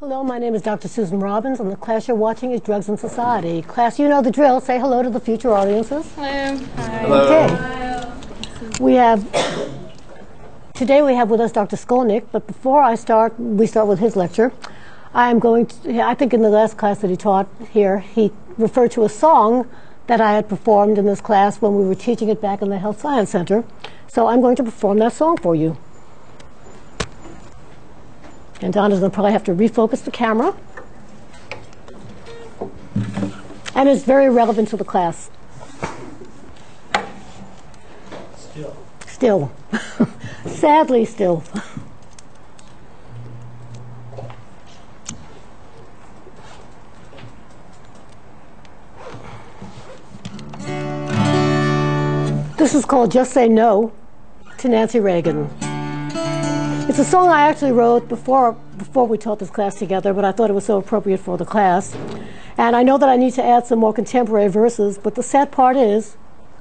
Hello, my name is Dr. Susan Robbins, and the class you're watching is Drugs and Society. Class, you know the drill. Say hello to the future audiences. Hello. Hi. Hello. Okay. Hello. Today we have with us Dr. Skolnick, but before we start with his lecture, I think in the last class that he taught here, he referred to a song that I had performed in this class when we were teaching it back in the Health Science Center. So I'm going to perform that song for you. And Donna's going to probably have to refocus the camera. And it's very relevant to the class. Still. Sadly, still. This is called Just Say No to Nancy Reagan. It's a song I actually wrote before we taught this class together, but I thought it was so appropriate for the class. And I know that I need to add some more contemporary verses, but the sad part is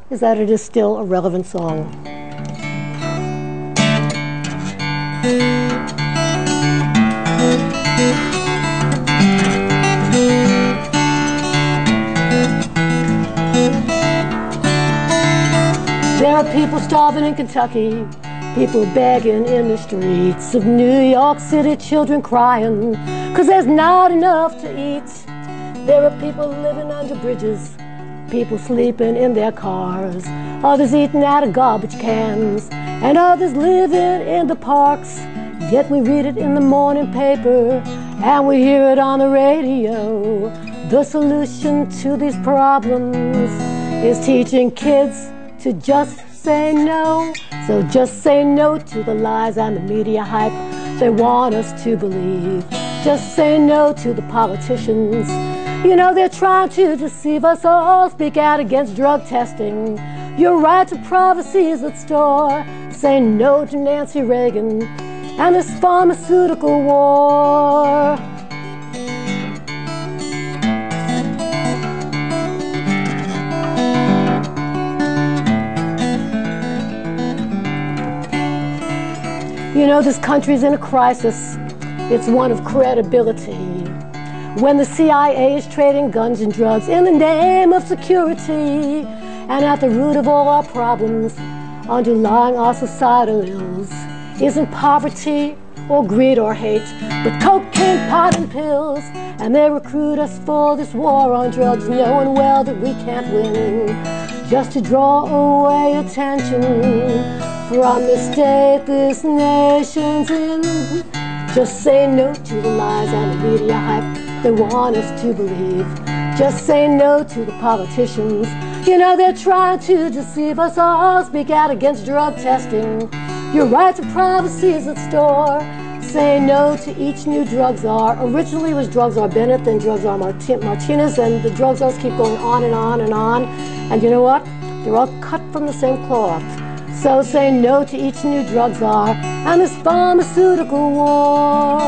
that it is still a relevant song. There are people starving in Kentucky, people begging in the streets of New York City, children crying 'cause there's not enough to eat. There are people living under bridges, people sleeping in their cars, others eating out of garbage cans, and others living in the parks. Yet we read it in the morning paper, and we hear it on the radio. The solution to these problems is teaching kids to just say no. So just say no to the lies and the media hype they want us to believe. Just say no to the politicians. You know they're trying to deceive us all. Speak out against drug testing. Your right to privacy is at store. Say no to Nancy Reagan and this pharmaceutical war. You know, this country's in a crisis. It's one of credibility. When the CIA is trading guns and drugs in the name of security, and at the root of all our problems, underlying our societal ills, isn't poverty or greed or hate, but cocaine, pot, and pills. And they recruit us for this war on drugs, knowing well that we can't win, just to draw away attention from the state this nation's in. Just say no to the lies and the media hype they want us to believe. Just say no to the politicians. You know they're trying to deceive us all. Speak out against drug testing. Your right to privacy is at store. Say no to each new drug czar. Originally it was drug czar Bennett, then drug czar Martinez, and the drug czars keep going on and on and on. And you know what? They're all cut from the same cloth. So say no to each new drug czar and this pharmaceutical war.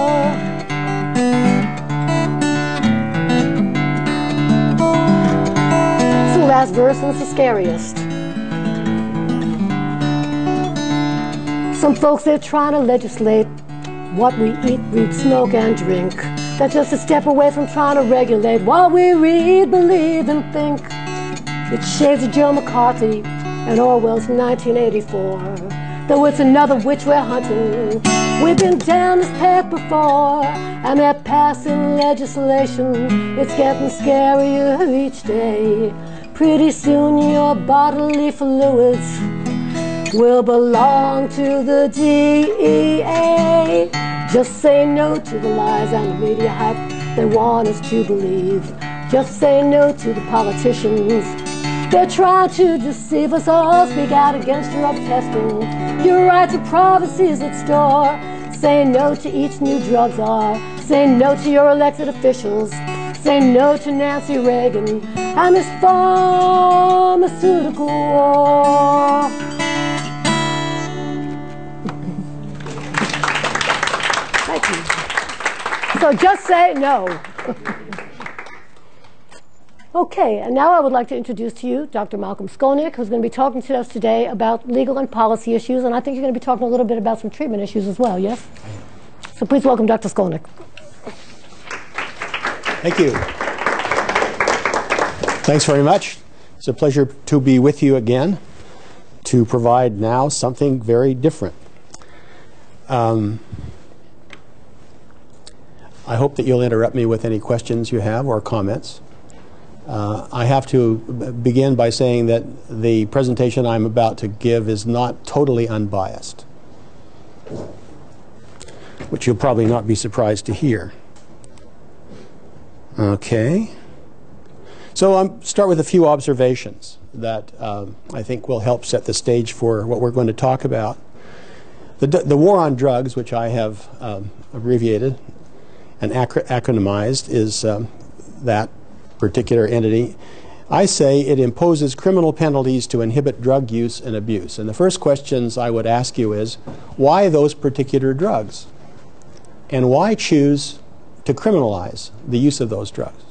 It's the last verse and it's the scariest. Some folks, they're trying to legislate what we eat, read, smoke, and drink. That's just a step away from trying to regulate what we read, believe, and think. It's shades of Joe McCarthy and Orwell's 1984. Though it's another witch we're hunting, we've been down this path before, and they're passing legislation. It's getting scarier each day. Pretty soon your bodily fluids will belong to the DEA. Just say no to the lies and the media hype they want us to believe. Just say no to the politicians. They're trying to deceive us all. Speak out against drug testing. Your right to privacy is at store. Say no to each new drug czar. Say no to your elected officials. Say no to Nancy Reagan and this pharmaceutical war. Thank you. So just say no. Okay, and now I would like to introduce to you Dr. Malcolm Skolnick, who's going to be talking to us today about legal and policy issues, and I think you're going to be talking a little bit about some treatment issues as well, yes? So please welcome Dr. Skolnick. Thank you. Thanks very much. It's a pleasure to be with you again to provide now something very different. I hope that you'll interrupt me with any questions you have or comments. I have to begin by saying that the presentation I'm about to give is not totally unbiased, which you'll probably not be surprised to hear. Okay. So I'll start with a few observations that I think will help set the stage for what we're going to talk about. The war on drugs, which I have abbreviated and acronymized, is that particular entity. I say it imposes criminal penalties to inhibit drug use and abuse. And the first questions I would ask you is, why those particular drugs? And why choose to criminalize the use of those drugs?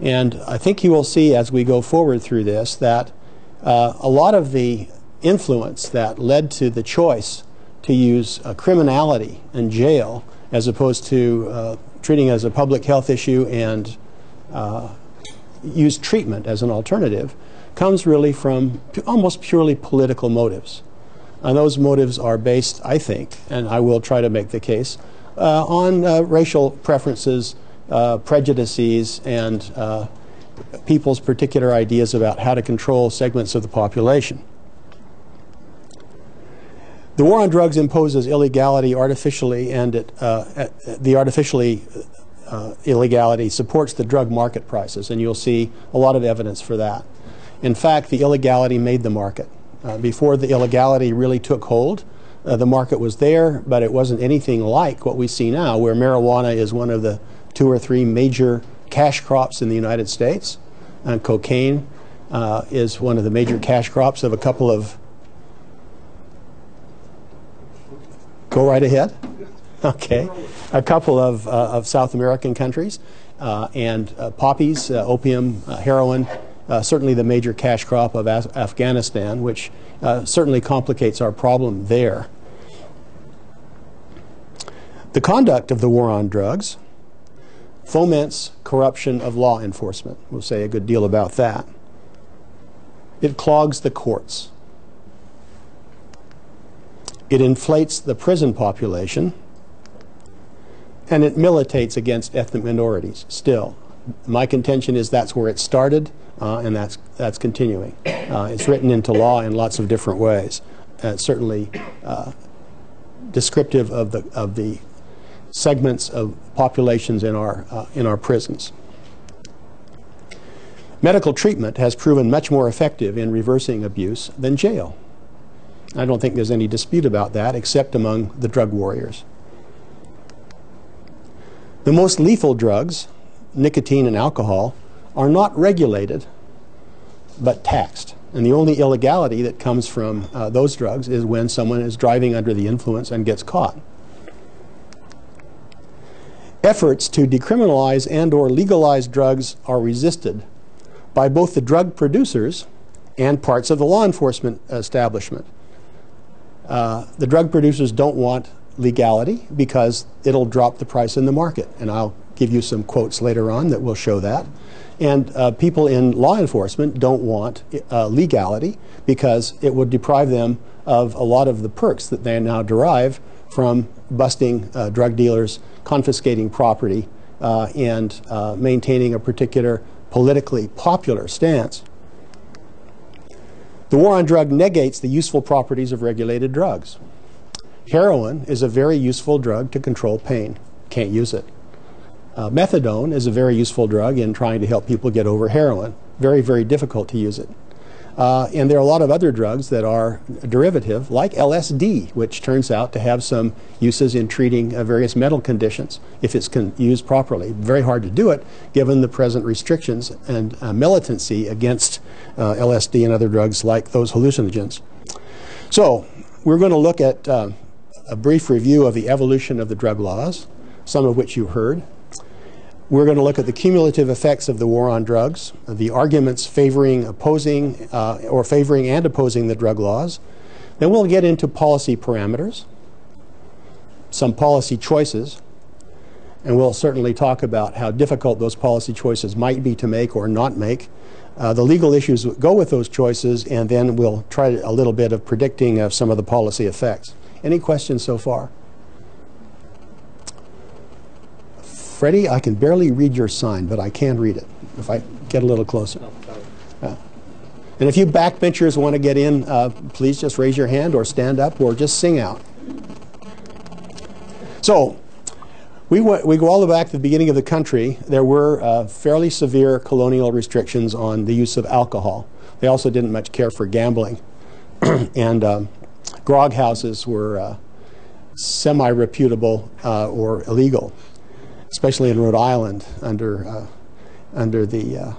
And I think you will see as we go forward through this that a lot of the influence that led to the choice to use criminality and jail as opposed to treating as a public health issue and use treatment as an alternative comes really from almost purely political motives. And those motives are based, I think, and I will try to make the case, on racial preferences, prejudices, and people's particular ideas about how to control segments of the population. The war on drugs imposes illegality artificially, and the illegality supports the drug market prices, and you'll see a lot of evidence for that. In fact, the illegality made the market. Before the illegality really took hold, the market was there, but it wasn't anything like what we see now, where marijuana is one of the 2 or 3 major cash crops in the United States, and cocaine is one of the major cash crops of a couple of... Go right ahead. Okay. A couple of South American countries, and poppies, opium, heroin, certainly the major cash crop of Afghanistan, which certainly complicates our problem there. The conduct of the war on drugs foments corruption of law enforcement. We'll say a good deal about that. It clogs the courts. It inflates the prison population, and it militates against ethnic minorities still. My contention is that's where it started, and that's continuing. It's written into law in lots of different ways. It's certainly descriptive of the segments of populations in our prisons. Medical treatment has proven much more effective in reversing abuse than jail. I don't think there's any dispute about that, except among the drug warriors. The most lethal drugs, nicotine and alcohol, are not regulated, but taxed. And the only illegality that comes from those drugs is when someone is driving under the influence and gets caught. Efforts to decriminalize and/or legalize drugs are resisted by both the drug producers and parts of the law enforcement establishment. The drug producers don't want legality because it'll drop the price in the market, and I'll give you some quotes later on that will show that. And people in law enforcement don't want legality because it would deprive them of a lot of the perks that they now derive from busting drug dealers, confiscating property, and maintaining a particular politically popular stance. The war on drug negates the useful properties of regulated drugs. Heroin is a very useful drug to control pain. Can't use it. Methadone is a very useful drug in trying to help people get over heroin. Very, very difficult to use it. And there are a lot of other drugs that are derivative, like LSD, which turns out to have some uses in treating various mental conditions if it's used properly. Very hard to do it given the present restrictions and militancy against LSD and other drugs like those hallucinogens. So we're going to look at a brief review of the evolution of the drug laws, some of which you heard. We're going to look at the cumulative effects of the war on drugs, the arguments favoring and opposing the drug laws. Then we'll get into policy parameters, some policy choices, And we'll certainly talk about how difficult those policy choices might be to make or not make, the legal issues that go with those choices, and then we'll try a little bit of predicting of some of the policy effects. Any questions so far? Freddie, I can barely read your sign, but I can read it if I get a little closer. And if you backbenchers want to get in, please just raise your hand or stand up or just sing out. So, we go all the way back to the beginning of the country. There were fairly severe colonial restrictions on the use of alcohol. They also didn't much care for gambling. And grog houses were semi-reputable or illegal, especially in Rhode Island under the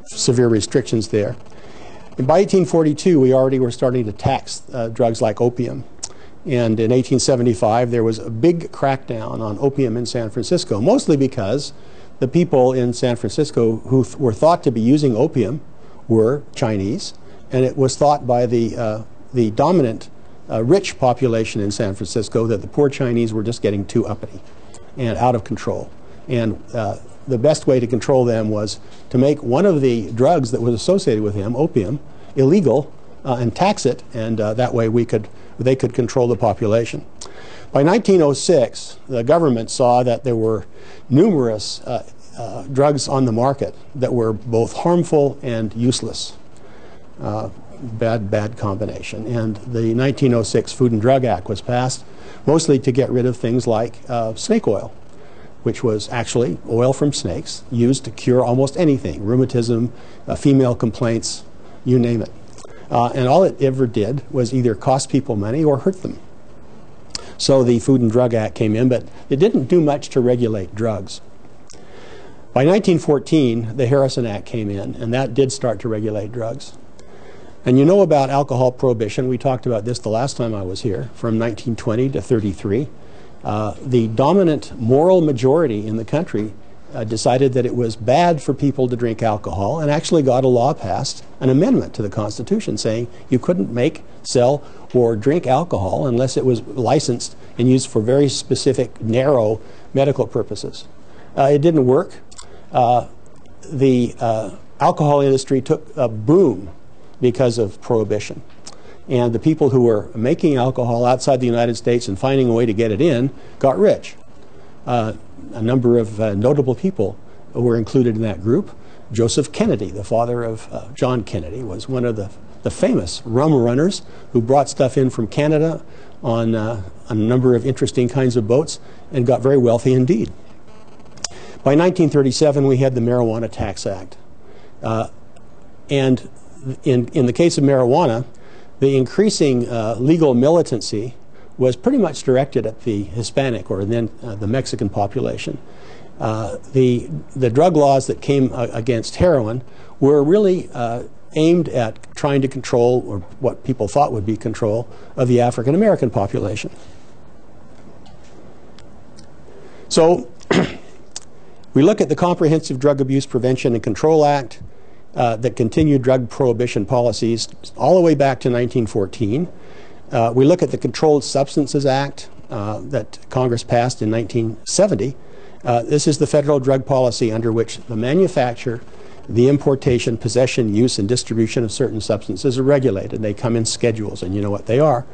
severe restrictions there. And by 1842, we already were starting to tax drugs like opium. And in 1875, there was a big crackdown on opium in San Francisco, mostly because the people in San Francisco who were thought to be using opium were Chinese, and it was thought by the dominant rich population in San Francisco that the poor Chinese were just getting too uppity and out of control. And the best way to control them was to make one of the drugs that was associated with him, opium, illegal and tax it, and that way they could control the population. By 1906, the government saw that there were numerous drugs on the market that were both harmful and useless. Bad combination. And the 1906 Food and Drug Act was passed mostly to get rid of things like snake oil, which was actually oil from snakes used to cure almost anything, rheumatism, female complaints, you name it. And all it ever did was either cost people money or hurt them. So the Food and Drug Act came in, but it didn't do much to regulate drugs. By 1914, the Harrison Act came in, and that did start to regulate drugs. And you know about alcohol prohibition. We talked about this the last time I was here, from 1920 to 33. The dominant moral majority in the country decided that it was bad for people to drink alcohol, and actually got a law passed, an amendment to the Constitution saying you couldn't make, sell, or drink alcohol unless it was licensed and used for very specific, narrow medical purposes. It didn't work. The alcohol industry took a boom because of prohibition. And the people who were making alcohol outside the United States and finding a way to get it in got rich. A number of notable people were included in that group. Joseph Kennedy, the father of John Kennedy, was one of the famous rum runners who brought stuff in from Canada on a number of interesting kinds of boats and got very wealthy indeed. By 1937, we had the Marijuana Tax Act. And in the case of marijuana, the increasing legal militancy was pretty much directed at the Hispanic, or then the Mexican population. The drug laws that came against heroin were really aimed at trying to control, or what people thought would be control, of the African American population. So we look at the Comprehensive Drug Abuse Prevention and Control Act that continued drug prohibition policies all the way back to 1914. We look at the Controlled Substances Act that Congress passed in 1970. This is the federal drug policy under which the manufacture, the importation, possession, use, and distribution of certain substances are regulated. They come in schedules, and you know what they are.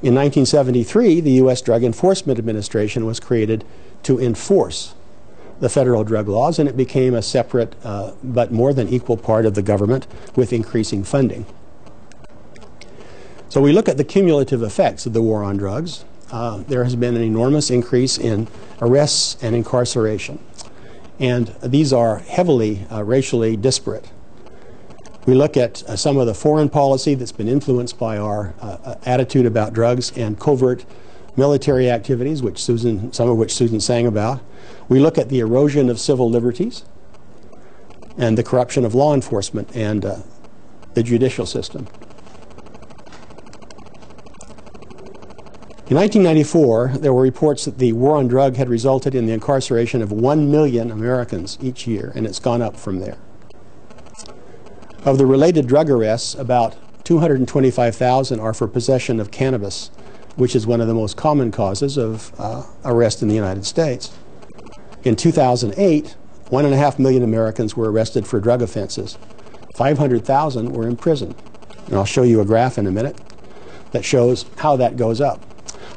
In 1973, the U.S. Drug Enforcement Administration was created to enforce the federal drug laws, and it became a separate but more than equal part of the government with increasing funding. So we look at the cumulative effects of the war on drugs. There has been an enormous increase in arrests and incarceration, and these are heavily racially disparate. We look at some of the foreign policy that's been influenced by our attitude about drugs and covert military activities, some of which Susan sang about. We look at the erosion of civil liberties and the corruption of law enforcement and the judicial system. In 1994, there were reports that the war on drug had resulted in the incarceration of 1 million Americans each year, and it's gone up from there. Of the related drug arrests, about 225,000 are for possession of cannabis, which is one of the most common causes of arrest in the United States. In 2008, 1.5 million Americans were arrested for drug offenses. 500,000 were in prison. And I'll show you a graph in a minute that shows how that goes up.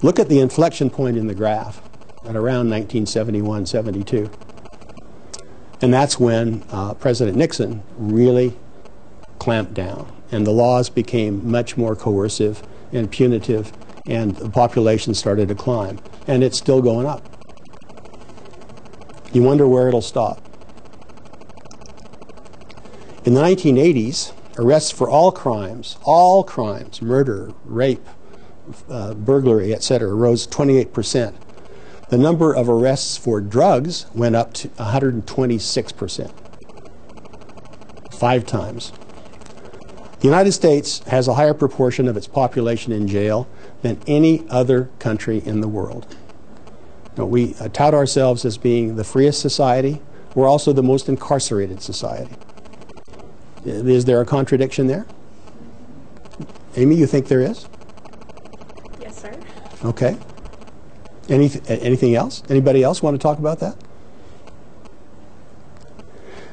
Look at the inflection point in the graph at around 1971-72. And that's when President Nixon really clamped down, and the laws became much more coercive and punitive, and the population started to climb. And it's still going up. You wonder where it'll stop. In the 1980s, arrests for all crimes, murder, rape, burglary, etc., rose 28%. The number of arrests for drugs went up to 126%, 5 times. The United States has a higher proportion of its population in jail than any other country in the world. Now, we tout ourselves as being the freest society. We're also the most incarcerated society. Is there a contradiction there? Amy, you think there is? Yes, sir. Okay. Anything else? Anybody else want to talk about that?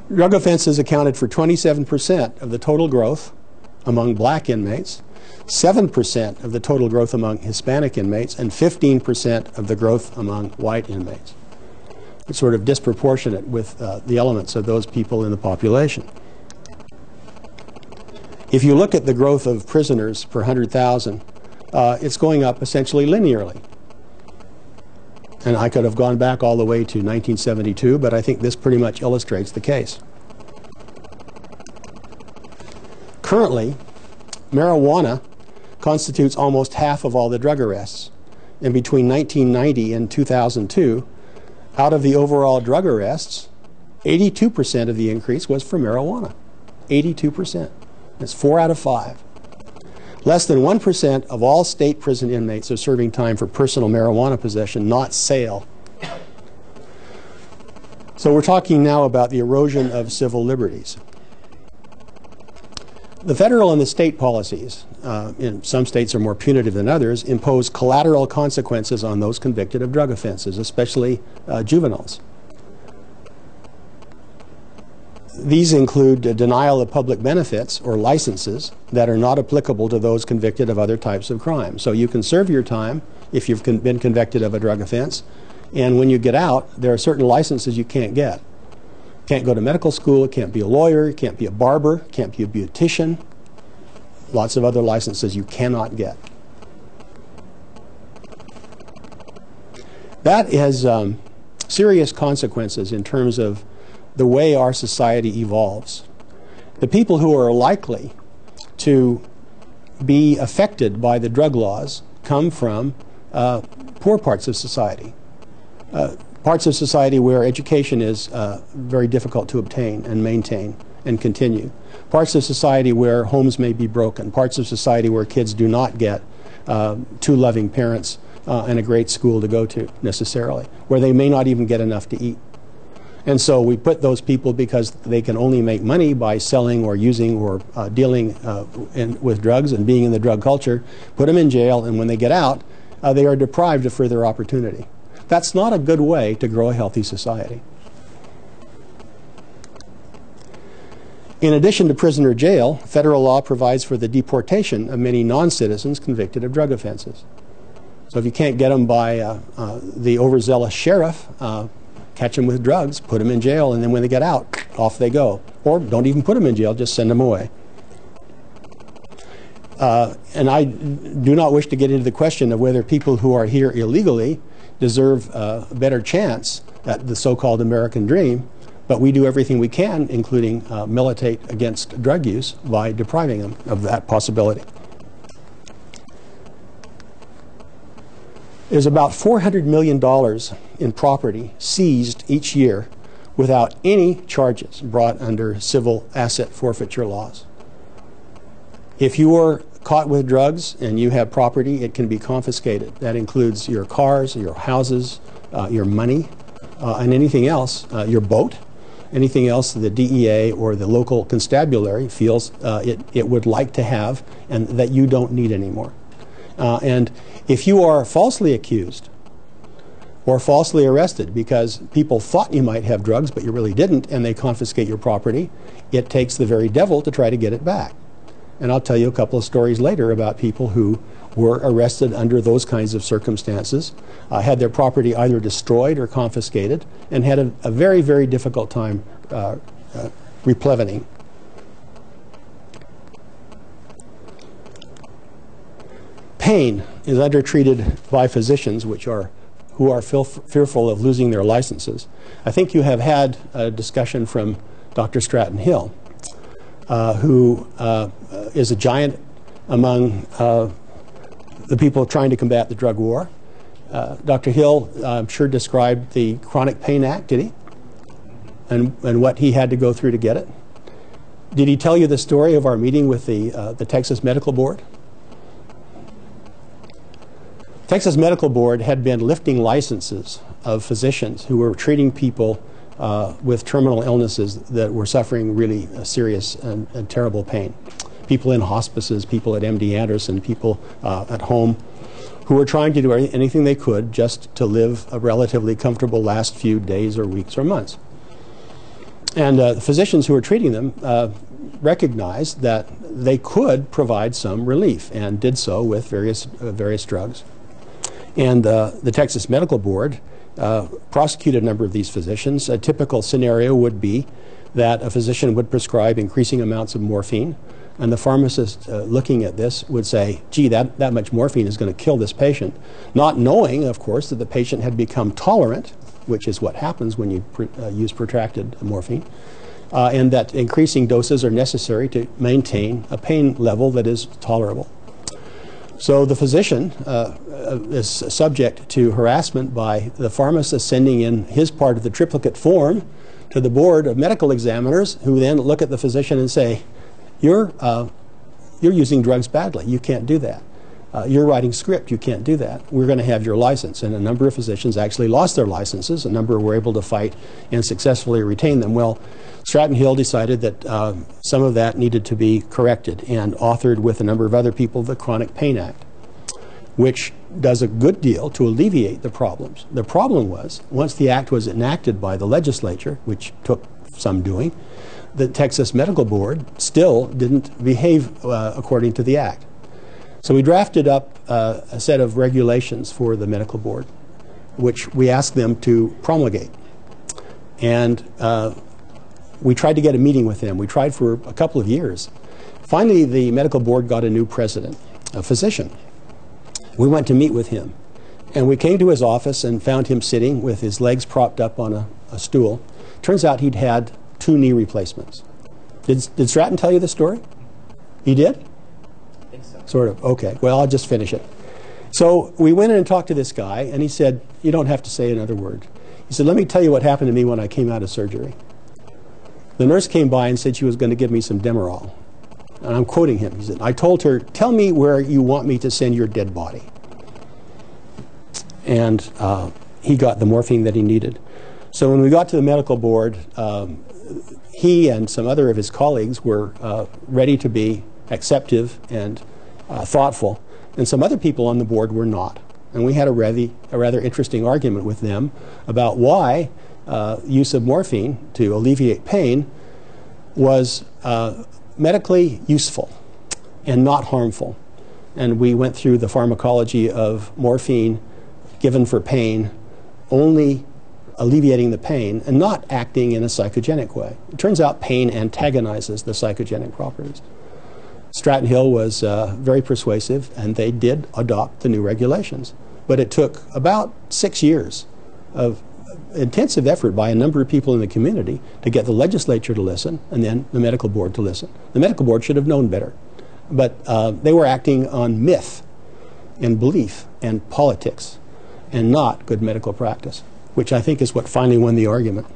Drug offenses accounted for 27% of the total growth among black inmates, 7% of the total growth among Hispanic inmates, and 15% of the growth among white inmates. It's sort of disproportionate with the elements of those people in the population. If you look at the growth of prisoners per 100,000, it's going up essentially linearly. And I could have gone back all the way to 1972, but I think this pretty much illustrates the case. Currently, marijuana constitutes almost half of all the drug arrests. And between 1990 and 2002, out of the overall drug arrests, 82% of the increase was for marijuana. 82%. That's 4 out of 5. Less than 1% of all state prison inmates are serving time for personal marijuana possession, not sale. So we're talking now about the erosion of civil liberties. The federal and the state policies, in some states are more punitive than others, impose collateral consequences on those convicted of drug offenses, especially juveniles. These include a denial of public benefits or licenses that are not applicable to those convicted of other types of crime. So you can serve your time if you've been convicted of a drug offense, and when you get out, there are certain licenses you can't get. Can't go to medical school, can't be a lawyer, can't be a barber, can't be a beautician. Lots of other licenses you cannot get. That has serious consequences in terms of the way our society evolves. The people who are likely to be affected by the drug laws come from poor parts of society. Parts of society where education is very difficult to obtain and maintain and continue. Parts of society where homes may be broken. Parts of society where kids do not get 2 loving parents and a great school to go to necessarily, where they may not even get enough to eat. And so we put those people, because they can only make money by selling or using or dealing with drugs and being in the drug culture, put them in jail, and when they get out, they are deprived of further opportunity. That's not a good way to grow a healthy society. In addition to prisoner jail, federal law provides for the deportation of many non-citizens convicted of drug offenses. So if you can't get them by the overzealous sheriff, catch them with drugs, put them in jail, and then when they get out, off they go. Or don't even put them in jail, just send them away. And I do not wish to get into the question of whether people who are here illegally deserve a better chance at the so-called American dream, but we do everything we can, including militate against drug use, by depriving them of that possibility. There's about $400 million in property seized each year without any charges brought under civil asset forfeiture laws. If you are caught with drugs and you have property, it can be confiscated. That includes your cars, your houses, your money, and anything else, your boat, anything else the DEA or the local constabulary feels it would like to have and that you don't need anymore. And if you are falsely accused or falsely arrested because people thought you might have drugs, but you really didn't, and they confiscate your property. It takes the very devil to try to get it back. And I'll tell you a couple of stories later about people who were arrested under those kinds of circumstances, had their property either destroyed or confiscated, and had a very, very difficult time replevening. Pain is undertreated by physicians who are fearful of losing their licenses. I think you have had a discussion from Dr. Stratton Hill, who is a giant among the people trying to combat the drug war. Dr. Hill, I'm sure, described the Chronic Pain Act, did he? And what he had to go through to get it. Did he tell you the story of our meeting with the Texas Medical Board? Texas Medical Board had been lifting licenses of physicians who were treating people with terminal illnesses that were suffering really serious and terrible pain. People in hospices, people at MD Anderson, people at home who were trying to do anything they could just to live a relatively comfortable last few days or weeks or months. And the physicians who were treating them recognized that they could provide some relief and did so with various drugs. And the Texas Medical Board prosecuted a number of these physicians. A typical scenario would be that a physician would prescribe increasing amounts of morphine, and the pharmacist looking at this would say, gee, that much morphine is going to kill this patient, not knowing, of course, that the patient had become tolerant, which is what happens when you use protracted morphine, and that increasing doses are necessary to maintain a pain level that is tolerable. So the physician is subject to harassment by the pharmacist sending in his part of the triplicate form to the board of medical examiners, who then look at the physician and say, you're using drugs badly. You can't do that. You're writing script. You can't do that. We're going to have your license. And a number of physicians actually lost their licenses. A number were able to fight and successfully retain them. Well, Stratton Hill decided that some of that needed to be corrected and authored with a number of other people the Chronic Pain Act, which does a good deal to alleviate the problems. The problem was, once the act was enacted by the legislature, which took some doing, the Texas Medical Board still didn't behave according to the act. So we drafted up a set of regulations for the medical board, which we asked them to promulgate. And we tried to get a meeting with them. We tried for a couple of years. Finally, the medical board got a new president, a physician. We went to meet with him. And we came to his office and found him sitting with his legs propped up on a stool. Turns out he'd had 2 knee replacements. Did Stratton tell you the story? He did? I think so. Sort of. Okay. Well, I'll just finish it. So we went in and talked to this guy, and he said, you don't have to say another word. He said, let me tell you what happened to me when I came out of surgery. The nurse came by and said she was going to give me some Demerol. And I'm quoting him. He said, I told her, tell me where you want me to send your dead body. And he got the morphine that he needed. So when we got to the medical board, he and some other of his colleagues were ready to be acceptive and thoughtful, and some other people on the board were not. And we had a rather interesting argument with them about why use of morphine to alleviate pain was medically useful and not harmful. And we went through the pharmacology of morphine given for pain, only alleviating the pain and not acting in a psychogenic way. It turns out pain antagonizes the psychogenic properties. Stratton Hill was very persuasive, and they did adopt the new regulations. But it took about 6 years of intensive effort by a number of people in the community to get the legislature to listen, and then the medical board to listen. The medical board should have known better. But they were acting on myth and belief and politics and not good medical practice, which I think is what finally won the argument.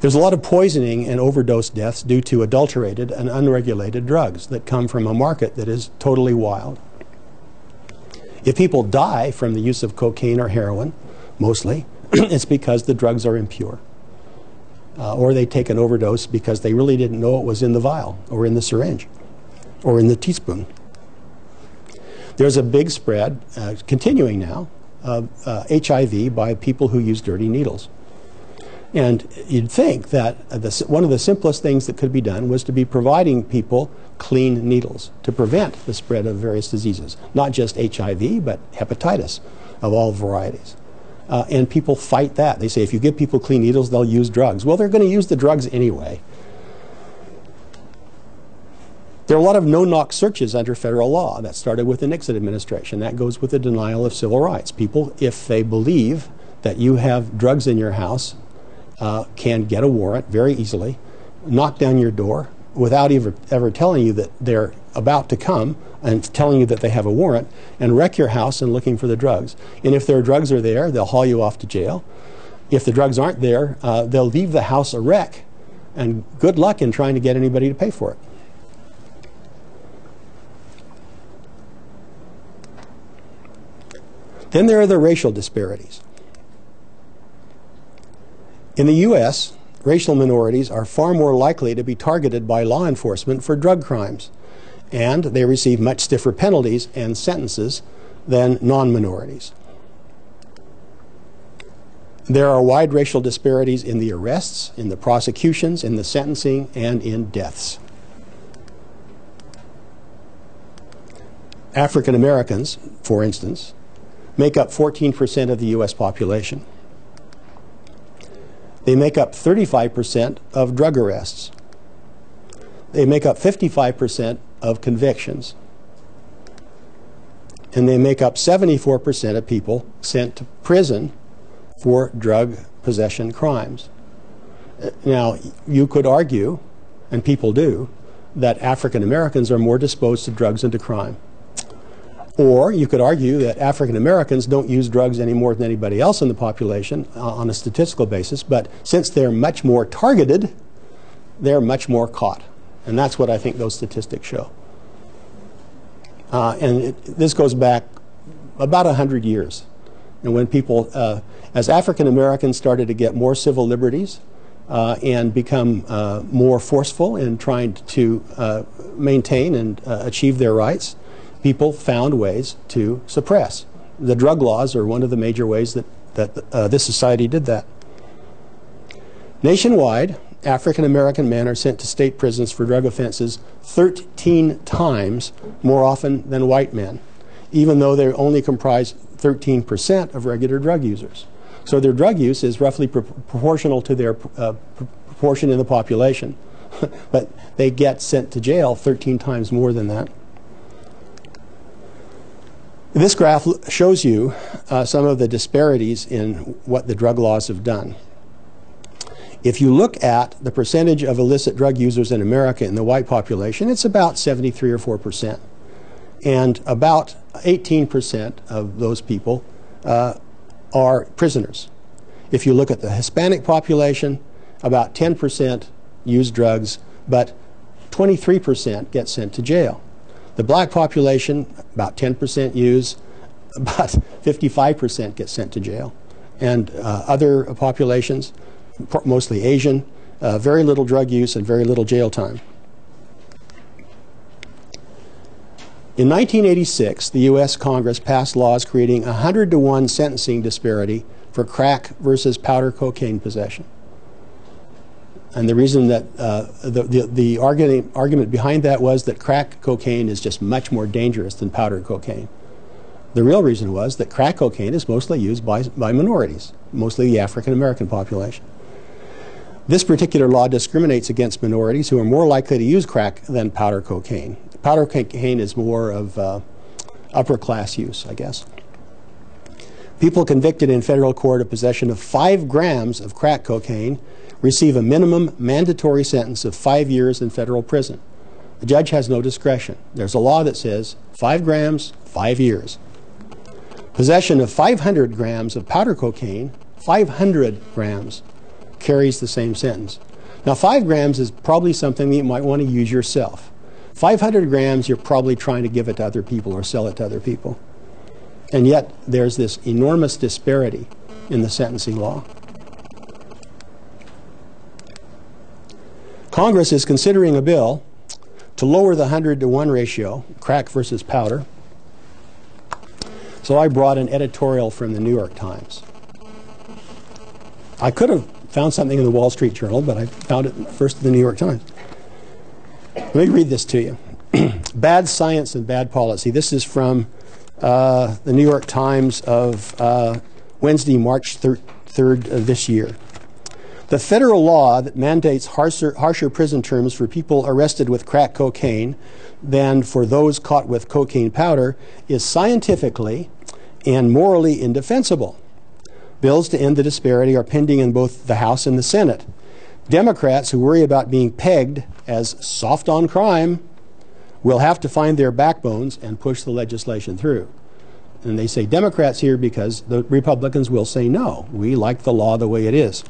There's a lot of poisoning and overdose deaths due to adulterated and unregulated drugs that come from a market that is totally wild. If people die from the use of cocaine or heroin, mostly, it's because the drugs are impure. Or they take an overdose because they really didn't know it was in the vial or in the syringe or in the teaspoon. There's a big spread, continuing now, of HIV by people who use dirty needles. And you'd think that one of the simplest things that could be done was to be providing people clean needles to prevent the spread of various diseases, not just HIV, but hepatitis of all varieties. And people fight that. They say if you give people clean needles, they'll use drugs. Well, they're going to use the drugs anyway. There are a lot of no-knock searches under federal law. That started with the Nixon administration. That goes with the denial of civil rights. People, if they believe that you have drugs in your house, can get a warrant very easily, knock down your door without ever telling you that they're about to come and telling you that they have a warrant, and wreck your house and looking for the drugs. And if their drugs are there, they'll haul you off to jail. If the drugs aren't there, they'll leave the house a wreck, and good luck in trying to get anybody to pay for it. Then there are the racial disparities. In the U.S., racial minorities are far more likely to be targeted by law enforcement for drug crimes, and they receive much stiffer penalties and sentences than non-minorities. There are wide racial disparities in the arrests, in the prosecutions, in the sentencing, and in deaths. African Americans, for instance, make up 14% of the U.S. population. They make up 35% of drug arrests. They make up 55% of convictions. And they make up 74% of people sent to prison for drug possession crimes. Now, you could argue, and people do, that African Americans are more disposed to drugs and to crime. Or you could argue that African Americans don't use drugs any more than anybody else in the population on a statistical basis, but since they're much more targeted, they're much more caught. And that's what I think those statistics show. This goes back about 100 years. And when people, as African Americans started to get more civil liberties and become more forceful in trying to maintain and achieve their rights, people found ways to suppress. The drug laws are one of the major ways that this society did that. Nationwide, African American men are sent to state prisons for drug offenses 13 times more often than white men, even though they only comprise 13% of regular drug users. So their drug use is roughly proportional to their proportion in the population, but they get sent to jail 13 times more than that. This graph shows you some of the disparities in what the drug laws have done. If you look at the percentage of illicit drug users in America in the white population, it's about 73 or 4%. And about 18% of those people are prisoners. If you look at the Hispanic population, about 10% use drugs, but 23% get sent to jail. The black population, about 10% use, about 55% get sent to jail. And other populations, mostly Asian, very little drug use and very little jail time. In 1986, the U.S. Congress passed laws creating a 100-to-1 sentencing disparity for crack versus powder cocaine possession. And the reason that the argument behind that was that crack cocaine is just much more dangerous than powder cocaine. The real reason was that crack cocaine is mostly used by minorities, mostly the African American population. This particular law discriminates against minorities who are more likely to use crack than powder cocaine. Powder cocaine is more of upper class use, I guess. People convicted in federal court of possession of 5 grams of crack cocaine receive a minimum mandatory sentence of 5 years in federal prison. The judge has no discretion. There's a law that says 5 grams, 5 years. Possession of 500 grams of powder cocaine, 500 grams, carries the same sentence. Now 5 grams is probably something that you might want to use yourself. 500 grams, you're probably trying to give it to other people or sell it to other people. And yet there's this enormous disparity in the sentencing law. Congress is considering a bill to lower the 100-to-1 ratio, crack versus powder, So I brought an editorial from the New York Times. I could have found something in the Wall Street Journal, but I found it first in the New York Times. Let me read this to you. Bad science and bad policy. This is from the New York Times of Wednesday, March 3rd of this year. The federal law that mandates harsher prison terms for people arrested with crack cocaine than for those caught with cocaine powder is scientifically and morally indefensible. Bills to end the disparity are pending in both the House and the Senate. Democrats who worry about being pegged as soft on crime will have to find their backbones and push the legislation through. And they say Democrats here because the Republicans will say no. We like the law the way it is.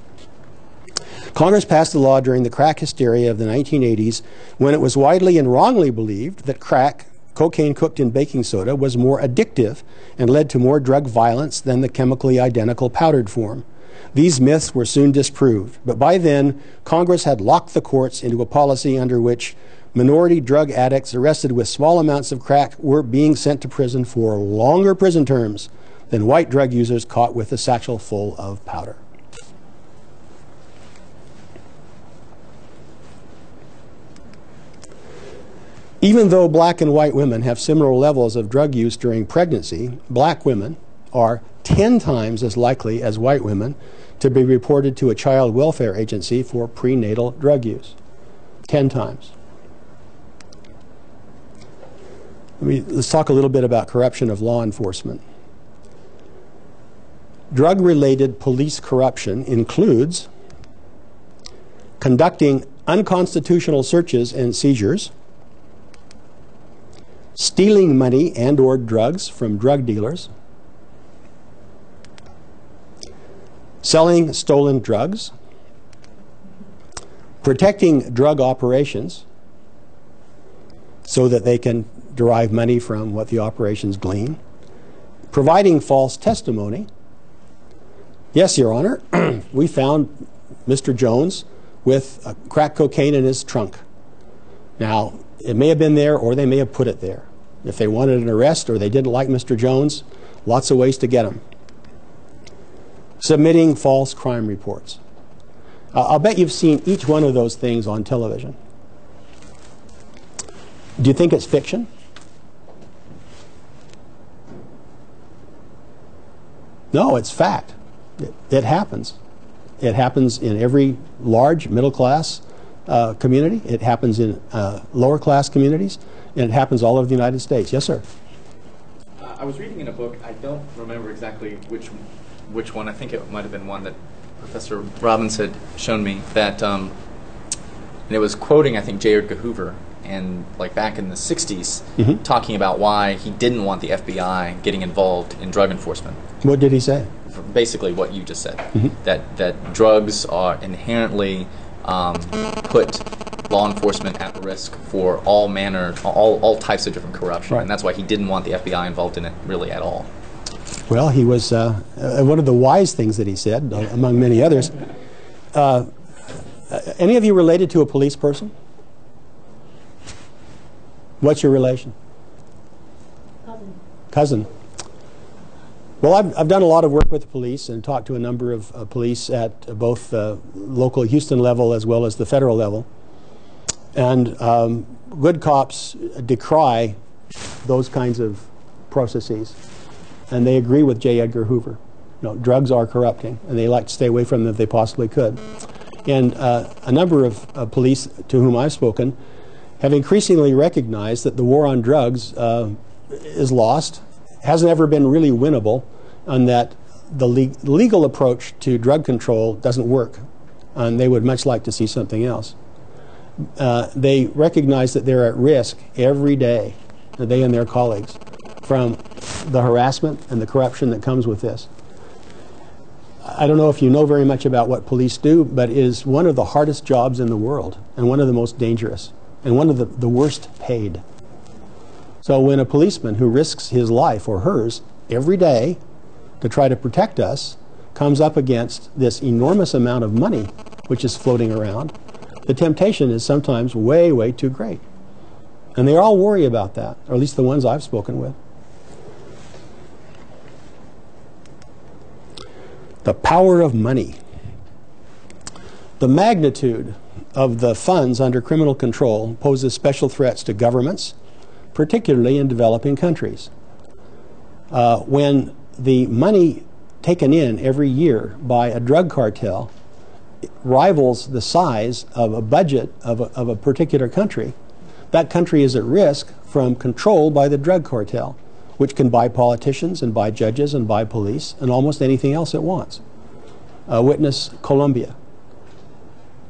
Congress passed a law during the crack hysteria of the 1980s when it was widely and wrongly believed that crack, cocaine cooked in baking soda, was more addictive and led to more drug violence than the chemically identical powdered form. These myths were soon disproved, but by then, Congress had locked the courts into a policy under which minority drug addicts arrested with small amounts of crack were being sent to prison for longer prison terms than white drug users caught with a satchel full of powder. Even though black and white women have similar levels of drug use during pregnancy, black women are 10 times as likely as white women to be reported to a child welfare agency for prenatal drug use. 10 times. Let's talk a little bit about corruption of law enforcement. Drug-related police corruption includes conducting unconstitutional searches and seizures, stealing money and/or drugs from drug dealers, selling stolen drugs, protecting drug operations so that they can derive money from what the operations glean, providing false testimony. Yes, Your Honor, we found Mr. Jones with crack cocaine in his trunk. Now, it may have been there or they may have put it there. If they wanted an arrest or they didn't like Mr. Jones, lots of ways to get him. Submitting false crime reports. I'll bet you've seen each one of those things on television. Do you think it's fiction? No, it's fact. It happens. It happens in every large middle-class community. It happens in lower-class communities. And it happens all over the United States. Yes, sir? I was reading in a book, I don't remember exactly which one. I think it might have been one that Professor Robbins had shown me, that and it was quoting, I think, J. Edgar Hoover, and like back in the 60s, talking about why he didn't want the FBI getting involved in drug enforcement. What did he say? Basically what you just said, that drugs are inherently put law enforcement at risk for all types of different corruption, right. And that's why he didn't want the FBI involved in it really at all. Well, he was one of the wise things that he said, among many others. Any of you related to a police person? What's your relation? Cousin. Well, I've done a lot of work with the police and talked to a number of police at both the local Houston level as well as the federal level. And good cops decry those kinds of processes. And they agree with J. Edgar Hoover. You know, drugs are corrupting, and they like to stay away from them if they possibly could. And a number of police to whom I've spoken have increasingly recognized that the war on drugs is lost, hasn't ever been really winnable, and that the legal approach to drug control doesn't work. And they would much like to see something else. They recognize that they're at risk every day, they and their colleagues, from the harassment and the corruption that comes with this. I don't know if you know very much about what police do, but it is one of the hardest jobs in the world and one of the most dangerous and one of the worst paid. So when a policeman who risks his life or hers every day to try to protect us comes up against this enormous amount of money which is floating around, the temptation is sometimes way, way too great. And they all worry about that, or at least the ones I've spoken with. The power of money. The magnitude of the funds under criminal control poses special threats to governments, particularly in developing countries. When the money taken in every year by a drug cartel rivals the size of a budget of a particular country, that country is at risk from control by the drug cartel, which can buy politicians and buy judges and buy police and almost anything else it wants. Witness Colombia,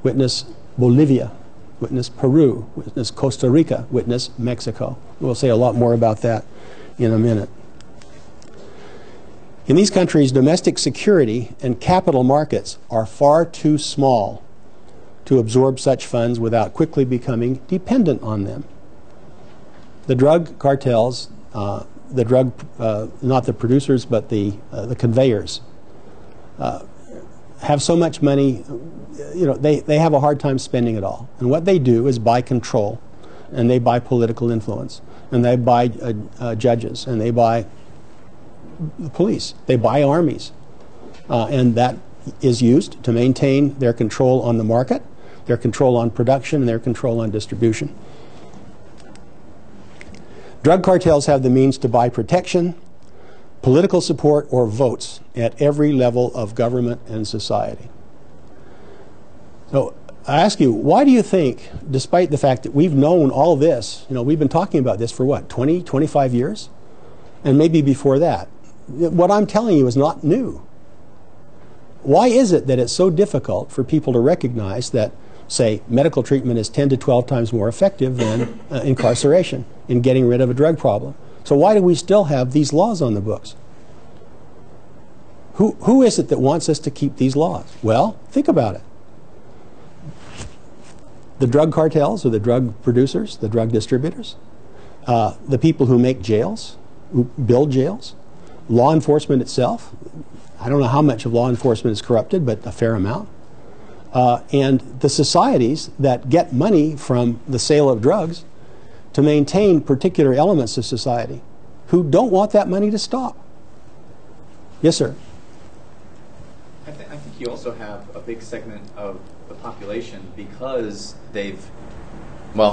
witness Bolivia, witness Peru, witness Costa Rica, witness Mexico. We'll say a lot more about that in a minute. In these countries, domestic security and capital markets are far too small to absorb such funds without quickly becoming dependent on them. The drug cartels, not the producers, but the conveyors, have so much money, they have a hard time spending it all. And what they do is buy control, and they buy political influence, and they buy judges, and they buy the police, they buy armies, and that is used to maintain their control on the market, their control on production, and their control on distribution. Drug cartels have the means to buy protection, political support, or votes at every level of government and society. So I ask you, why do you think, despite the fact that we've known all this, we've been talking about this for what, 20, 25 years? And maybe before that. What I'm telling you is not new. Why is it that it's so difficult for people to recognize that, say, medical treatment is 10 to 12 times more effective than incarceration in getting rid of a drug problem? So why do we still have these laws on the books? Who is it that wants us to keep these laws? Well, think about it. The drug cartels, or the drug producers, the drug distributors, the people who make jails, who build jails, law enforcement itself. I don't know how much of law enforcement is corrupted, but a fair amount. And the societies that get money from the sale of drugs to maintain particular elements of society who don't want that money to stop. Yes, sir? I think you also have a big segment of the population because I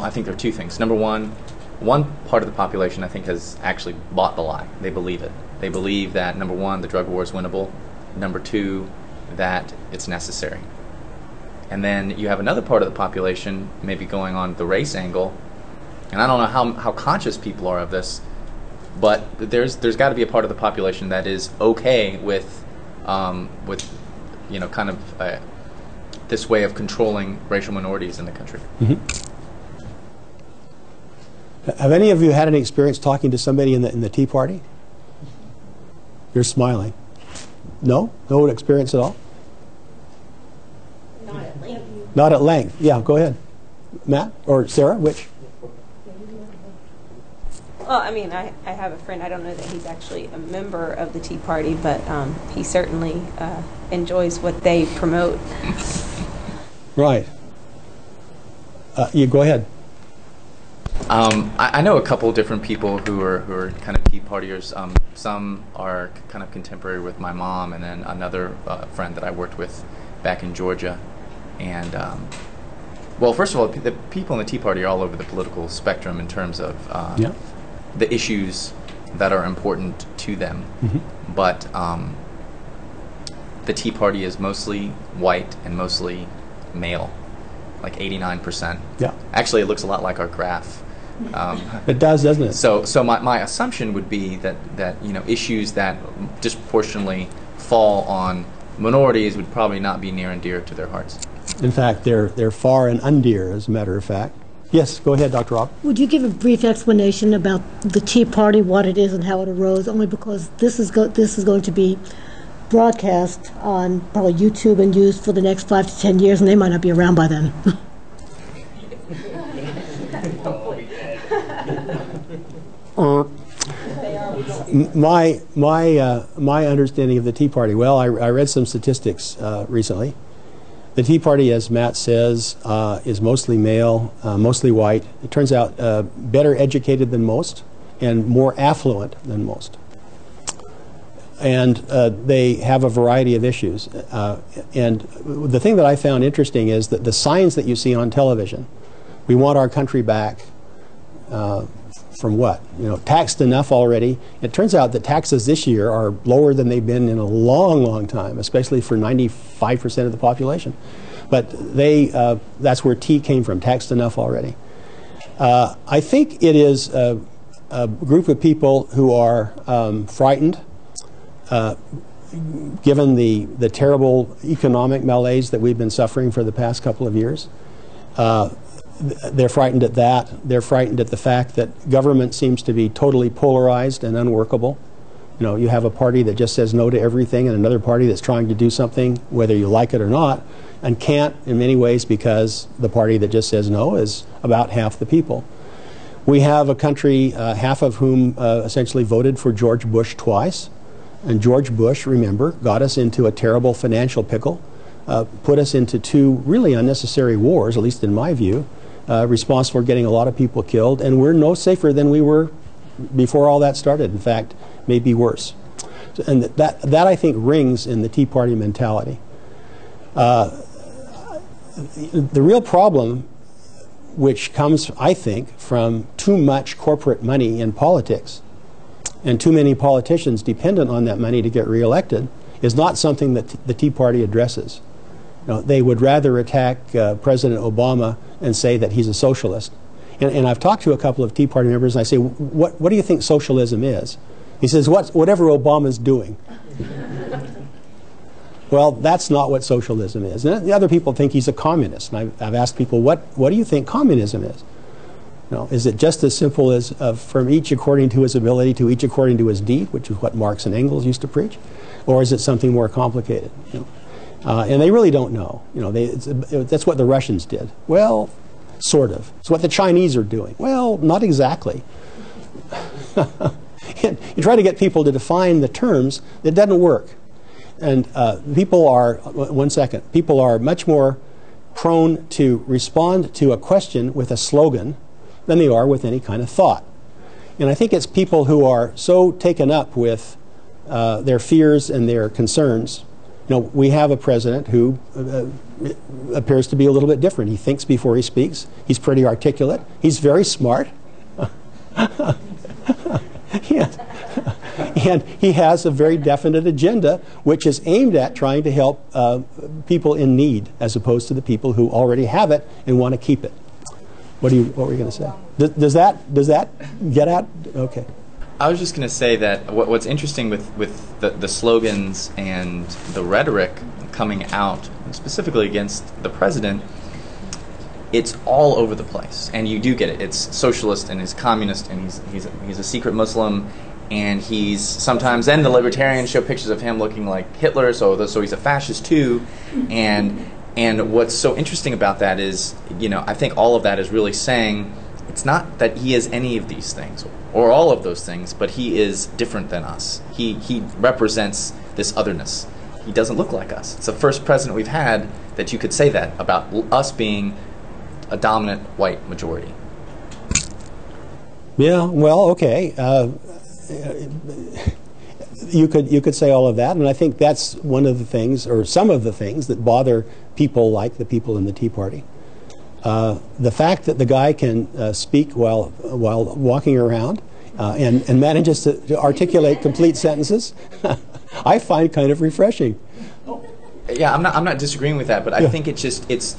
think there are two things. Number one part of the population I think has actually bought the lie. They believe it. They believe that, number one, the drug war is winnable. Number two, that it's necessary. And then you have another part of the population, maybe going on the race angle, and I don't know how conscious people are of this, but there's got to be a part of the population that is okay with this way of controlling racial minorities in the country. Mm-hmm. Have any of you had any experience talking to somebody in the Tea Party? You're smiling. No? No experience at all? Not at length. Not at length. Yeah, go ahead. Matt? Or Sarah? Which? Well, I mean, I have a friend. I don't know that he's actually a member of the Tea Party, but he certainly enjoys what they promote. Right. You go ahead. I know a couple of different people who are kind of Tea Partiers. Some are kind of contemporary with my mom, and then another friend that I worked with back in Georgia. And well, first of all, the people in the Tea Party are all over the political spectrum in terms of the issues that are important to them. Mm-hmm. But the Tea Party is mostly white and mostly male, like 89%. Yeah. Actually, it looks a lot like our graph. It does, doesn't it? So my assumption would be that issues that disproportionately fall on minorities would probably not be near and dear to their hearts. In fact, they're far and undear, as a matter of fact. Yes, go ahead, Dr. Rob. Would you give a brief explanation about the Tea Party, what it is, and how it arose? Only because this is going to be broadcast on probably YouTube and used for the next 5 to 10 years, and they might not be around by then. My understanding of the Tea Party, well, I read some statistics recently. The Tea Party, as Matt says, is mostly male, mostly white. It turns out better educated than most and more affluent than most. and they have a variety of issues. And the thing that I found interesting is that the signs that you see on television, we want our country back from what? You know, taxed enough already. It turns out that taxes this year are lower than they've been in a long, long time, especially for 95% of the population. But that's where T came from, taxed enough already. I think it is a group of people who are frightened, given the terrible economic malaise that we've been suffering for the past couple of years. They're frightened at that. They're frightened at the fact that government seems to be totally polarized and unworkable. You know, you have a party that just says no to everything and another party that's trying to do something, whether you like it or not, and can't in many ways because the party that just says no is about half the people. We have a country, half of whom essentially voted for George Bush twice. And George Bush, remember, got us into a terrible financial pickle, put us into two really unnecessary wars, at least in my view, responsible for getting a lot of people killed. And we're no safer than we were before all that started. In fact, maybe worse. And that I think rings in the Tea Party mentality. The real problem, which comes, I think, from too much corporate money in politics and too many politicians dependent on that money to get reelected, is not something that the Tea Party addresses. You know, they would rather attack President Obama and say that he's a socialist. And I've talked to a couple of Tea Party members and I say, what do you think socialism is? He says, whatever Obama's doing. Well, that's not what socialism is. And the other people think he's a communist. And I've asked people, what do you think communism is? You know, is it just as simple as from each according to his ability to each according to his deed, which is what Marx and Engels used to preach? Or is it something more complicated? You know? And they really don't know. You know, that's what the Russians did. Well, sort of. It's what the Chinese are doing. Well, not exactly. You try to get people to define the terms, it doesn't work. And people are, one second, people are much more prone to respond to a question with a slogan than they are with any kind of thought. And I think it's people who are so taken up with their fears and their concerns. You know, we have a president who appears to be a little bit different. He thinks before he speaks. He's pretty articulate. He's very smart. And he has a very definite agenda, which is aimed at trying to help people in need, as opposed to the people who already have it and want to keep it. What were you going to say? Does that get at? Okay. I was just going to say that what's interesting with the slogans and the rhetoric coming out, specifically against the president, it's all over the place, and you do get it. It's socialist and he's communist and he's a secret Muslim, and he's sometimes. Then the libertarians show pictures of him looking like Hitler, so he's a fascist too, and what's so interesting about that is, you know, I think all of that is really saying it's not that he is any of these things or all of those things, but he is different than us. He represents this otherness. He doesn't look like us. It's the first president we've had that you could say that about us being a dominant white majority. Yeah, well, okay. You could say all of that, and I think that's one of the things, or some of the things, that bother people like the people in the Tea Party. The fact that the guy can speak while walking around and manages to articulate complete sentences, I find kind of refreshing. Yeah, I'm not disagreeing with that, but I think it's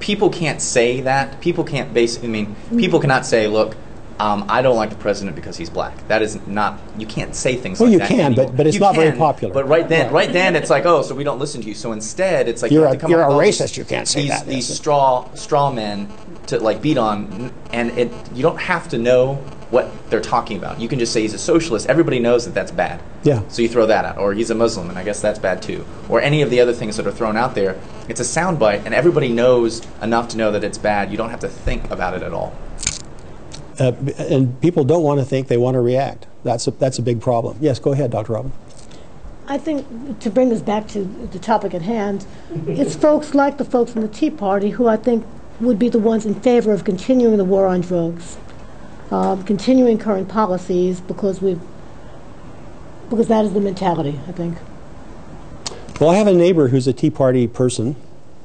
people can't say that. People can't people cannot say, look, I don't like the president because he's black. That is not, you can't say things like that. Well, you can, but it's not very popular. But right then it's like, oh, so we don't listen to you. So instead, it's like you're you have to come a up with racist. You can't say that. These straw men to like beat on, and you don't have to know what they're talking about. You can just say he's a socialist. Everybody knows that that's bad. Yeah. So you throw that out, or he's a Muslim, and I guess that's bad too, or any of the other things that are thrown out there. It's a soundbite, and everybody knows enough to know that it's bad. You don't have to think about it at all. And people don't want to think, they want to react. That's a big problem. Yes, go ahead, Dr. Robin. I think, to bring us back to the topic at hand, it's folks like the folks in the Tea Party who I think would be the ones in favor of continuing the war on drugs, continuing current policies, because Because that is the mentality, I think. Well, I have a neighbor who's a Tea Party person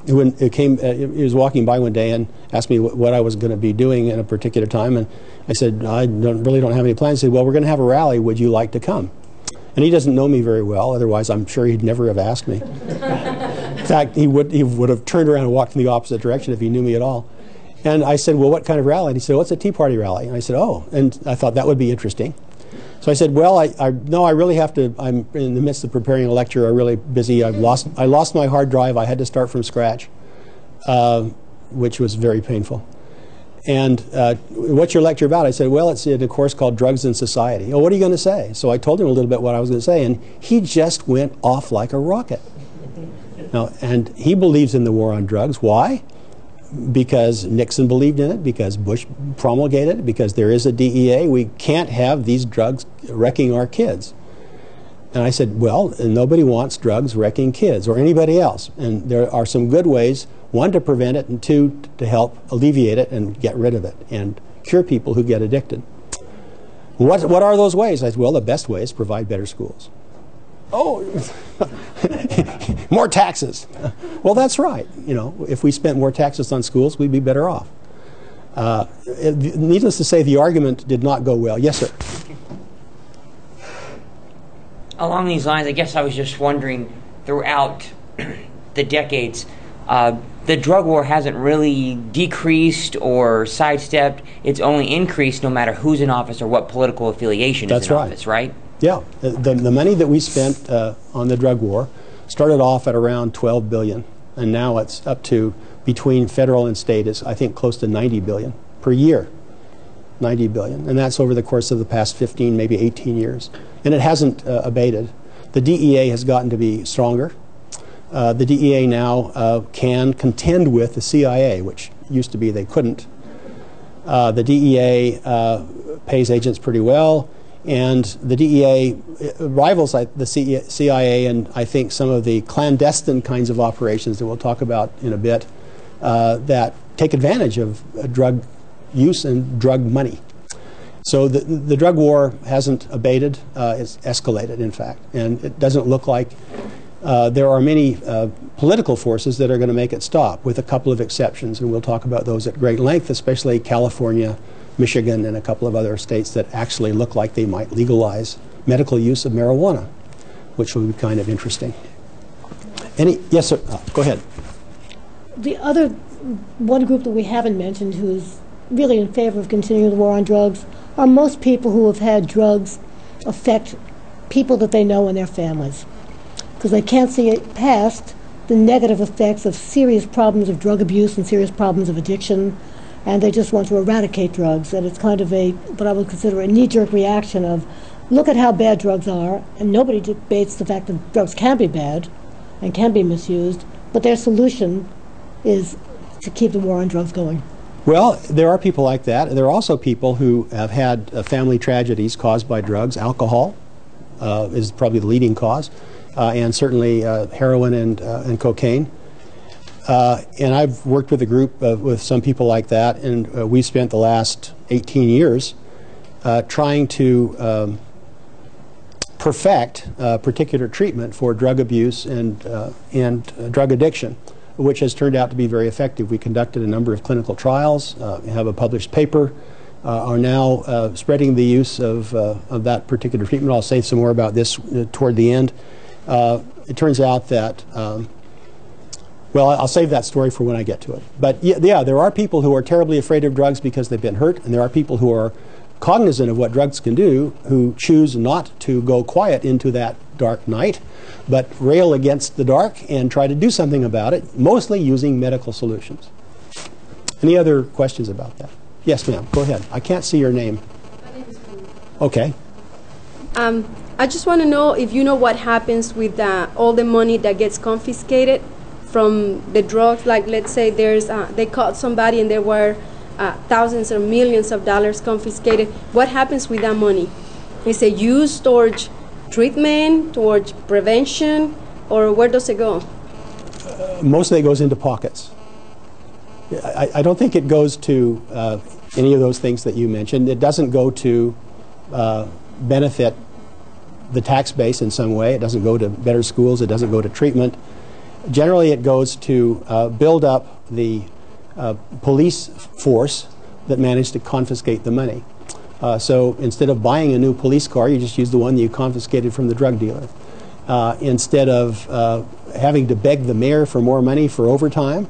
who he was walking by one day and asked me what I was going to be doing at a particular time, and I said, I really don't have any plans. He said, well, we're going to have a rally. Would you like to come? And he doesn't know me very well. Otherwise, I'm sure he'd never have asked me. In fact, he would have turned around and walked in the opposite direction if he knew me at all. And I said, well, what kind of rally? And he said, well, it's a Tea Party rally. And I said, oh. And I thought that would be interesting. So I said, well, no, I really have to. I'm in the midst of preparing a lecture. I'm really busy. I lost my hard drive. I had to start from scratch, which was very painful. And what's your lecture about? I said, well, it's in a course called Drugs in Society. Oh, what are you going to say? So I told him a little bit what I was going to say, and he just went off like a rocket. Now, and he believes in the war on drugs. Why? Because Nixon believed in it, because Bush promulgated it, because there is a DEA. We can't have these drugs wrecking our kids. And I said, well, nobody wants drugs wrecking kids or anybody else. And there are some good ways, one, to prevent it, and two, to help alleviate it and get rid of it and cure people who get addicted. What are those ways? I said, well, the best way is to provide better schools. Oh, more taxes. Well, that's right. You know, if we spent more taxes on schools, we'd be better off. Needless to say, the argument did not go well. Yes, sir. Along these lines, I guess I was just wondering, throughout the decades, the drug war hasn't really decreased or sidestepped. It's only increased no matter who's in office or what political affiliation is in office, right? Yeah. The money that we spent on the drug war started off at around $12 billion, and now it's up to, between federal and state, is I think close to $90 billion per year. $90 billion, and that's over the course of the past 15, maybe 18 years. And it hasn't abated. The DEA has gotten to be stronger. The DEA now can contend with the CIA, which used to be they couldn't. The DEA pays agents pretty well, and the DEA rivals the CIA and I think some of the clandestine kinds of operations that we'll talk about in a bit that take advantage of drug use and drug money. So the drug war hasn't abated, it's escalated, in fact, and it doesn't look like there are many political forces that are going to make it stop, with a couple of exceptions, and we'll talk about those at great length, especially California, Michigan, and a couple of other states that actually look like they might legalize medical use of marijuana, which will be kind of interesting. Yes, sir. Go ahead. The other one group that we haven't mentioned who's really in favor of continuing the war on drugs are most people who have had drugs affect people that they know and their families, because they can't see it past the negative effects of serious problems of drug abuse and serious problems of addiction, and they just want to eradicate drugs. And it's kind of what I would consider a knee-jerk reaction of, look at how bad drugs are, and nobody debates the fact that drugs can be bad and can be misused, but their solution is to keep the war on drugs going. Well, there are people like that. There are also people who have had family tragedies caused by drugs. Alcohol is probably the leading cause, and certainly heroin and cocaine. And I've worked with a group with some people like that, and we spent the last 18 years trying to perfect particular treatment for drug abuse and drug addiction, which has turned out to be very effective. We conducted a number of clinical trials, have a published paper, are now spreading the use of that particular treatment. I'll say some more about this toward the end. It turns out that, well, I'll save that story for when I get to it. But yeah, there are people who are terribly afraid of drugs because they've been hurt, and there are people who are cognizant of what drugs can do who choose not to go quiet into that dark night, but rail against the dark and try to do something about it, mostly using medical solutions. Any other questions about that? Yes, ma'am. Go ahead. I can't see your name. My name is Ruth. Okay. I just want to know if you know what happens with all the money that gets confiscated from the drugs. Like, let's say they caught somebody and there were thousands or millions of dollars confiscated. What happens with that money? Is it used towards treatment, towards prevention, or where does it go? Most of it goes into pockets. I don't think it goes to any of those things that you mentioned. It doesn't go to benefit the tax base in some way. It doesn't go to better schools. It doesn't go to treatment. Generally, it goes to build up the police force that managed to confiscate the money. So instead of buying a new police car, you just use the one that you confiscated from the drug dealer. Instead of having to beg the mayor for more money for overtime,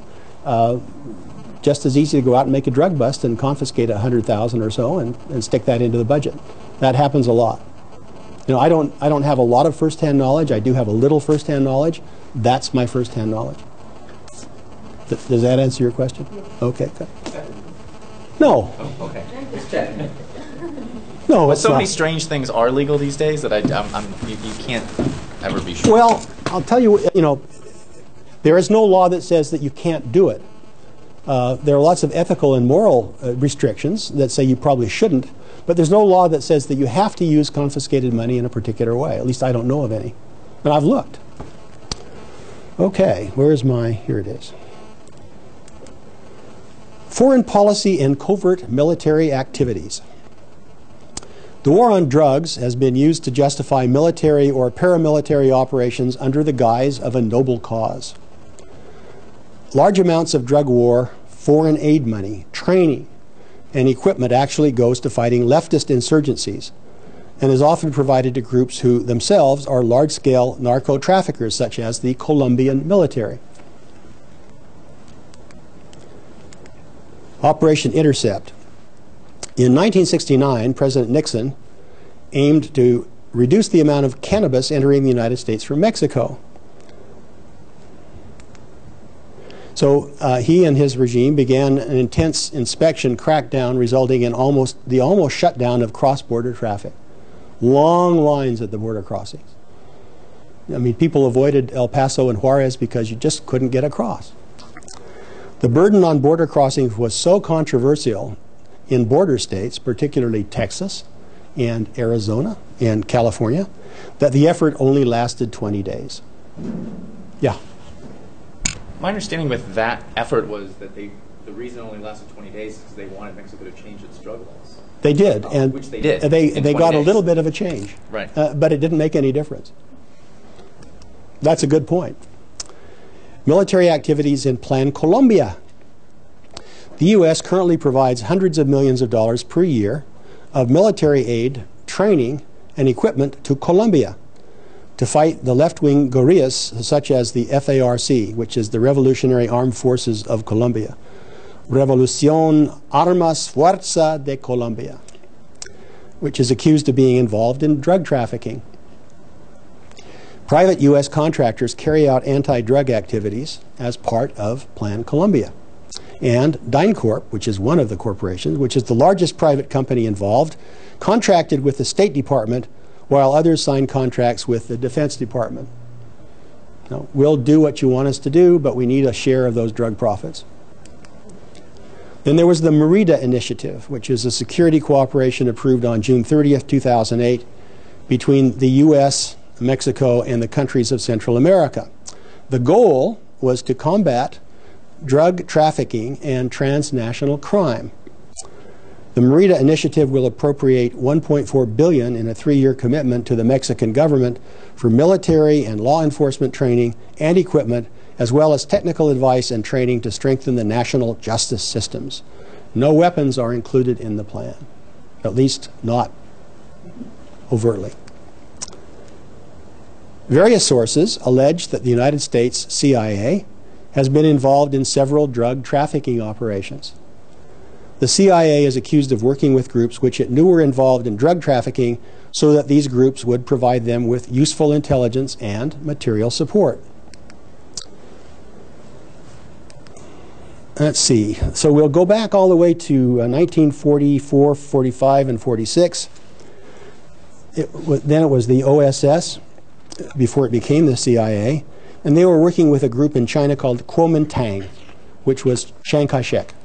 just as easy to go out and make a drug bust and confiscate $100,000 or so and stick that into the budget. That happens a lot. You know, I don't have a lot of first-hand knowledge. I do have a little first-hand knowledge. That's my first-hand knowledge. Does that answer your question? Okay, good. No. Oh, okay. Just checking. No, But it's so not. many strange things are legal these days that you can't ever be sure. Well, I'll tell you, you know, there is no law that says that you can't do it. There are lots of ethical and moral restrictions that say you probably shouldn't, but there's no law that says that you have to use confiscated money in a particular way. At least I don't know of any. But I've looked. Okay, where's my, here it is. Foreign policy and covert military activities. The war on drugs has been used to justify military or paramilitary operations under the guise of a noble cause. Large amounts of drug war, foreign aid money, training, and equipment actually goes to fighting leftist insurgencies and is often provided to groups who themselves are large-scale narco-traffickers, such as the Colombian military. Operation Intercept. In 1969, President Nixon aimed to reduce the amount of cannabis entering the United States from Mexico. So he and his regime began an intense inspection crackdown, resulting in the almost shutdown of cross-border traffic. Long lines at the border crossings. I mean, people avoided El Paso and Juarez because you just couldn't get across. The burden on border crossings was so controversial in border states, particularly Texas and Arizona and California, that the effort only lasted 20 days. Yeah. My understanding with that effort was that the reason it only lasted 20 days is because they wanted Mexico to change its drug laws. They did, and which they did. They got a little bit of a change, right? But it didn't make any difference. That's a good point. Military activities in Plan Colombia. The U.S. currently provides hundreds of millions of dollars per year of military aid, training, and equipment to Colombia to fight the left-wing guerrillas such as the FARC, which is the Revolutionary Armed Forces of Colombia. Revolución Armas Fuerza de Colombia, which is accused of being involved in drug trafficking. Private U.S. contractors carry out anti-drug activities as part of Plan Colombia. And DynCorp, which is one of the corporations, which is the largest private company involved, contracted with the State Department while others signed contracts with the Defense Department. Now, we'll do what you want us to do, but we need a share of those drug profits. Then there was the Merida Initiative, which is a security cooperation approved on June 30th, 2008 between the U.S., Mexico, and the countries of Central America. The goal was to combat drug trafficking and transnational crime. The Merida Initiative will appropriate $1.4 billion in a 3-year commitment to the Mexican government for military and law enforcement training and equipment, as well as technical advice and training to strengthen the national justice systems. No weapons are included in the plan, at least not overtly. Various sources allege that the United States CIA has been involved in several drug trafficking operations. The CIA is accused of working with groups which it knew were involved in drug trafficking so that these groups would provide them with useful intelligence and material support. Let's see. So we'll go back all the way to 1944, 45, and 46. Then it was the OSS before it became the CIA, and they were working with a group in China called Kuomintang, which was Chiang Kai-shek.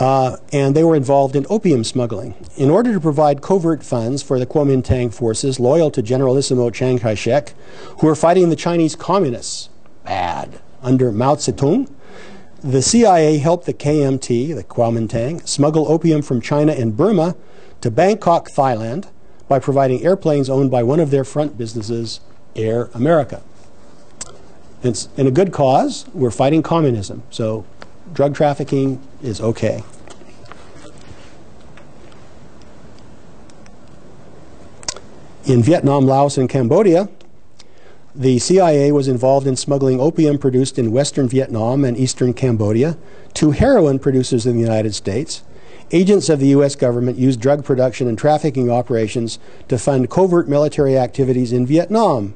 And they were involved in opium smuggling. In order to provide covert funds for the Kuomintang forces loyal to Generalissimo Chiang Kai-shek, who were fighting the Chinese communists, under Mao Zedong, the CIA helped the KMT, the Kuomintang, smuggle opium from China and Burma to Bangkok, Thailand, by providing airplanes owned by one of their front businesses, Air America. It's in a good cause. We're fighting communism, so drug trafficking is okay. In Vietnam, Laos, and Cambodia, the CIA was involved in smuggling opium produced in western Vietnam and eastern Cambodia to heroin producers in the United States. Agents of the U.S. government used drug production and trafficking operations to fund covert military activities in Vietnam.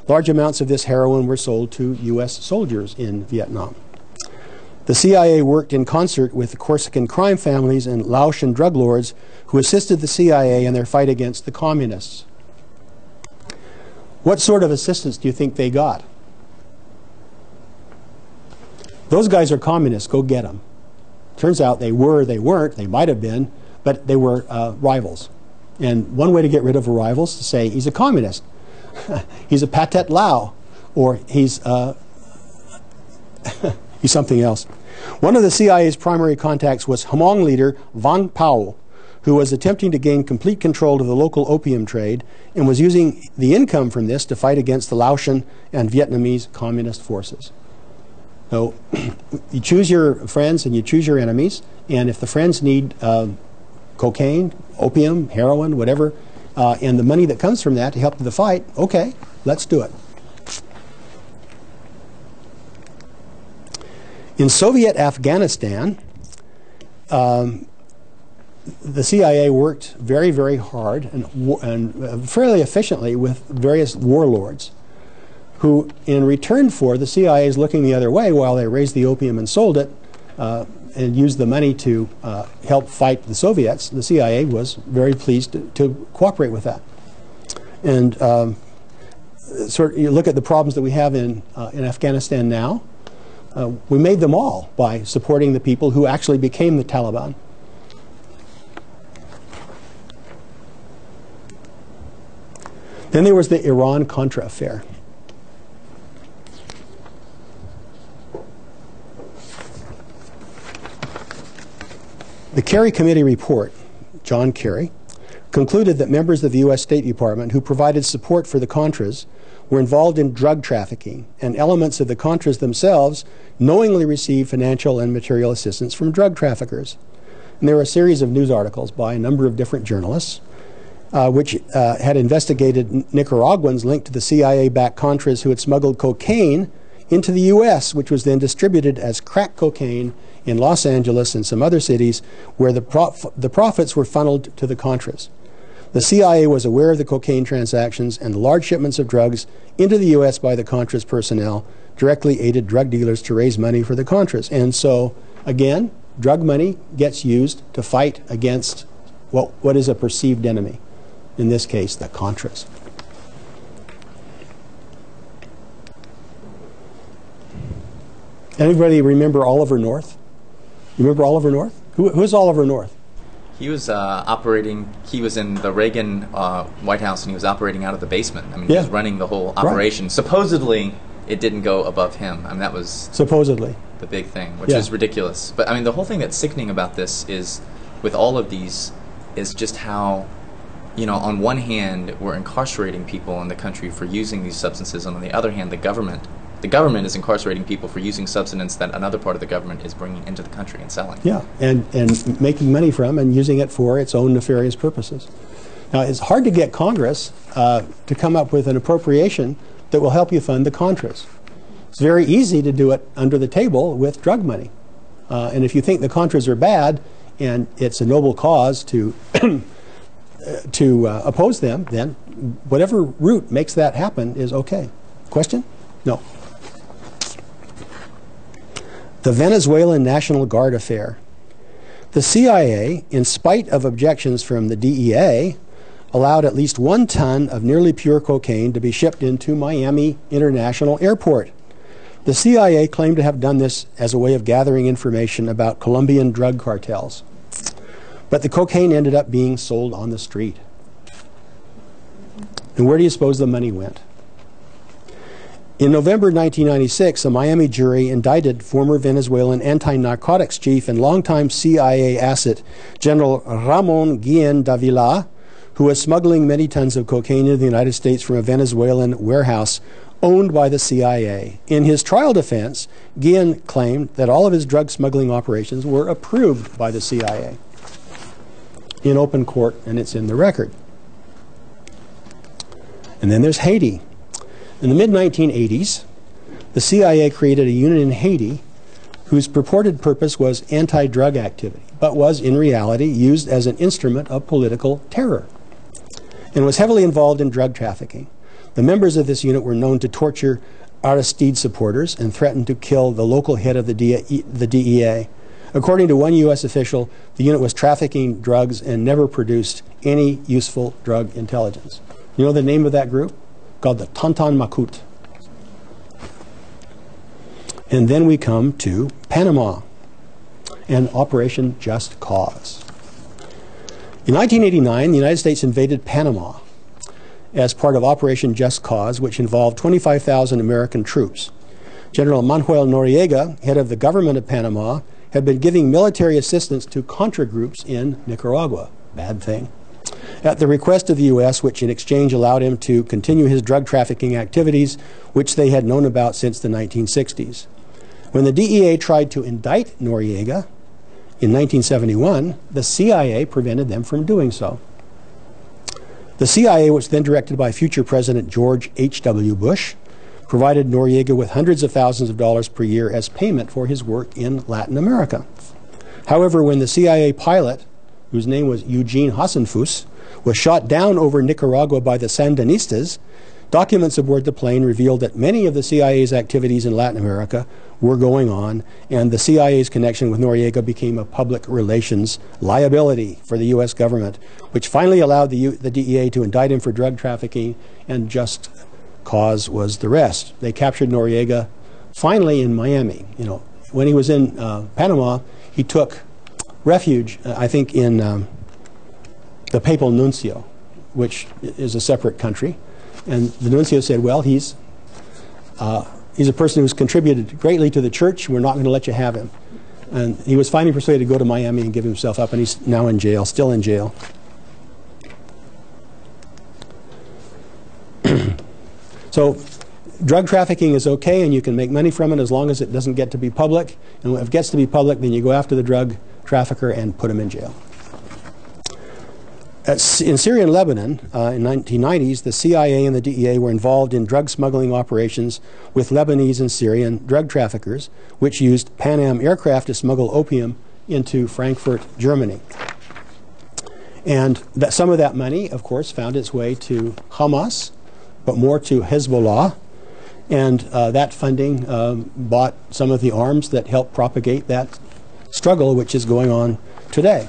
Large amounts of this heroin were sold to U.S. soldiers in Vietnam. The CIA worked in concert with the Corsican crime families and Laotian drug lords who assisted the CIA in their fight against the communists. What sort of assistance do you think they got? Those guys are communists. Go get them. Turns out they weren't, they might have been, but they were rivals. And one way to get rid of a rival is to say he's a communist. He's a Pathet Lao, or he's something else. One of the CIA's primary contacts was Hmong leader Vang Pao, who was attempting to gain complete control of the local opium trade and was using the income from this to fight against the Laotian and Vietnamese communist forces. So you choose your friends and you choose your enemies, and if the friends need cocaine, opium, heroin, whatever, and the money that comes from that to help the fight, okay, let's do it. In Soviet Afghanistan, the CIA worked very, very hard and fairly efficiently with various warlords who, in return for the CIA's looking the other way while they raised the opium and sold it and used the money to help fight the Soviets, the CIA was very pleased to cooperate with that. And you look at the problems that we have in Afghanistan now. We made them all by supporting the people who actually became the Taliban. Then there was the Iran-Contra affair. The Kerry Committee report, John Kerry, concluded that members of the U.S. State Department who provided support for the Contras were involved in drug trafficking, and elements of the Contras themselves knowingly received financial and material assistance from drug traffickers. And there were a series of news articles by a number of different journalists which had investigated Nicaraguans linked to the CIA-backed Contras who had smuggled cocaine into the U.S., which was then distributed as crack cocaine in Los Angeles and some other cities where the profits were funneled to the Contras. The CIA was aware of the cocaine transactions, and the large shipments of drugs into the U.S. by the Contras personnel directly aided drug dealers to raise money for the Contras. And so, again, drug money gets used to fight against what is a perceived enemy. In this case, the Contras. Anybody remember Oliver North? You remember Oliver North? Who's Oliver North? He was he was in the Reagan White House, and he was operating out of the basement. I mean, Yeah. he was running the whole operation. Right. Supposedly, it didn't go above him. I mean, that was supposedly the big thing, which Yeah. is ridiculous. But I mean, the whole thing that's sickening about this is, with all of these, is just how, on one hand, we're incarcerating people in the country for using these substances, and on the other hand, the government is incarcerating people for using substance that another part of the government is bringing into the country and selling. Yeah, and making money from and using it for its own nefarious purposes. Now, it's hard to get Congress to come up with an appropriation that will help you fund the Contras. It's very easy to do it under the table with drug money. And if you think the Contras are bad and it's a noble cause to oppose them, then whatever route makes that happen is okay. Question? No. The Venezuelan National Guard affair. The CIA, in spite of objections from the DEA, allowed at least 1 ton of nearly pure cocaine to be shipped into Miami International Airport. The CIA claimed to have done this as a way of gathering information about Colombian drug cartels. But the cocaine ended up being sold on the street. And where do you suppose the money went? In November 1996, a Miami jury indicted former Venezuelan anti-narcotics chief and longtime CIA asset General Ramon Guillen Davila, who was smuggling many tons of cocaine into the United States from a Venezuelan warehouse owned by the CIA. In his trial defense, Guillen claimed that all of his drug smuggling operations were approved by the CIA in open court, and it's in the record. And then there's Haiti. In the mid-1980s, the CIA created a unit in Haiti whose purported purpose was anti-drug activity, but was in reality used as an instrument of political terror, and was heavily involved in drug trafficking. The members of this unit were known to torture Aristide supporters and threatened to kill the local head of the DEA. According to one U.S. official, the unit was trafficking drugs and never produced any useful drug intelligence. You know the name of that group? Called the Tonton Macoute. And then we come to Panama and Operation Just Cause. In 1989, the United States invaded Panama as part of Operation Just Cause, which involved 25,000 American troops. General Manuel Noriega, head of the government of Panama, had been giving military assistance to Contra groups in Nicaragua. Bad thing. At the request of the U.S., which in exchange allowed him to continue his drug trafficking activities, which they had known about since the 1960s. When the DEA tried to indict Noriega in 1971, the CIA prevented them from doing so. The CIA, which was then directed by future President George H.W. Bush, provided Noriega with hundreds of thousands of dollars per year as payment for his work in Latin America. However, when the CIA pilot, whose name was Eugene Hasenfuss, was shot down over Nicaragua by the Sandinistas, documents aboard the plane revealed that many of the CIA's activities in Latin America were going on, and the CIA's connection with Noriega became a public relations liability for the U.S. government, which finally allowed the DEA to indict him for drug trafficking, and Just Cause was the rest. They captured Noriega finally in Miami. You know, when he was in Panama, he took refuge, I think, in the Papal Nuncio, which is a separate country. And the nuncio said, well, he's a person who's contributed greatly to the church. We're not going to let you have him. And he was finally persuaded to go to Miami and give himself up, and he's now in jail, still in jail. So drug trafficking is okay, and you can make money from it as long as it doesn't get to be public. And if it gets to be public, then you go after the drug trafficker and put him in jail. In Syria and Lebanon, in the 1990s, the CIA and the DEA were involved in drug smuggling operations with Lebanese and Syrian drug traffickers, which used Pan Am aircraft to smuggle opium into Frankfurt, Germany. And some of that money, of course, found its way to Hamas, but more to Hezbollah. And that funding bought some of the arms that helped propagate that struggle, which is going on today.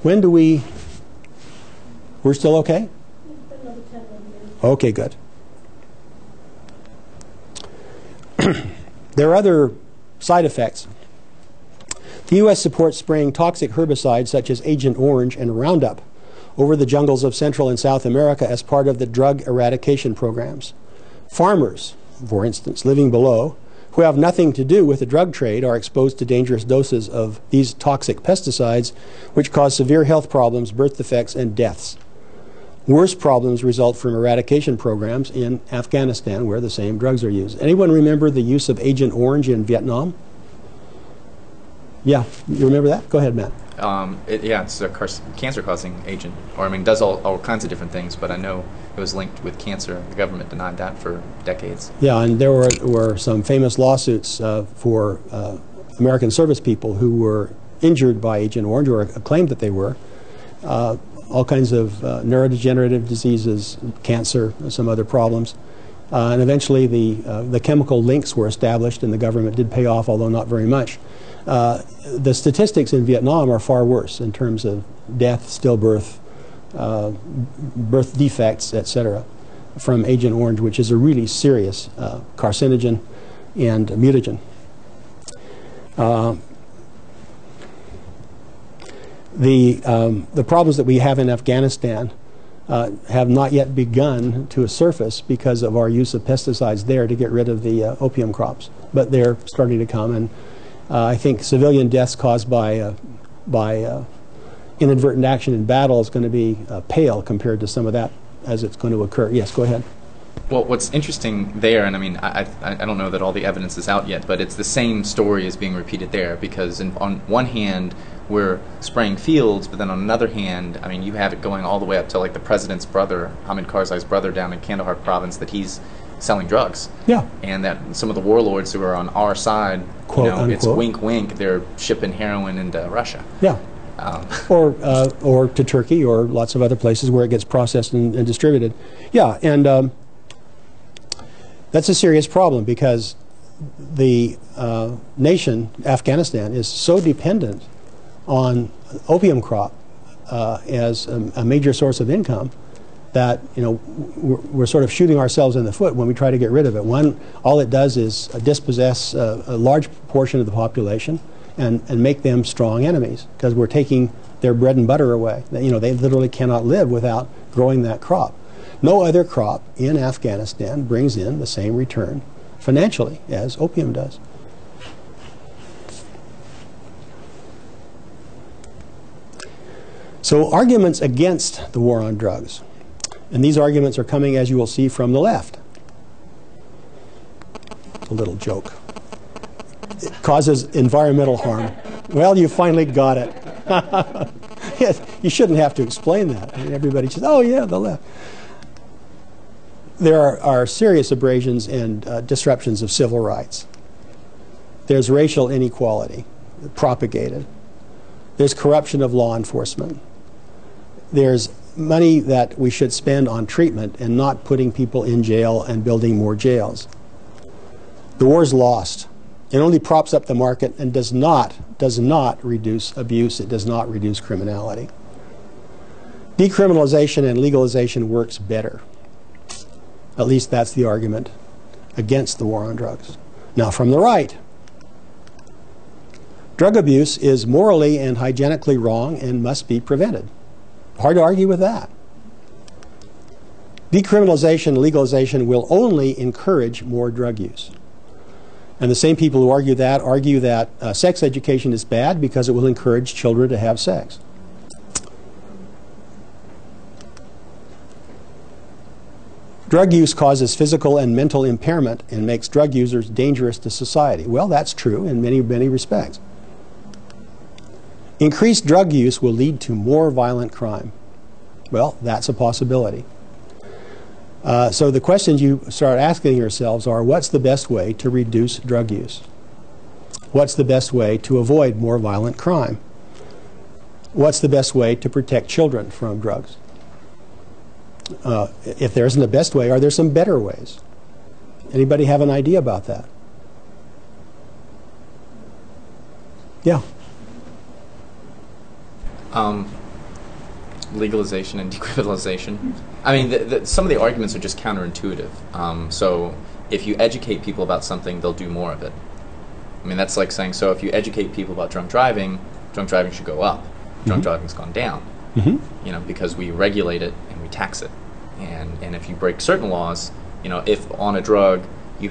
When do we're still okay? Okay, good. There are other side effects. The U.S. supports spraying toxic herbicides such as Agent Orange and Roundup over the jungles of Central and South America as part of the drug eradication programs. Farmers, for instance, living below, who have nothing to do with the drug trade, are exposed to dangerous doses of these toxic pesticides, which cause severe health problems, birth defects, and deaths. Worse problems result from eradication programs in Afghanistan, where the same drugs are used. Anyone remember the use of Agent Orange in Vietnam? Yeah, you remember that? Go ahead, Matt. Yeah, it's a cancer-causing agent, or I mean, does all kinds of different things. But I know it was linked with cancer. The government denied that for decades. Yeah, and there were some famous lawsuits for American service people who were injured by Agent Orange, or claimed that they were. All kinds of neurodegenerative diseases, cancer, some other problems. And eventually the chemical links were established, and the government did pay off, although not very much. The statistics in Vietnam are far worse in terms of death, stillbirth, birth defects, etc., from Agent Orange, which is a really serious carcinogen and mutagen. The problems that we have in Afghanistan have not yet begun to surface because of our use of pesticides there to get rid of the opium crops, but they're starting to come. And I think civilian deaths caused by inadvertent action in battle is going to be pale compared to some of that as it's going to occur. Yes, go ahead. Well, what's interesting there, and I mean, I don't know that all the evidence is out yet, but it's the same story is being repeated there, because on one hand, we're spraying fields, but then on another hand, I mean, you have it going all the way up to like the president's brother, Hamid Karzai's brother down in Kandahar province, that he's selling drugs. Yeah. And that some of the warlords who are on our side, Quote, you know, unquote. it's wink, wink, they're shipping heroin into Russia. Yeah. Or to Turkey or lots of other places where it gets processed and distributed. Yeah, and that's a serious problem because the nation, Afghanistan, is so dependent on opium crop as a major source of income that, you know, we're sort of shooting ourselves in the foot when we try to get rid of it. One, all it does is dispossess a large portion of the population and make them strong enemies because we're taking their bread and butter away. You know, they literally cannot live without growing that crop. No other crop in Afghanistan brings in the same return financially as opium does. So arguments against the war on drugs, and these arguments are coming, as you will see, from the left. A little joke. It causes environmental harm. Well, you finally got it. Yes, you shouldn't have to explain that. I mean, everybody says, oh yeah, the left. There are serious abrasions and disruptions of civil rights. There's racial inequality propagated. There's corruption of law enforcement. There's money that we should spend on treatment and not putting people in jail and building more jails. The war's lost. It only props up the market and does not reduce abuse. It does not reduce criminality. Decriminalization and legalization works better. At least that's the argument against the war on drugs. Now, from the right, drug abuse is morally and hygienically wrong and must be prevented. Hard to argue with that. Decriminalization and legalization will only encourage more drug use. And the same people who argue that sex education is bad because it will encourage children to have sex. Drug use causes physical and mental impairment and makes drug users dangerous to society. Well, that's true in many, many respects. Increased drug use will lead to more violent crime. Well, that's a possibility. So the questions you start asking yourselves are, what's the best way to reduce drug use? What's the best way to avoid more violent crime? What's the best way to protect children from drugs? If there isn't a best way, are there some better ways? Anybody have an idea about that? Yeah. Legalization and decriminalization. I mean, some of the arguments are just counterintuitive. So if you educate people about something, they'll do more of it. I mean, that's like saying, so if you educate people about drunk driving should go up. Drunk driving's gone down. You know, because we regulate it and we tax it. And if you break certain laws, you know, if on a drug you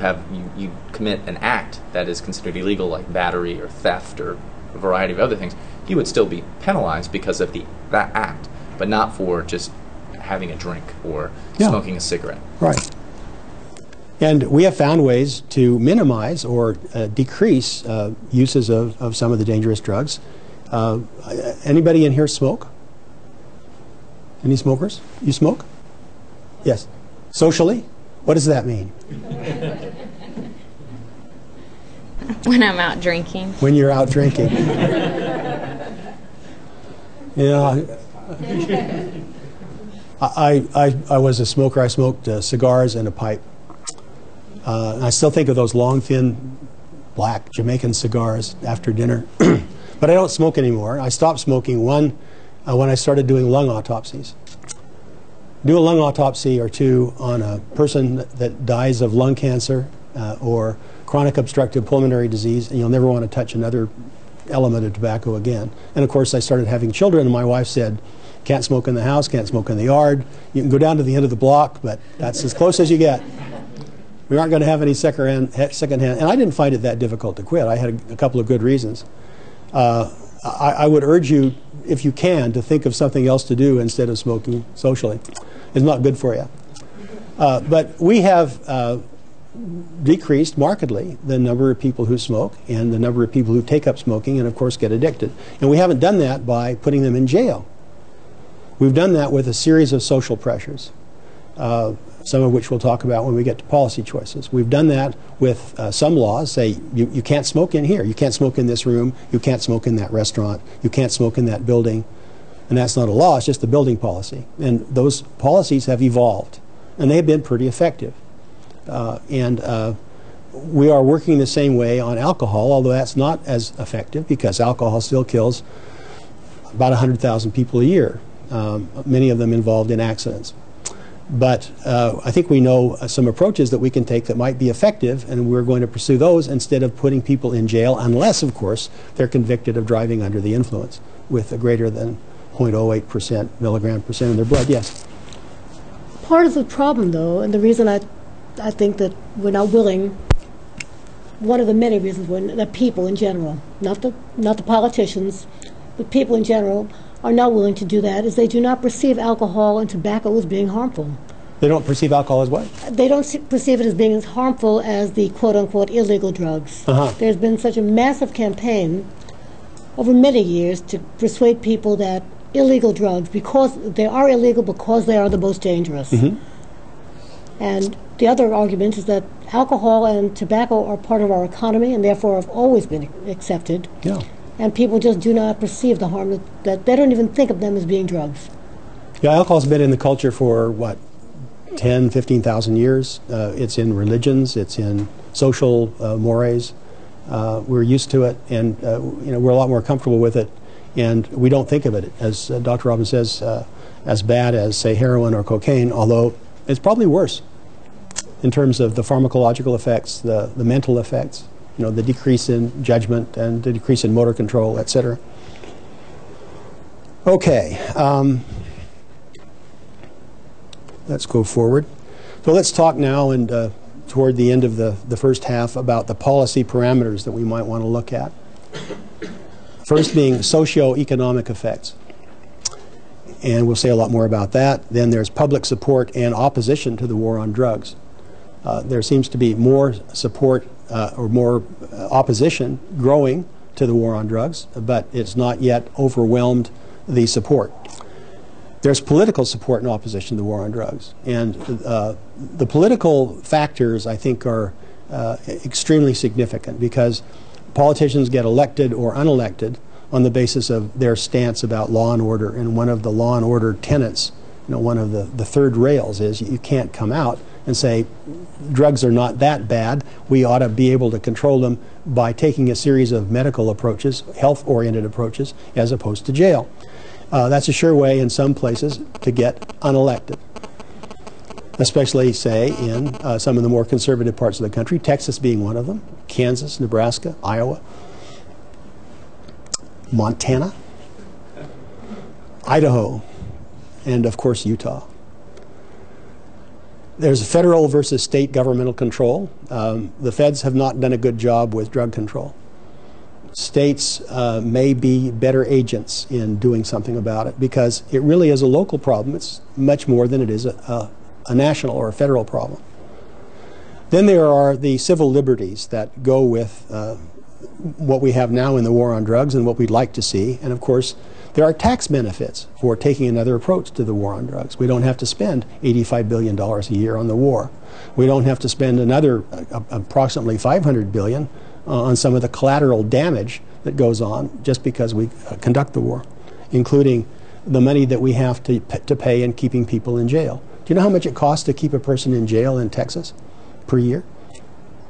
commit an act that is considered illegal, like battery or theft or a variety of other things, you would still be penalized because of that act, but not for just having a drink or smoking a cigarette. Right. And we have found ways to minimize or decrease uses of some of the dangerous drugs. Anybody in here smoke? Any smokers? You smoke? Yes. Socially? What does that mean? When I'm out drinking. When you're out drinking. Yeah. I was a smoker. I smoked cigars and a pipe. And I still think of those long, thin, black Jamaican cigars after dinner. But I don't smoke anymore. I stopped smoking when I started doing lung autopsies. Do a lung autopsy or two on a person that dies of lung cancer or chronic obstructive pulmonary disease, and you'll never want to touch another element of tobacco again. And of course, I started having children, and my wife said, can't smoke in the house, can't smoke in the yard. You can go down to the end of the block, but that's as close as you get. We aren't going to have any secondhand, and I didn't find it that difficult to quit. I had a couple of good reasons. I would urge you, if you can, to think of something else to do instead of smoking socially. It's not good for you. But we have decreased markedly the number of people who smoke and the number of people who take up smoking and, of course, get addicted. And we haven't done that by putting them in jail. We've done that with a series of social pressures, some of which we'll talk about when we get to policy choices. We've done that with some laws, say you can't smoke in here, you can't smoke in this room, you can't smoke in that restaurant, you can't smoke in that building. And that's not a law, it's just a building policy. And those policies have evolved, and they've been pretty effective. We are working the same way on alcohol, although that's not as effective because alcohol still kills about 100,000 people a year, many of them involved in accidents. But I think we know some approaches that we can take that might be effective, and we're going to pursue those instead of putting people in jail, unless, of course, they're convicted of driving under the influence with a greater than 0.08% milligram percent in their blood. Yes? Part of the problem, though, and the reason I think that we're not willing, one of the many reasons that people in general, not the politicians, but people in general, are not willing to do that, is they do not perceive alcohol and tobacco as being harmful. They don't perceive alcohol as what? They don't perceive it as being as harmful as the quote-unquote illegal drugs. There's been such a massive campaign over many years to persuade people that illegal drugs, because they are illegal because they are the most dangerous. And the other argument is that alcohol and tobacco are part of our economy and therefore have always been accepted. Yeah. And people just do not perceive the harm, that they don't even think of them as being drugs. Yeah, alcohol's been in the culture for, what, 10, 15,000 years. It's in religions, it's in social mores. We're used to it, and we're a lot more comfortable with it, and we don't think of it, as Dr. Robbins says, as bad as, say, heroin or cocaine, although it's probably worse in terms of the pharmacological effects, the mental effects, the decrease in judgment and the decrease in motor control, etc. Okay, let's go forward. So let's talk now, and toward the end of the first half, about the policy parameters that we might want to look at. First being socio-economic effects. And we'll say a lot more about that. Then there's public support and opposition to the war on drugs. There seems to be more support or more opposition growing to the war on drugs, but it's not yet overwhelmed the support. There's political support and opposition to the war on drugs. And the political factors, I think, are extremely significant, because politicians get elected or unelected on the basis of their stance about law and order. And one of the law and order tenets, one of the third rails, is you can't come out and say drugs are not that bad. We ought to be able to control them by taking a series of medical approaches, health-oriented approaches, as opposed to jail. That's a sure way in some places to get unelected, especially, say, in some of the more conservative parts of the country, Texas being one of them, Kansas, Nebraska, Iowa, Montana, Idaho, and, of course, Utah. There's federal versus state governmental control. The feds have not done a good job with drug control. States may be better agents in doing something about it, because it really is a local problem. It's much more than it is a national or a federal problem. Then there are the civil liberties that go with what we have now in the war on drugs and what we'd like to see. And of course, there are tax benefits for taking another approach to the war on drugs. We don't have to spend $85 billion a year on the war. We don't have to spend another approximately $500 billion on some of the collateral damage that goes on just because we conduct the war, including the money that we have to pay in keeping people in jail. Do you know how much it costs to keep a person in jail in Texas per year?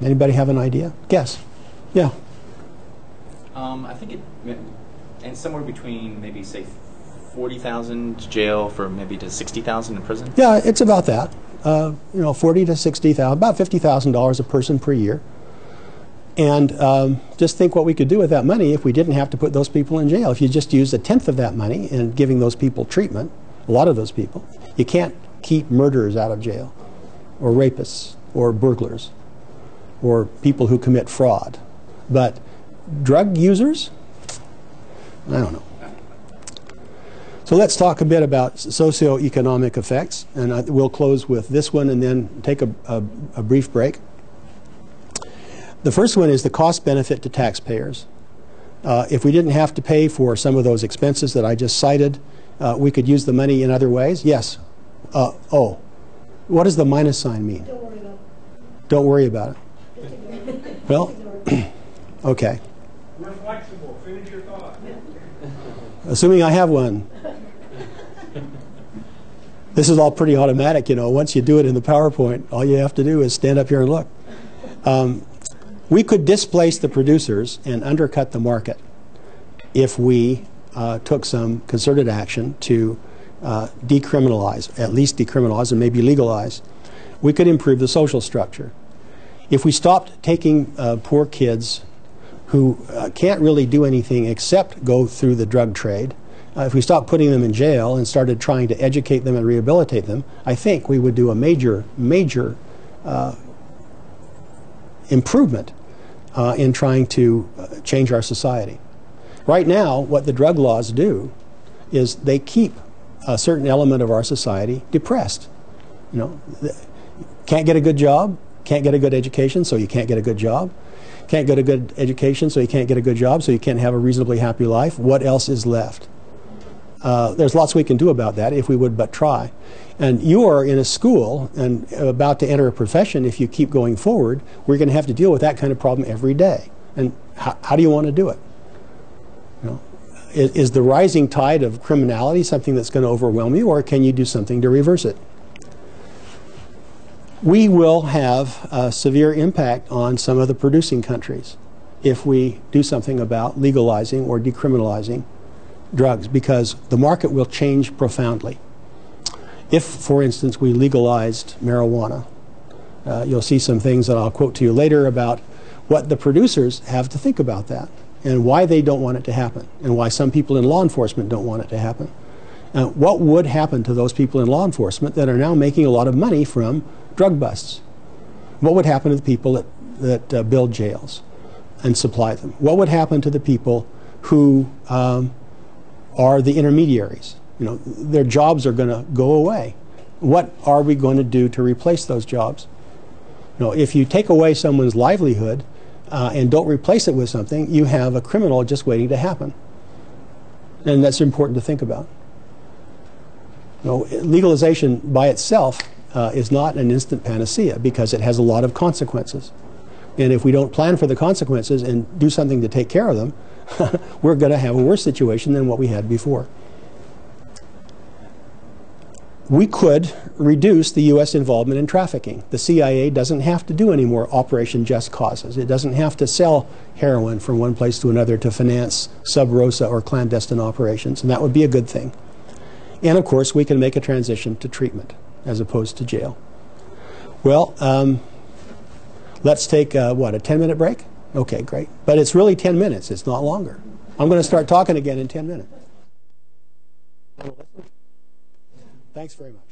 Anybody have an idea? Guess. Yeah. I think and somewhere between maybe, say, 40,000 to jail for maybe to 60,000 in prison. Yeah, it's about that. 40 to 60,000, about $50,000 a person per year. And just think what we could do with that money if we didn't have to put those people in jail. If you just used 1/10 of that money in giving those people treatment, a lot of those people, you can't keep murderers out of jail, or rapists, or burglars, or people who commit fraud. But drug users, I don't know. So let's talk a bit about socioeconomic effects, and we'll close with this one and then take a brief break. The first one is the cost benefit to taxpayers. If we didn't have to pay for some of those expenses that I just cited, we could use the money in other ways. Yes. Oh, what does the minus sign mean? Don't worry about it. Don't worry about it. Well, okay. We're flexible. Finish your thought. Assuming I have one. This is all pretty automatic, you know. Once you do it in the PowerPoint, all you have to do is stand up here and look. We could displace the producers and undercut the market if we took some concerted action to decriminalize, at least decriminalize and maybe legalize. We could improve the social structure. If we stopped taking poor kids who can't really do anything except go through the drug trade, if we stopped putting them in jail and started trying to educate them and rehabilitate them, I think we would do a major improvement in trying to change our society. Right now, what the drug laws do is they keep a certain element of our society depressed. You know, can't get a good job, can't get a good education, so you can't get a good job. Can't get a good education, so you can't get a good job, so you can't have a reasonably happy life. What else is left? There's lots we can do about that if we would but try. And you are in a school and about to enter a profession. If you keep going forward, we're going to have to deal with that kind of problem every day. And how do you want to do it? You know, is the rising tide of criminality something that's going to overwhelm you, or can you do something to reverse it? We will have a severe impact on some of the producing countries if we do something about legalizing or decriminalizing drugs, because the market will change profoundly. If, for instance, we legalized marijuana, you'll see some things that I'll quote to you later about what the producers have to think about that and why they don't want it to happen and why some people in law enforcement don't want it to happen. What would happen to those people in law enforcement that are now making a lot of money from drug busts? What would happen to the people that build jails and supply them? What would happen to the people who are the intermediaries? You know, their jobs are going to go away. What are we going to do to replace those jobs? You know, if you take away someone's livelihood and don't replace it with something, you have a criminal just waiting to happen. And that's important to think about. You know, legalization by itself is not an instant panacea because it has a lot of consequences. And if we don't plan for the consequences and do something to take care of them, we're going to have a worse situation than what we had before. We could reduce the U.S. involvement in trafficking. The CIA doesn't have to do any more Operation Just Causes. It doesn't have to sell heroin from one place to another to finance sub rosa or clandestine operations, and that would be a good thing. And of course, we can make a transition to treatment as opposed to jail. Well, let's take, what, a 10-minute break? Okay, great. But it's really 10 minutes. It's not longer. I'm going to start talking again in 10 minutes. Thanks very much.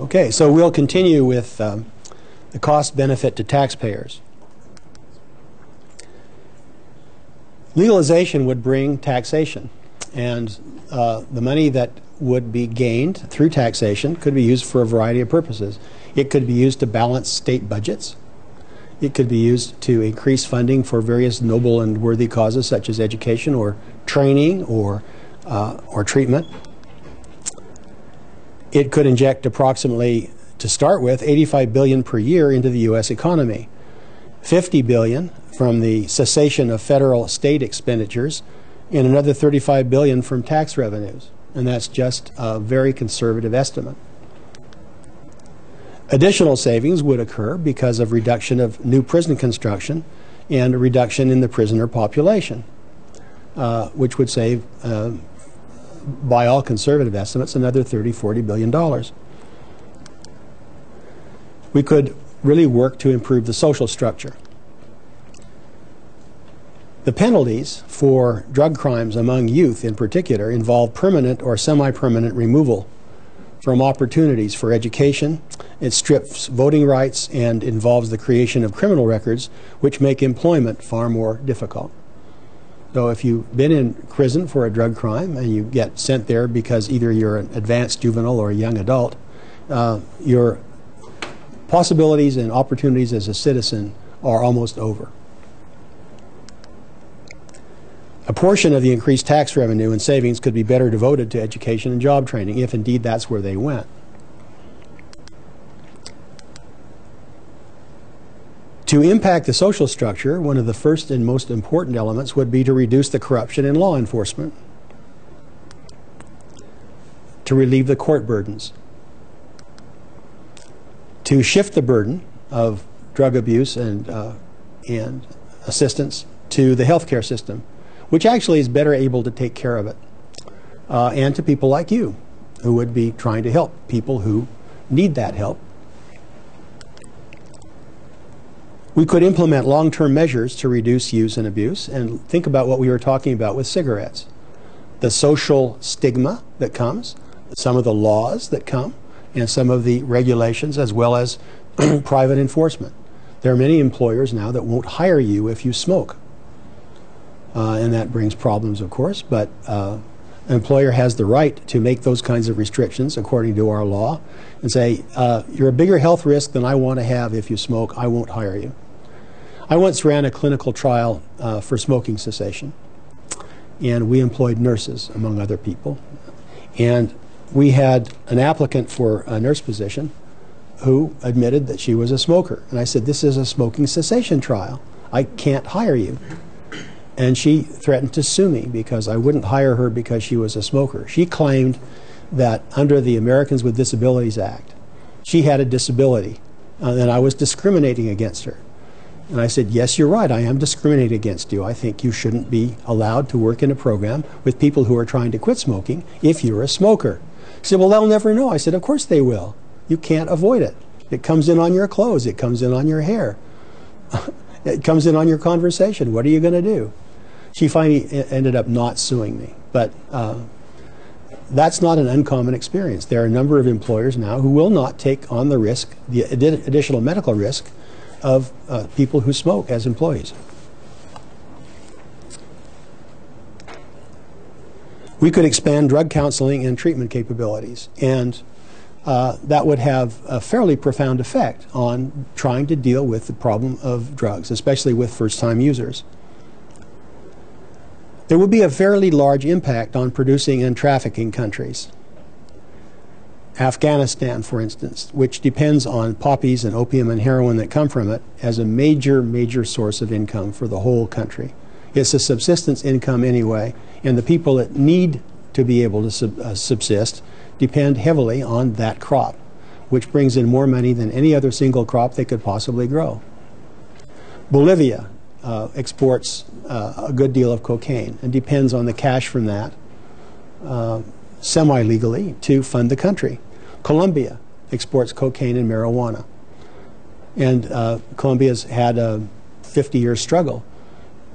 Okay, so we'll continue with the cost benefit to taxpayers. Legalization would bring taxation, and the money that would be gained through taxation could be used for a variety of purposes. It could be used to balance state budgets. It could be used to increase funding for various noble and worthy causes such as education or training or treatment. It could inject approximately, to start with, $85 billion per year into the U.S. economy. $50 billion from the cessation of federal state expenditures, and another $35 billion from tax revenues. And that's just a very conservative estimate. Additional savings would occur because of reduction of new prison construction and a reduction in the prisoner population, which would save, by all conservative estimates, another $30–40 billion. We could really work to improve the social structure. The penalties for drug crimes among youth in particular involve permanent or semi-permanent removal from opportunities for education. It strips voting rights and involves the creation of criminal records which make employment far more difficult. So if you've been in prison for a drug crime and you get sent there because either you're an advanced juvenile or a young adult, your possibilities and opportunities as a citizen are almost over. A portion of the increased tax revenue and savings could be better devoted to education and job training, if indeed that's where they went. To impact the social structure, one of the first and most important elements would be to reduce the corruption in law enforcement, to relieve the court burdens, to shift the burden of drug abuse and assistance to the healthcare system, which actually is better able to take care of it, and to people like you who would be trying to help people who need that help. We could implement long-term measures to reduce use and abuse, and think about what we were talking about with cigarettes. The social stigma that comes, some of the laws that come, and some of the regulations, as well as private enforcement. There are many employers now that won't hire you if you smoke. And that brings problems, of course, but an employer has the right to make those kinds of restrictions according to our law and say, you're a bigger health risk than I want to have if you smoke, I won't hire you. I once ran a clinical trial for smoking cessation, and we employed nurses, among other people. And we had an applicant for a nurse position who admitted that she was a smoker. And I said, this is a smoking cessation trial. I can't hire you. And she threatened to sue me because I wouldn't hire her because she was a smoker. She claimed that under the Americans with Disabilities Act, she had a disability and I was discriminating against her. And I said, yes, you're right, I am discriminating against you. I think you shouldn't be allowed to work in a program with people who are trying to quit smoking if you're a smoker. She said, well, they'll never know. I said, of course they will. You can't avoid it. It comes in on your clothes. It comes in on your hair. It comes in on your conversation. What are you going to do? She finally ended up not suing me. But that's not an uncommon experience. There are a number of employers now who will not take on the risk, the additional medical risk of people who smoke as employees. We could expand drug counseling and treatment capabilities, and that would have a fairly profound effect on trying to deal with the problem of drugs, especially with first-time users. There would be a fairly large impact on producing and trafficking countries. Afghanistan, for instance, which depends on poppies and opium and heroin that come from it as a major source of income for the whole country. It's a subsistence income anyway, and the people that need to be able to subsist depend heavily on that crop, which brings in more money than any other single crop they could possibly grow. Bolivia exports a good deal of cocaine and depends on the cash from that semi-legally to fund the country. Colombia exports cocaine and marijuana. And Colombia's had a 50-year struggle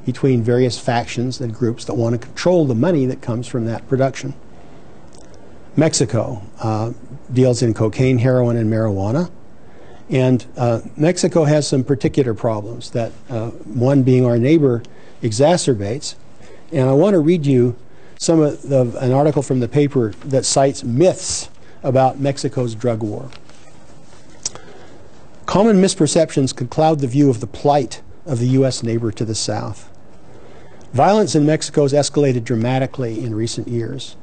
between various factions and groups that want to control the money that comes from that production. Mexico deals in cocaine, heroin, and marijuana. And Mexico has some particular problems that one being our neighbor exacerbates. And I want to read you some of an article from the paper that cites myths about Mexico's drug war. Common misperceptions could cloud the view of the plight of the U.S. neighbor to the south. Violence in Mexico has escalated dramatically in recent years.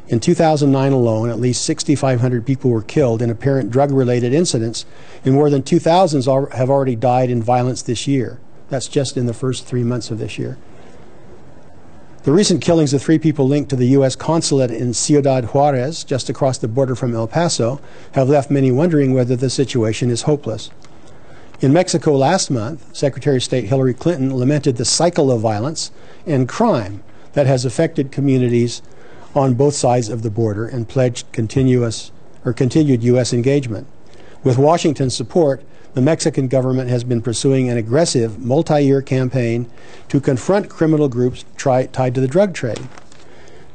In 2009 alone, at least 6,500 people were killed in apparent drug-related incidents, and more than 2,000 have already died in violence this year. That's just in the first 3 months of this year. The recent killings of 3 people linked to the U.S. consulate in Ciudad Juarez, just across the border from El Paso, have left many wondering whether the situation is hopeless. In Mexico last month, Secretary of State Hillary Clinton lamented the cycle of violence and crime that has affected communities on both sides of the border and pledged continued U.S. engagement. With Washington's support, the Mexican government has been pursuing an aggressive multi-year campaign to confront criminal groups tied to the drug trade.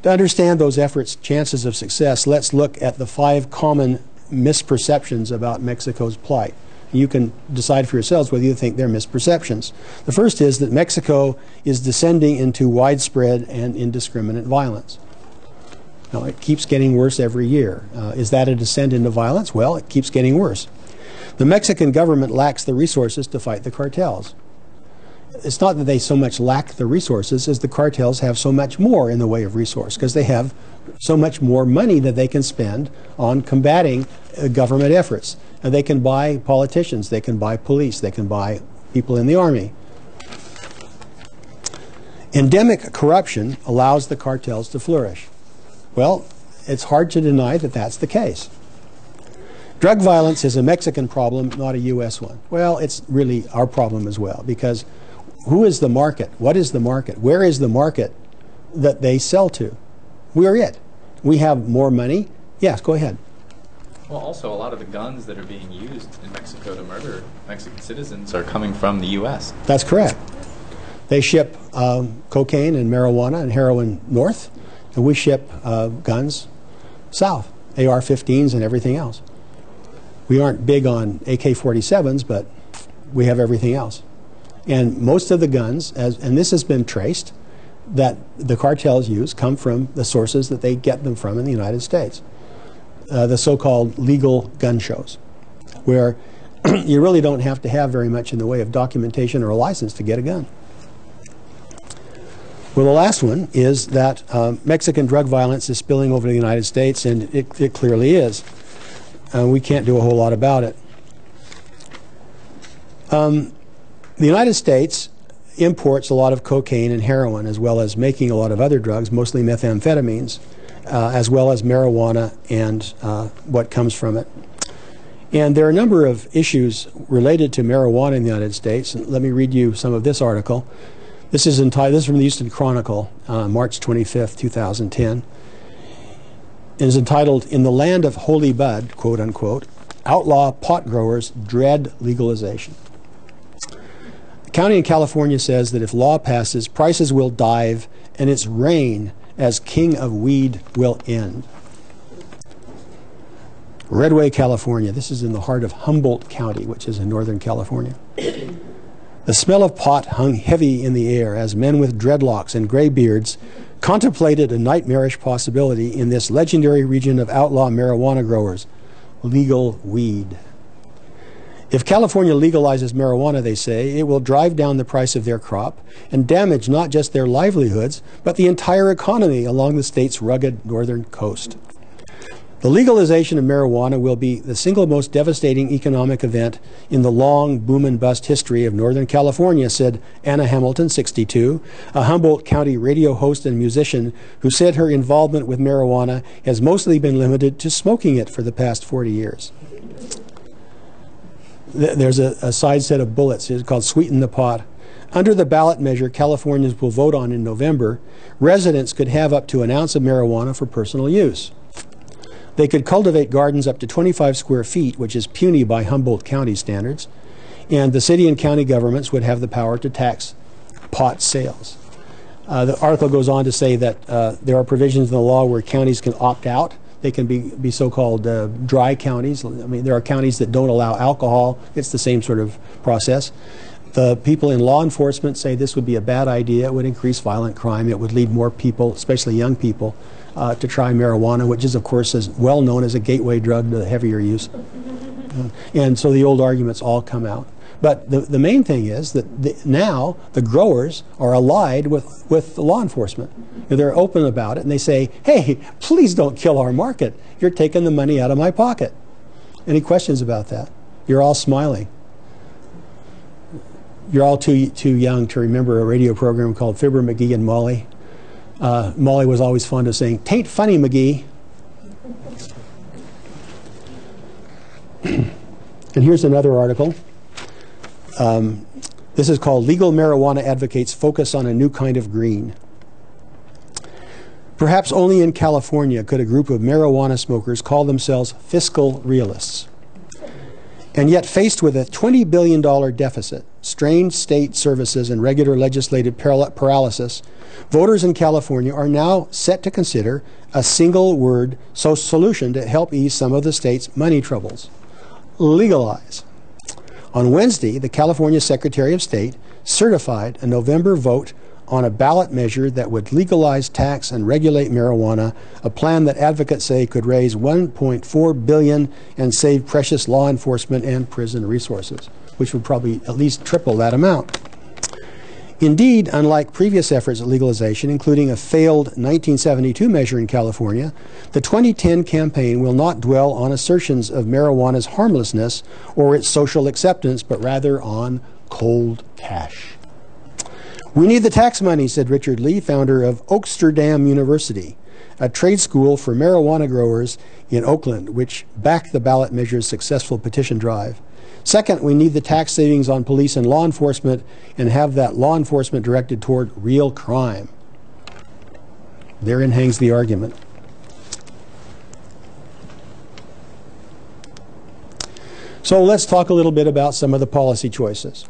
To understand those efforts' chances of success, let's look at the 5 common misperceptions about Mexico's plight. You can decide for yourselves whether you think they're misperceptions. The first is that Mexico is descending into widespread and indiscriminate violence. Now, it keeps getting worse every year. Is that a descent into violence? Well, it keeps getting worse. The Mexican government lacks the resources to fight the cartels. It's not that they so much lack the resources as the cartels have so much more in the way of resource, because they have so much more money that they can spend on combating government efforts. And they can buy politicians, they can buy police, they can buy people in the army. Endemic corruption allows the cartels to flourish. Well, it's hard to deny that that's the case. Drug violence is a Mexican problem, not a U.S. one. Well, it's really our problem as well, because who is the market? What is the market? Where is the market that they sell to? We're it. We have more money. Yes, go ahead. Well, also, a lot of the guns that are being used in Mexico to murder Mexican citizens are coming from the U.S. That's correct. They ship cocaine and marijuana and heroin north, and we ship guns south, AR-15s and everything else. We aren't big on AK-47s, but we have everything else. And most of the guns, and this has been traced, that the cartels use come from the sources that they get them from in the United States. The so-called legal gun shows, where you really don't have to have very much in the way of documentation or a license to get a gun. Well, the last one is that Mexican drug violence is spilling over to the United States, and it clearly is. We can't do a whole lot about it. The United States imports a lot of cocaine and heroin, as well as making a lot of other drugs, mostly methamphetamines, as well as marijuana and what comes from it. And there are a number of issues related to marijuana in the United States. And let me read you some of this article. This is from the Houston Chronicle, March 25th, 2010. It is entitled, "In the Land of Holy Bud," quote unquote, "Outlaw pot growers dread legalization." The county in California says that if law passes, prices will dive and its reign as king of weed will end. Redway, California. This is in the heart of Humboldt County, which is in Northern California. The smell of pot hung heavy in the air as men with dreadlocks and gray beards contemplated a nightmarish possibility in this legendary region of outlaw marijuana growers: legal weed. If California legalizes marijuana, they say, it will drive down the price of their crop and damage not just their livelihoods, but the entire economy along the state's rugged northern coast. The legalization of marijuana will be the single most devastating economic event in the long boom and bust history of Northern California, said Anna Hamilton, 62, a Humboldt County radio host and musician who said her involvement with marijuana has mostly been limited to smoking it for the past 40 years. There's a side set of bullets. It's called Sweeten the Pot. Under the ballot measure Californians will vote on in November, residents could have up to an ounce of marijuana for personal use. They could cultivate gardens up to 25 square feet, which is puny by Humboldt County standards, and the city and county governments would have the power to tax pot sales. The article goes on to say that there are provisions in the law where counties can opt out. They can be so-called dry counties. I mean, there are counties that don't allow alcohol. It's the same sort of process. The people in law enforcement say this would be a bad idea. It would increase violent crime. It would lead more people, especially young people, to try marijuana, which is, of course, as well known as a gateway drug to heavier use. And so the old arguments all come out. But the main thing is that now the growers are allied with law enforcement. And they're open about it, and they say, hey, please don't kill our market. You're taking the money out of my pocket. Any questions about that? You're all smiling. You're all too young to remember a radio program called Fibber, McGee, and Molly. Molly was always fond of saying, "'Tain't funny, McGee." And here's another article. This is called "Legal Marijuana Advocates Focus on a New Kind of Green." Perhaps only in California could a group of marijuana smokers call themselves fiscal realists. And yet, faced with a $20 billion deficit, strained state services, and regular legislative paralysis, voters in California are now set to consider a single-word solution to help ease some of the state's money troubles: legalize. On Wednesday, the California Secretary of State certified a November vote on a ballot measure that would legalize, tax, and regulate marijuana, a plan that advocates say could raise $1.4 billion and save precious law enforcement and prison resources, which would probably at least triple that amount. Indeed, unlike previous efforts at legalization, including a failed 1972 measure in California, the 2010 campaign will not dwell on assertions of marijuana's harmlessness or its social acceptance, but rather on cold cash. "We need the tax money," said Richard Lee, founder of Oaksterdam University, a trade school for marijuana growers in Oakland, which backed the ballot measure's successful petition drive. "Second, we need the tax savings on police and law enforcement and have that law enforcement directed toward real crime." Therein hangs the argument. So let's talk a little bit about some of the policy choices.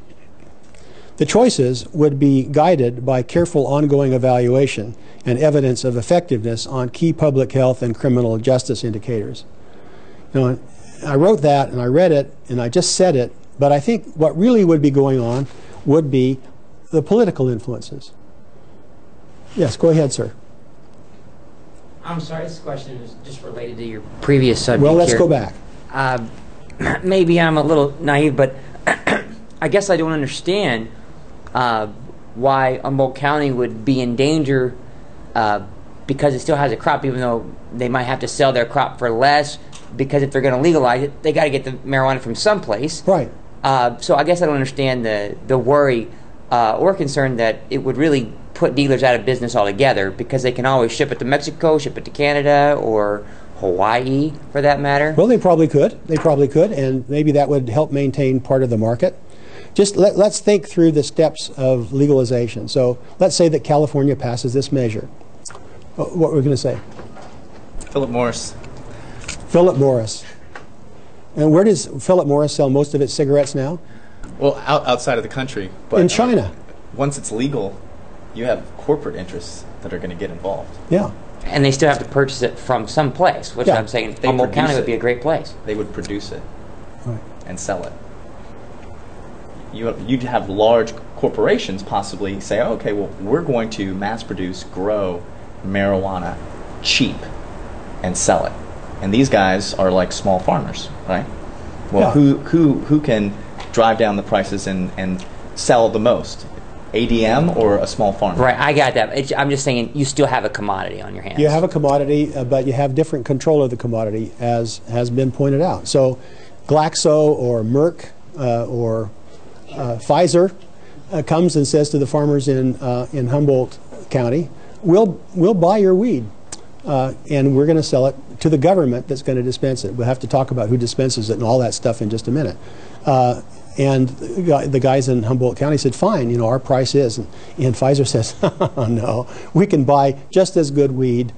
The choices would be guided by careful ongoing evaluation and evidence of effectiveness on key public health and criminal justice indicators. Now, I wrote that and I read it and I just said it, but I think what really would be going on would be the political influences. Yes, go ahead, sir. I'm sorry, this question is just related to your previous subject. Well, let's here. go back. Maybe I'm a little naive, but I guess I don't understand why Humboldt County would be in danger because it still has a crop, even though they might have to sell their crop for less, because if they're going to legalize it, they got to get the marijuana from someplace. Right. So I guess I don't understand the worry or concern that it would really put dealers out of business altogether, because they can always ship it to Mexico, ship it to Canada, or Hawaii, for that matter. Well, they probably could. They probably could, and maybe that would help maintain part of the market. Just let's think through the steps of legalization. So let's say that California passes this measure. What were we going to say? Philip Morris. Philip Morris. And where does Philip Morris sell most of its cigarettes now? Well, outside of the country. But in China. Once it's legal, you have corporate interests that are going to get involved. Yeah. And they still have to purchase it from some place, which I'm saying Humboldt County would be a great place. They would produce it right. and sell it. You'd have large corporations possibly say, oh, okay, well, we're going to mass produce, grow marijuana cheap and sell it. And these guys are like small farmers, right? Well, yeah. who can drive down the prices and sell the most? ADM or a small farmer? Right, I got that. I'm just saying you still have a commodity on your hands. You have a commodity, but you have different control of the commodity, as has been pointed out. So Glaxo or Merck or Pfizer comes and says to the farmers in Humboldt County, we'll buy your weed, and we're going to sell it to the government that's going to dispense it. We'll have to talk about who dispenses it and all that stuff in just a minute. And the guys in Humboldt County said, fine, our price is. And Pfizer says, oh, no, we can buy just as good weed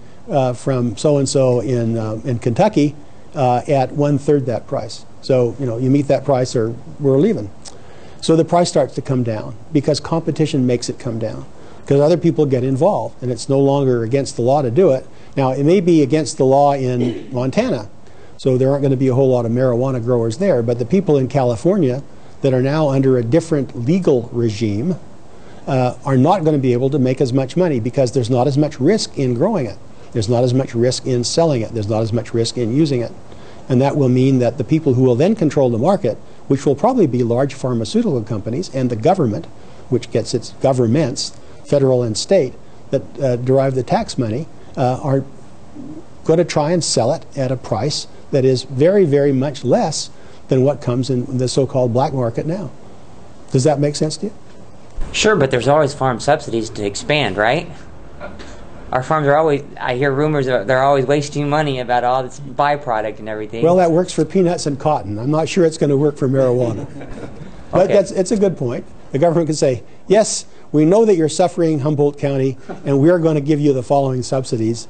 from so-and-so in Kentucky at 1/3 that price. So, you meet that price or we're leaving. So the price starts to come down because competition makes it come down. Because other people get involved, and it's no longer against the law to do it, Now, it may be against the law in Montana, so there aren't going to be a whole lot of marijuana growers there, but the people in California that are now under a different legal regime are not going to be able to make as much money because there's not as much risk in growing it. There's not as much risk in selling it. There's not as much risk in using it. And that will mean that the people who will then control the market, which will probably be large pharmaceutical companies and the government, which gets its governments, federal and state, that derive the tax money, are going to try and sell it at a price that is very, very much less than what comes in the so-called black market now. Does that make sense to you? Sure, but there's always farm subsidies to expand, right? Our farms are always, I hear rumors that they're always wasting money about all this byproduct and everything. Well, that works for peanuts and cotton. I'm not sure it's going to work for marijuana. But it's a good point. The government can say, yes, we know that you're suffering, Humboldt County, and we're going to give you the following subsidies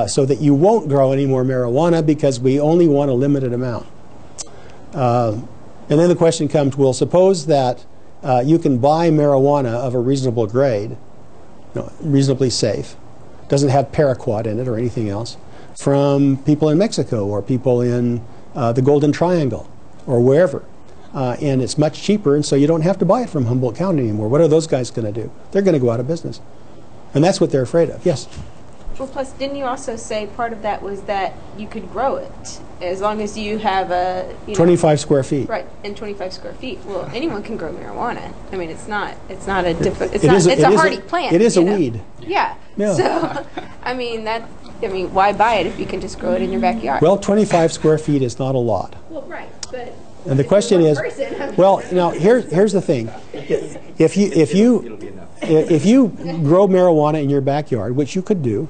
so that you won't grow any more marijuana because we only want a limited amount. And then the question comes, well, suppose that you can buy marijuana of a reasonable grade, reasonably safe, doesn't have paraquat in it or anything else, from people in Mexico or people in the Golden Triangle or wherever. And it's much cheaper, and so you don't have to buy it from Humboldt County anymore. What are those guys going to do? They're going to go out of business. And that's what they're afraid of. Yes? Well, plus, didn't you also say part of that was that you could grow it as long as you have a 25 square feet. Right, and 25 square feet. Well, anyone can grow marijuana. I mean, it's not a different. It's a hardy plant. It is a weed. Yeah. So, I mean why buy it if you can just grow it in your backyard? Well, 25 square feet is not a lot. Well, right, but. And the question is, well, now here's the thing: if you grow marijuana in your backyard, which you could do,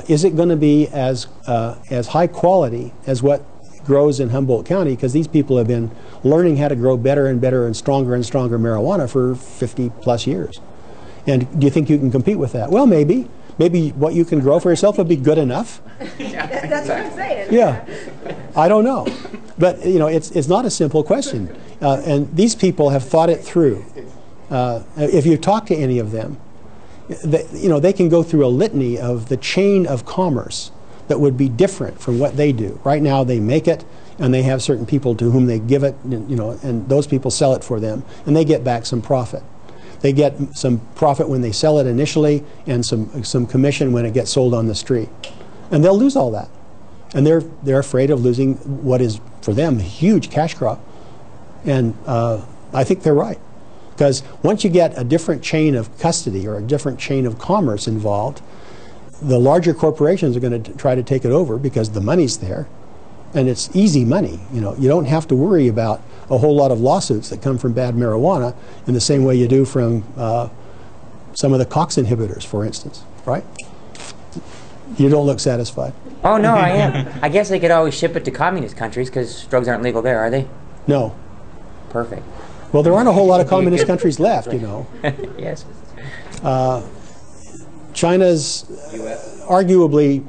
is it going to be as high quality as what grows in Humboldt County? Because these people have been learning how to grow better and better and stronger marijuana for 50 plus years. And do you think you can compete with that? Well, maybe. Maybe what you can grow for yourself would be good enough. That's what I'm saying. Yeah, I don't know, but it's not a simple question, and these people have thought it through. If you talk to any of them, they can go through a litany of the chain of commerce that would be different from what they do. Right now, they make it, and they have certain people to whom they give it, and those people sell it for them, and they get back some profit. They get some profit when they sell it initially and some commission when it gets sold on the street. And they'll lose all that. And they're afraid of losing what is, for them, a huge cash crop. And I think they're right. Because once you get a different chain of custody or a different chain of commerce involved, the larger corporations are going to try to take it over because the money's there. And it's easy money. You don't have to worry about a whole lot of lawsuits that come from bad marijuana in the same way you do from some of the COX inhibitors, for instance, right? You don't look satisfied. Oh, no, I am. I guess they could always ship it to communist countries because drugs aren't legal there, are they? No. Perfect. Well, there aren't a whole lot of communist countries left, Yes. China's arguably,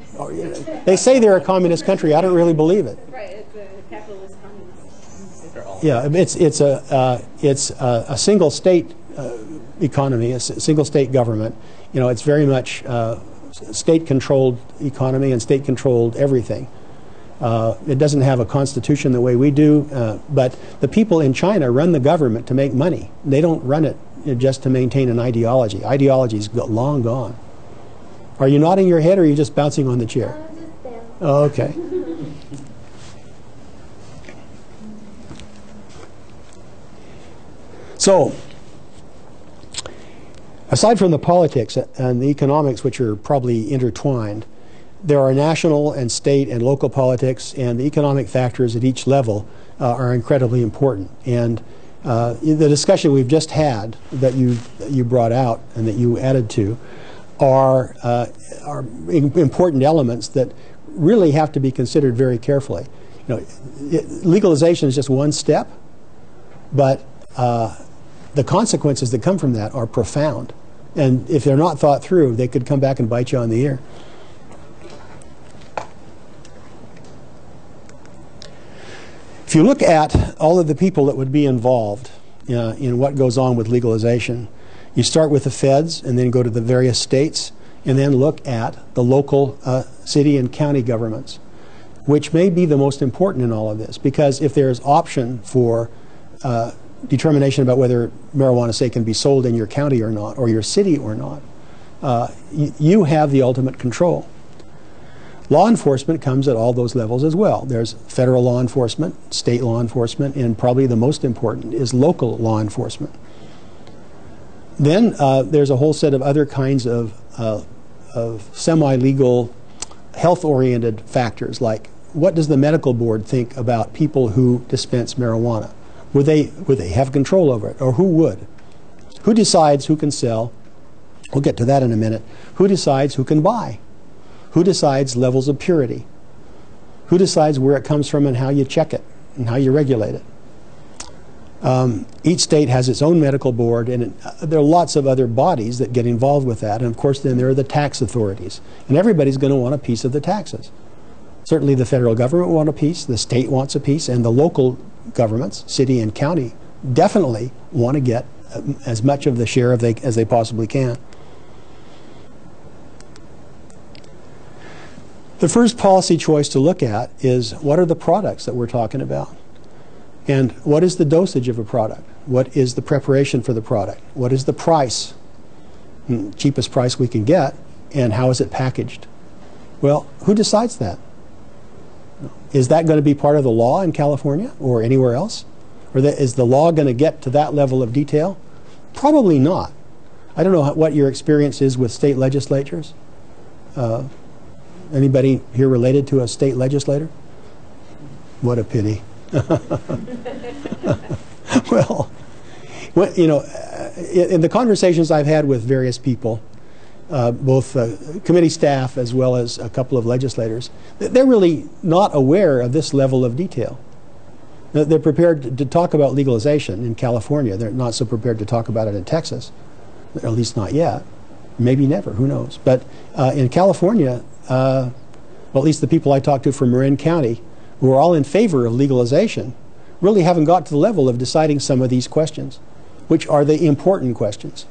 they say they're a communist country. I don't really believe it. Right, it's a capitalist communist. Yeah, it's a single state economy, a single state government. It's very much state-controlled economy and state-controlled everything. It doesn't have a constitution the way we do, but the people in China run the government to make money. They don't run it just to maintain an ideology. Ideology's long gone. Are you nodding your head or are you just bouncing on the chair? Oh, okay. So, aside from the politics and the economics, which are probably intertwined, there are national and state and local politics, and the economic factors at each level are incredibly important. And the discussion we've just had that you brought out and that you added to are important elements that really have to be considered very carefully. Legalization is just one step, but the consequences that come from that are profound. And if they're not thought through, they could come back and bite you on the ear. If you look at all of the people that would be involved in what goes on with legalization, you start with the feds and then go to the various states and then look at the local city and county governments, which may be the most important in all of this, because if there's option for determination about whether marijuana, say, can be sold in your county or not, or your city or not, you have the ultimate control. Law enforcement comes at all those levels as well. There's federal law enforcement, state law enforcement, and probably the most important is local law enforcement. Then there's a whole set of other kinds of semi-legal, health-oriented factors, like what does the medical board think about people who dispense marijuana? Would they have control over it, or who would? Who decides who can sell? We'll get to that in a minute. Who decides who can buy? Who decides levels of purity? Who decides where it comes from and how you check it and how you regulate it? Each state has its own medical board, and there are lots of other bodies that get involved with that. And of course, then there are the tax authorities, and everybody's going to want a piece of the taxes. Certainly the federal government wants a piece, the state wants a piece, and the local governments, city and county, definitely want to get as much of the share as they possibly can. The first policy choice to look at is, what are the products that we're talking about? And what is the dosage of a product? What is the preparation for the product? What is the price, cheapest price we can get, and how is it packaged? Well, who decides that? Is that going to be part of the law in California or anywhere else? Or is the law going to get to that level of detail? Probably not. I don't know what your experience is with state legislatures. Anybody here related to a state legislator? What a pity. Well, you know, in the conversations I've had with various people, both committee staff as well as a couple of legislators, they're really not aware of this level of detail. They're prepared to talk about legalization in California. They're not so prepared to talk about it in Texas, or at least not yet. Maybe never, who knows. But in California, well, at least the people I talked to from Marin County, who are all in favor of legalization, really haven't got to the level of deciding some of these questions, which are the important questions.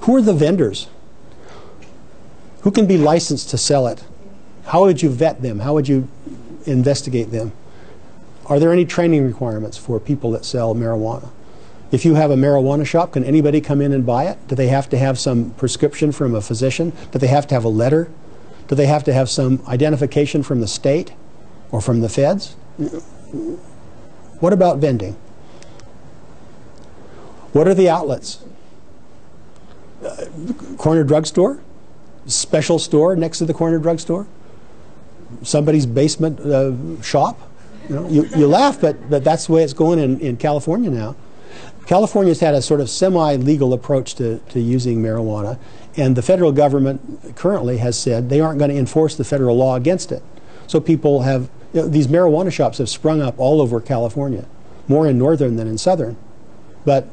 Who are the vendors? Who can be licensed to sell it? How would you vet them? How would you investigate them? Are there any training requirements for people that sell marijuana? If you have a marijuana shop, can anybody come in and buy it? Do they have to have some prescription from a physician? Do they have to have a letter? Do they have to have some identification from the state or from the feds? What about vending? What are the outlets? Corner drugstore? Special store next to the corner drugstore? Somebody's basement shop? You know, you laugh, but that's the way it's going in California now. California's had a sort of semi-legal approach to using marijuana, and the federal government currently has said they aren't going to enforce the federal law against it. So people have, you know, these marijuana shops have sprung up all over California, more in northern than in southern. But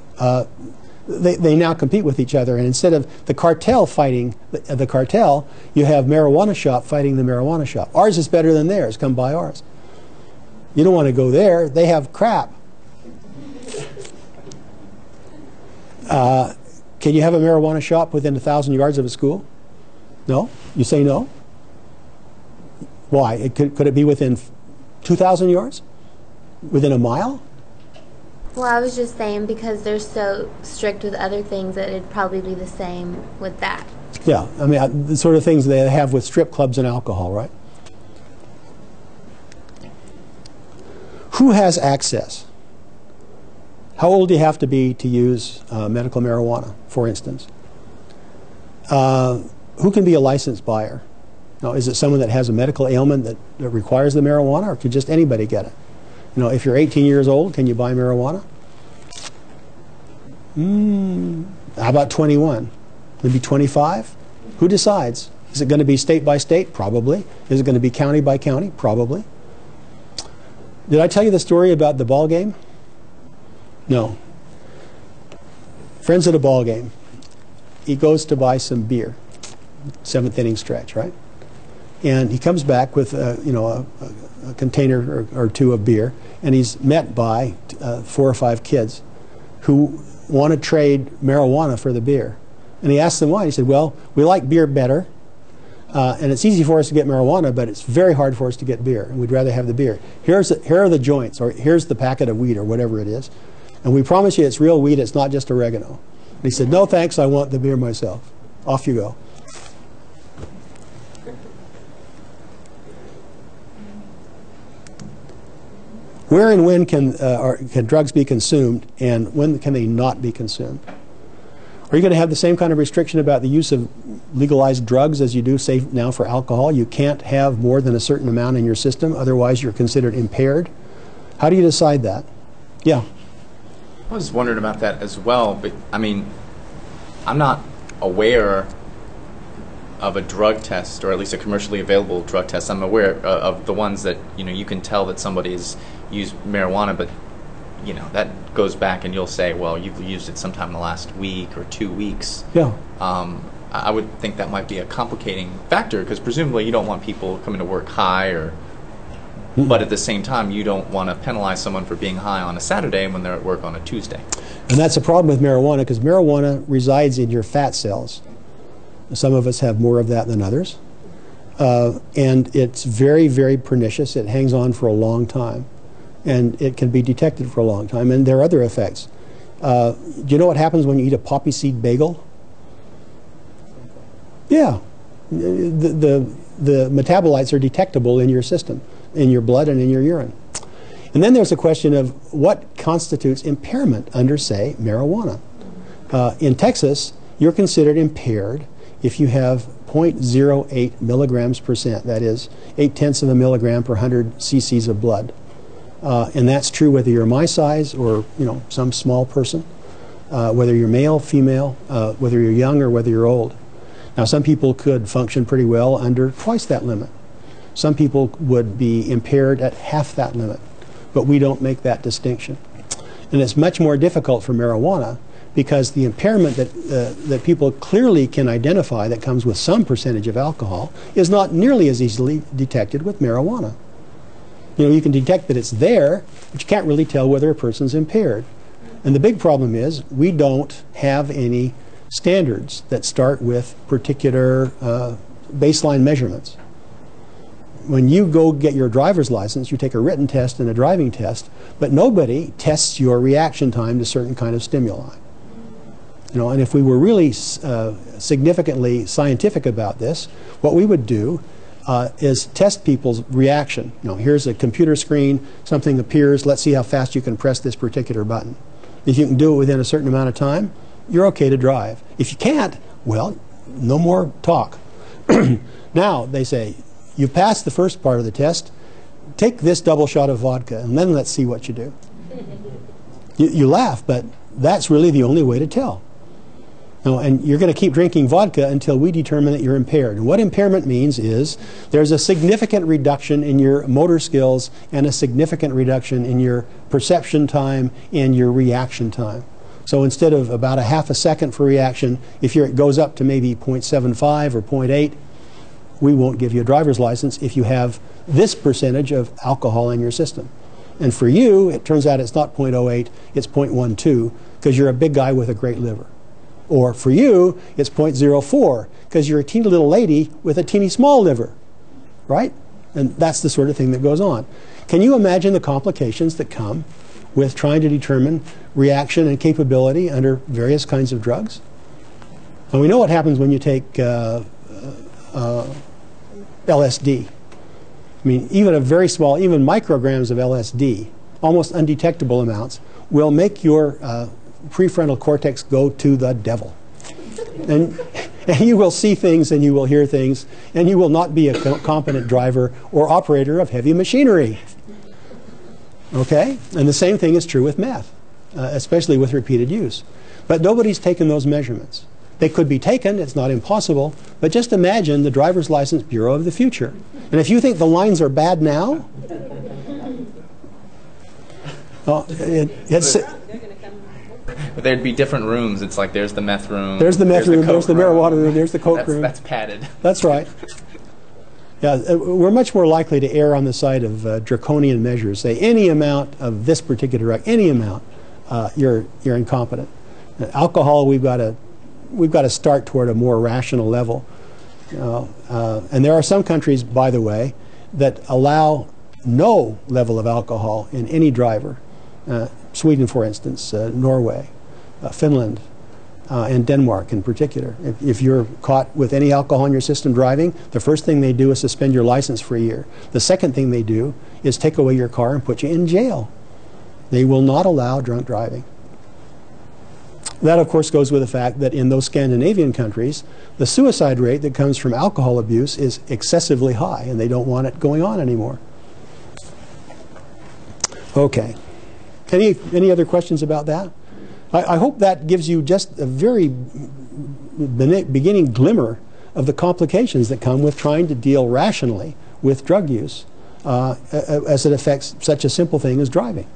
they now compete with each other, and instead of the cartel fighting the cartel, you have marijuana shop fighting the marijuana shop. Ours is better than theirs, come buy ours. You don't want to go there, they have crap. Can you have a marijuana shop within 1,000 yards of a school? No? You say no? Why? Could it be within 2,000 yards? Within a mile? Well, I was just saying because they're so strict with other things that it'd probably be the same with that. Yeah, I mean, the sort of things they have with strip clubs and alcohol, right? Who has access? How old do you have to be to use medical marijuana, for instance? Who can be a licensed buyer? Now, is it someone that has a medical ailment that requires the marijuana, or could just anybody get it? You know, if you're 18 years old, can you buy marijuana? How about 21? Maybe 25? Who decides? Is it going to be state by state? Probably. Is it going to be county by county? Probably. Did I tell you the story about the ball game? No. Friends at a ball game. He goes to buy some beer. 7th inning stretch, right? And he comes back with a container or two of beer, and he's met by 4 or 5 kids who want to trade marijuana for the beer. And he asked them why. He said, well, we like beer better, and it's easy for us to get marijuana, but it's very hard for us to get beer, and we'd rather have the beer. Here are the joints, or here's the packet of weed, or whatever it is, and we promise you it's real weed, it's not just oregano. And he said, no thanks, I want the beer myself. Off you go. Where and when can drugs be consumed, and when can they not be consumed? Are you going to have the same kind of restriction about the use of legalized drugs as you do, say, now for alcohol? You can't have more than a certain amount in your system, otherwise you're considered impaired. How do you decide that? Yeah. I was wondering about that as well, but I mean, I'm not aware of a drug test, or at least a commercially available drug test. I'm aware of the ones that, you can tell that somebody's used marijuana, but that goes back and you'll say, well, you've used it sometime in the last week or 2 weeks. Yeah. I would think that might be a complicating factor, because presumably you don't want people coming to work high, but at the same time you don't want to penalize someone for being high on a Saturday when they're at work on a Tuesday. And that's a problem with marijuana, because marijuana resides in your fat cells. Some of us have more of that than others. And it's very, very pernicious. It hangs on for a long time. And it can be detected for a long time. And there are other effects. Do you know what happens when you eat a poppy seed bagel? Yeah. The metabolites are detectable in your system, in your blood and in your urine. And then there's a question of what constitutes impairment under, say, marijuana. In Texas, you're considered impaired if you have 0.08 milligrams percent, that is 0.8 of a milligram per 100 cc's of blood. And that's true whether you're my size or some small person, whether you're male, female, whether you're young or whether you're old. Now, some people could function pretty well under twice that limit. Some people would be impaired at half that limit, but we don't make that distinction. And it's much more difficult for marijuana, because the impairment that people clearly can identify that comes with some percentage of alcohol is not nearly as easily detected with marijuana. You can detect that it's there, but you can't really tell whether a person's impaired. And the big problem is we don't have any standards that start with particular baseline measurements. When you go get your driver's license, you take a written test and a driving test, but nobody tests your reaction time to certain kind of stimuli. And if we were really significantly scientific about this, what we would do is test people's reaction. Here's a computer screen, something appears, let's see how fast you can press this particular button. If you can do it within a certain amount of time, you're okay to drive. If you can't, well, no more talk. Now, they say, you've passed the first part of the test, take this double shot of vodka, and then let's see what you do. You laugh, but that's really the only way to tell. And you're going to keep drinking vodka until we determine that you're impaired. And what impairment means is there's a significant reduction in your motor skills and a significant reduction in your perception time and your reaction time. So instead of about a half a second for reaction, if it goes up to maybe 0.75 or 0.8, we won't give you a driver's license if you have this percentage of alcohol in your system. And for you, it turns out it's not 0.08, it's 0.12, because you're a big guy with a great liver. Or for you, it's 0.04, because you're a teeny little lady with a teeny small liver, right? And that's the sort of thing that goes on. Can you imagine the complications that come with trying to determine reaction and capability under various kinds of drugs? And we know what happens when you take LSD. I mean, even a very small, even micrograms of LSD, almost undetectable amounts, will make your prefrontal cortex go to the devil. And you will see things and you will hear things, and you will not be a competent driver or operator of heavy machinery. Okay? And the same thing is true with meth, especially with repeated use. But nobody's taken those measurements. They could be taken, it's not impossible, but just imagine the Driver's License Bureau of the future. And if you think the lines are bad now, it's... But there'd be different rooms. It's like there's the meth room. There's the meth room, there's the marijuana room, there's the coke room. That's padded. That's right. Yeah, we're much more likely to err on the side of draconian measures. Say any amount of this particular drug, any amount, you're incompetent. Alcohol, we've got a we've got to start toward a more rational level. And there are some countries, by the way, that allow no level of alcohol in any driver. Sweden, for instance, Norway, Finland, and Denmark in particular. If you're caught with any alcohol in your system driving, the first thing they do is suspend your license for a year. The second thing they do is take away your car and put you in jail. They will not allow drunk driving. That, of course, goes with the fact that in those Scandinavian countries, the suicide rate that comes from alcohol abuse is excessively high, and they don't want it going on anymore. Okay. Any other questions about that? I hope that gives you just a very beginning glimmer of the complications that come with trying to deal rationally with drug use as it affects such a simple thing as driving.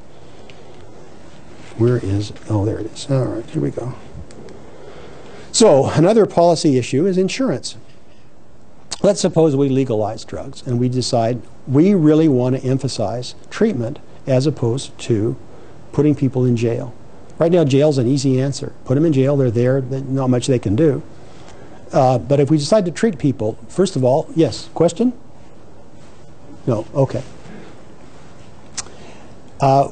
Where is, oh, there it is. All right, here we go. So another policy issue is insurance. Let's suppose we legalize drugs and we decide we really want to emphasize treatment as opposed to putting people in jail. Right now, jail's an easy answer. Put them in jail, they're there, not much they can do. But if we decide to treat people, first of all, yes, question? No, okay.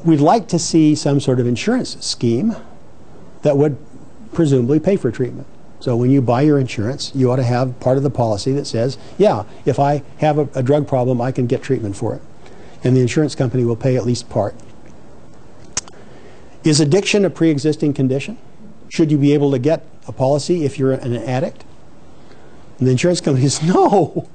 We'd like to see some sort of insurance scheme that would presumably pay for treatment. So when you buy your insurance, you ought to have part of the policy that says, yeah, if I have a drug problem, I can get treatment for it. And the insurance company will pay at least part. Is addiction a pre-existing condition? Should you be able to get a policy if you're an addict? And the insurance company says, no,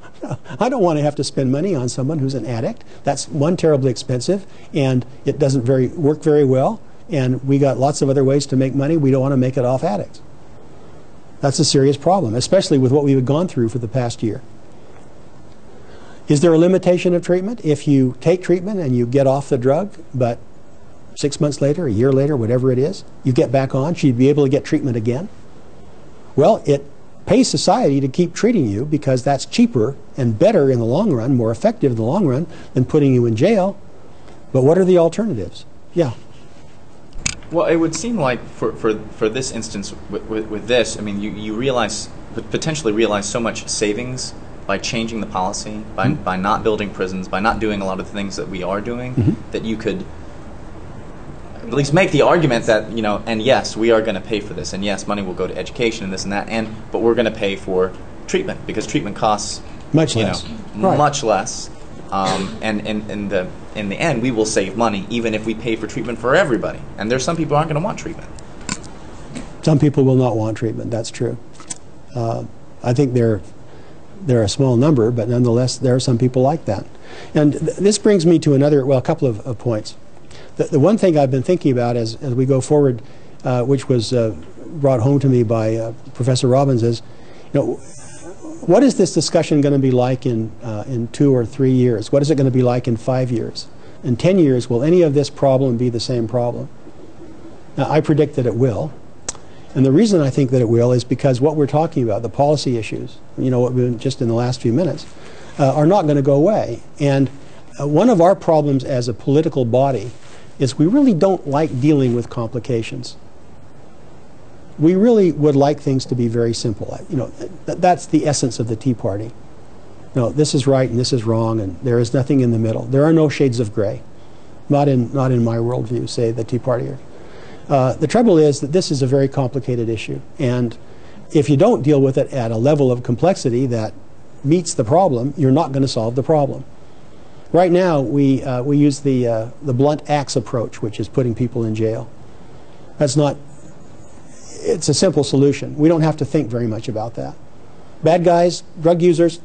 I don't want to have to spend money on someone who's an addict. That's, one, terribly expensive, and it doesn't work very well, and we got lots of other ways to make money. We don't want to make it off addicts. That's a serious problem, especially with what we've gone through for the past year. Is there a limitation of treatment? If you take treatment and you get off the drug, but 6 months later, a year later, whatever it is, you get back on, should you be able to get treatment again? Well, it pays society to keep treating you because that's cheaper and better in the long run, more effective in the long run than putting you in jail. But what are the alternatives? Yeah. Well, it would seem like for this instance with this, I mean, you realize, potentially realize so much savings by changing the policy, by not building prisons, by not doing a lot of the things that we are doing, that you could at least make the argument that, you know, and yes, we are going to pay for this, and yes, money will go to education and this and that, but we're going to pay for treatment because treatment costs much less. Much less. And in the end, we will save money even if we pay for treatment for everybody. And there's some people who aren't going to want treatment. Some people will not want treatment. That's true. I think they're a small number, but nonetheless, there are some people like that. And this brings me to a couple of points. The one thing I've been thinking about as we go forward, which was brought home to me by Professor Robbins, is, you know, what is this discussion going to be like in 2 or 3 years? What is it going to be like in 5 years? In 10 years, will any of this problem be the same problem? Now, I predict that it will. And the reason I think that it will is because what we're talking about, the policy issues, you know, what we've just in the last few minutes, are not going to go away. And one of our problems as a political body is we really don't like dealing with complications. We really would like things to be very simple. You know, that's the essence of the Tea Party. No, this is right and this is wrong, and there is nothing in the middle. There are no shades of gray. Not in my worldview, say the Tea Party. The trouble is that this is a very complicated issue, and if you don't deal with it at a level of complexity that meets the problem, you're not going to solve the problem. Right now, we use the blunt axe approach, which is putting people in jail. That's not. It's a simple solution. We don't have to think very much about that. Bad guys, drug users,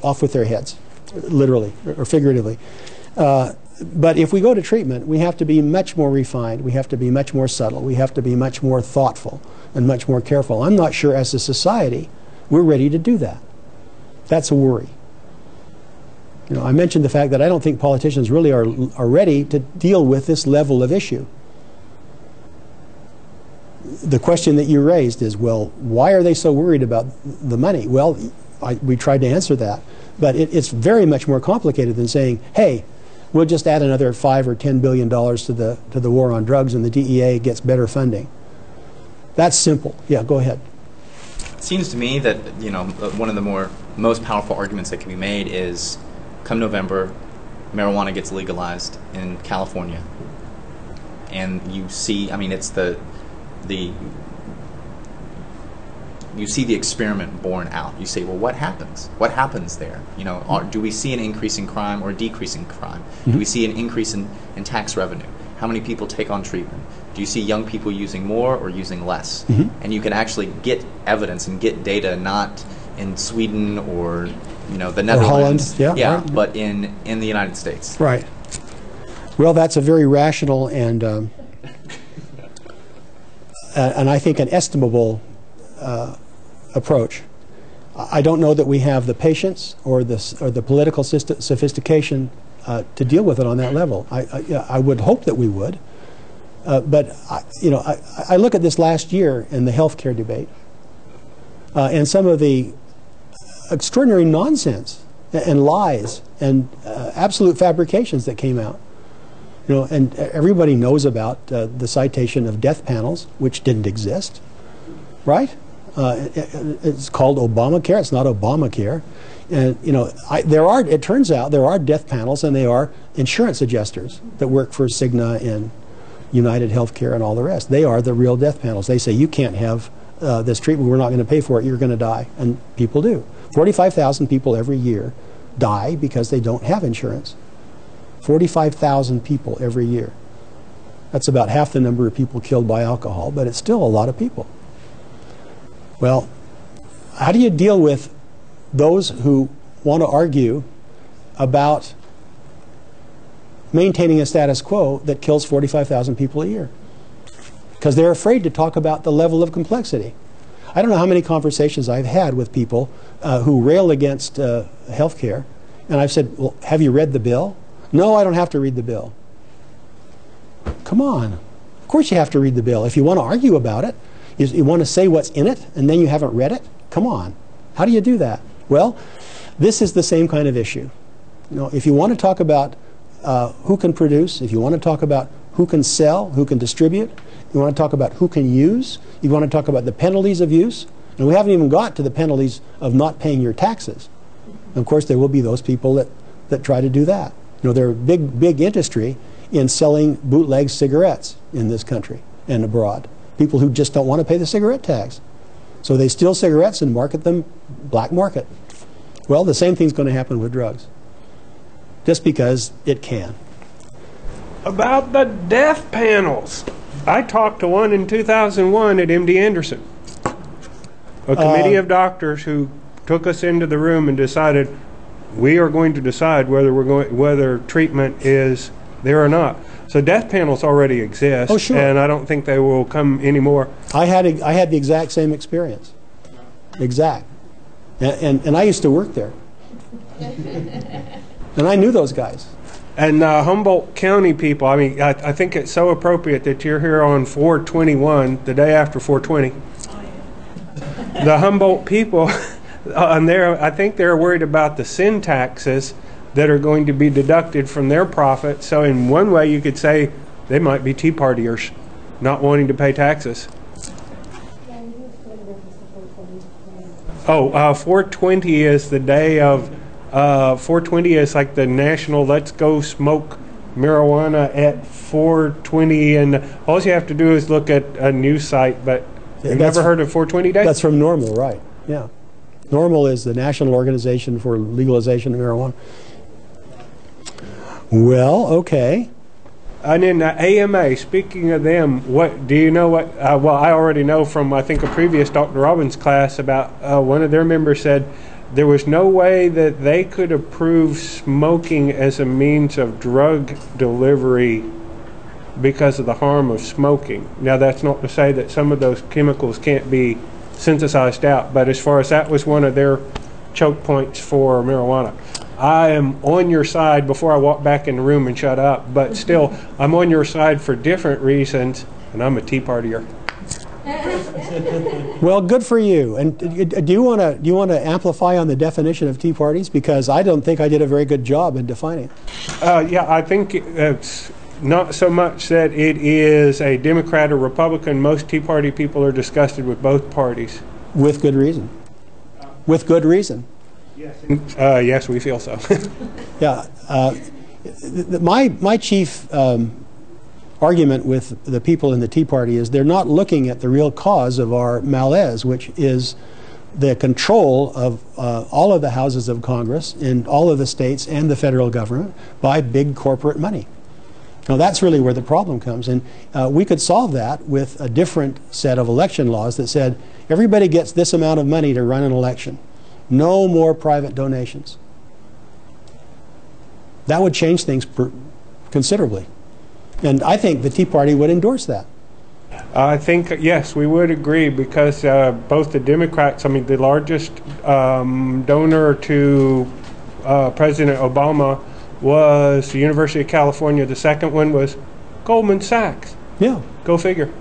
off with their heads, literally or figuratively. But if we go to treatment, we have to be much more refined. We have to be much more subtle. We have to be much more thoughtful and much more careful. I'm not sure as a society we're ready to do that. That's a worry. You know, I mentioned the fact that I don't think politicians really are ready to deal with this level of issue. The question that you raised is, well, why are they so worried about the money? Well, we tried to answer that. But it's very much more complicated than saying, hey, we'll just add another $5 or $10 billion to the war on drugs and the DEA gets better funding. That's simple. Yeah, go ahead. seems to me that, you know, one of the most powerful arguments that can be made is, come November, marijuana gets legalized in California, and you see, I mean, it's you see the experiment borne out. You say, well, what happens? What happens there? You know, do we see an increase in crime or a decrease in crime? Do we see an increase in tax revenue? How many people take on treatment? Do you see young people using more or using less? And you can actually get evidence and get data, not in Sweden or, you know, the Netherlands, or Holland, right. but in the United States. Right. Well, that's a very rational and I think an estimable approach. I don't know that we have the patience or the political sophistication to deal with it on that level. I would hope that we would, but I look at this last year in the healthcare debate and some of the extraordinary nonsense and lies and absolute fabrications that came out. You know, and everybody knows about the citation of death panels, which didn't exist, right? It's called Obamacare. It's not Obamacare. And, you know, it turns out there are death panels, and they are insurance adjusters that work for Cigna and United Healthcare and all the rest. They are the real death panels. They say, you can't have this treatment. We're not going to pay for it. You're going to die. And people do. 45,000 people every year die because they don't have insurance. 45,000 people every year. That's about half the number of people killed by alcohol, but it's still a lot of people. Well, how do you deal with those who want to argue about maintaining a status quo that kills 45,000 people a year? Because they're afraid to talk about the level of complexity. I don't know how many conversations I've had with people who rail against health care, and I've said, well, have you read the bill? No, I don't have to read the bill. Come on. Of course you have to read the bill. If you want to argue about it, you want to say what's in it, and then you haven't read it? Come on. How do you do that? Well, this is the same kind of issue. You know, if you want to talk about who can produce, if you want to talk about who can sell, who can distribute, you want to talk about who can use, you want to talk about the penalties of use, and we haven't even got to the penalties of not paying your taxes. And of course, there will be those people that try to do that. You know, there's a big industry in selling bootleg cigarettes in this country and abroad. People who just don't want to pay the cigarette tax. So they steal cigarettes and market them black market. Well, the same thing's going to happen with drugs. Just because it can. About the death panels. I talked to one in 2001 at MD Anderson. A committee of doctors who took us into the room and decided we are going to decide whether treatment is there or not. So death panels already exist, oh, sure. And I don't think they will come anymore. I had the exact same experience. Exact. And I used to work there. And I knew those guys. And Humboldt County people, I mean, I think it's so appropriate that you're here on 4/21, the day after 4/20. The Humboldt people, I think they're worried about the sin taxes that are going to be deducted from their profit. So in one way you could say they might be Tea Partiers, not wanting to pay taxes. 4/20 is the day of, 4/20 is like the national let's go smoke marijuana at 4/20, and all you have to do is look at a news site, but you've never heard of 4/20 Day? That's from NORML, right, yeah. NORML is the National Organization for Legalization of Marijuana. Well, okay. And in the AMA, speaking of them, what do you know what, well, I already know from, I think, a previous Dr. Robbins class about one of their members said there was no way that they could approve smoking as a means of drug delivery because of the harm of smoking. Now, that's not to say that some of those chemicals can't be synthesized out, but as far as that was one of their choke points for marijuana. I am on your side before I walk back in the room and shut up, but still, I'm on your side for different reasons, and I'm a Tea Partier. Well, good for you. And do you want to amplify on the definition of Tea Parties? Because I don't think I did a very good job in defining it. Yeah, I think it's not so much that it is a Democrat or Republican. Most Tea Party people are disgusted with both parties. With good reason. With good reason. Yes, yes, we feel so. Yeah. My chief argument with the people in the Tea Party is they're not looking at the real cause of our malaise, which is the control of all of the houses of Congress in all of the states and the federal government by big corporate money. Now that's really where the problem comes, and we could solve that with a different set of election laws that said everybody gets this amount of money to run an election. No more private donations. That would change things considerably. And I think the Tea Party would endorse that. I think, yes, we would agree, because both the Democrats, I mean, the largest donor to President Obama was the University of California. The second one was Goldman Sachs. Yeah. Go figure.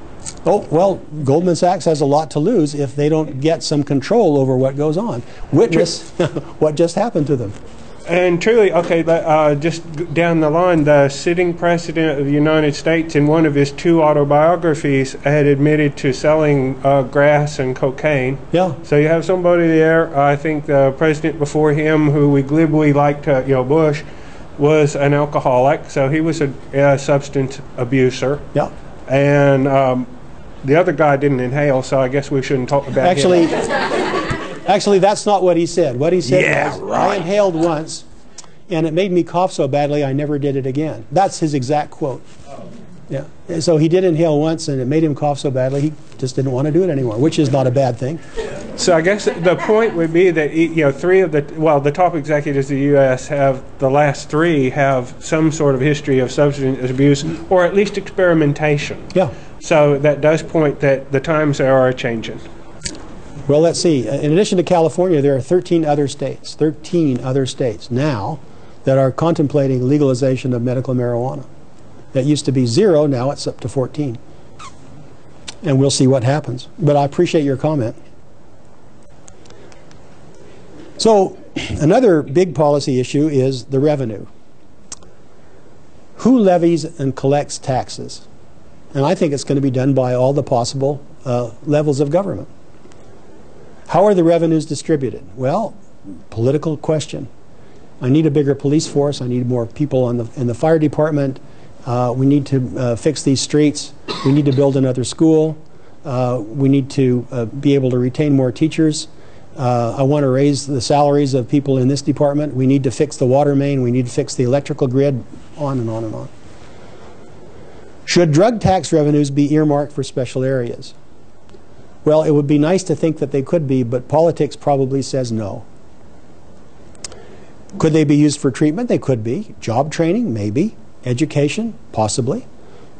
Oh, well, Goldman Sachs has a lot to lose if they don't get some control over what goes on. Witness what just happened to them. And truly, okay, just down the line, the sitting president of the United States, in one of his 2 autobiographies, had admitted to selling grass and cocaine. Yeah. So you have somebody there. I think the president before him, who we glibly liked, Bush, was an alcoholic. So he was a substance abuser. Yeah. And the other guy didn't inhale, so I guess we shouldn't talk about him. Actually, that's not what he said. What he said was, right. I inhaled once, and it made me cough so badly I never did it again. That's his exact quote. Yeah. So he did inhale once, and it made him cough so badly he just didn't want to do it anymore, which is not a bad thing. So I guess the point would be that, 3 of the top executives of the U.S. the last 3 have some sort of history of substance abuse, or at least experimentation. Yeah. So that does point that the times are changing. Well, let's see. In addition to California, there are 13 other states now that are contemplating legalization of medical marijuana. That used to be 0, now it's up to 14. And we'll see what happens. But I appreciate your comment. So, another big policy issue is the revenue. Who levies and collects taxes? And I think it's going to be done by all the possible levels of government. How are the revenues distributed? Well, political question. I need a bigger police force. I need more people in the fire department. We need to fix these streets. We need to build another school. We need to be able to retain more teachers. I want to raise the salaries of people in this department. We need to fix the water main. We need to fix the electrical grid, on and on and on. Should drug tax revenues be earmarked for special areas? Well, it would be nice to think that they could be, but politics probably says no. Could they be used for treatment? They could be. Job training? Maybe. Education? Possibly.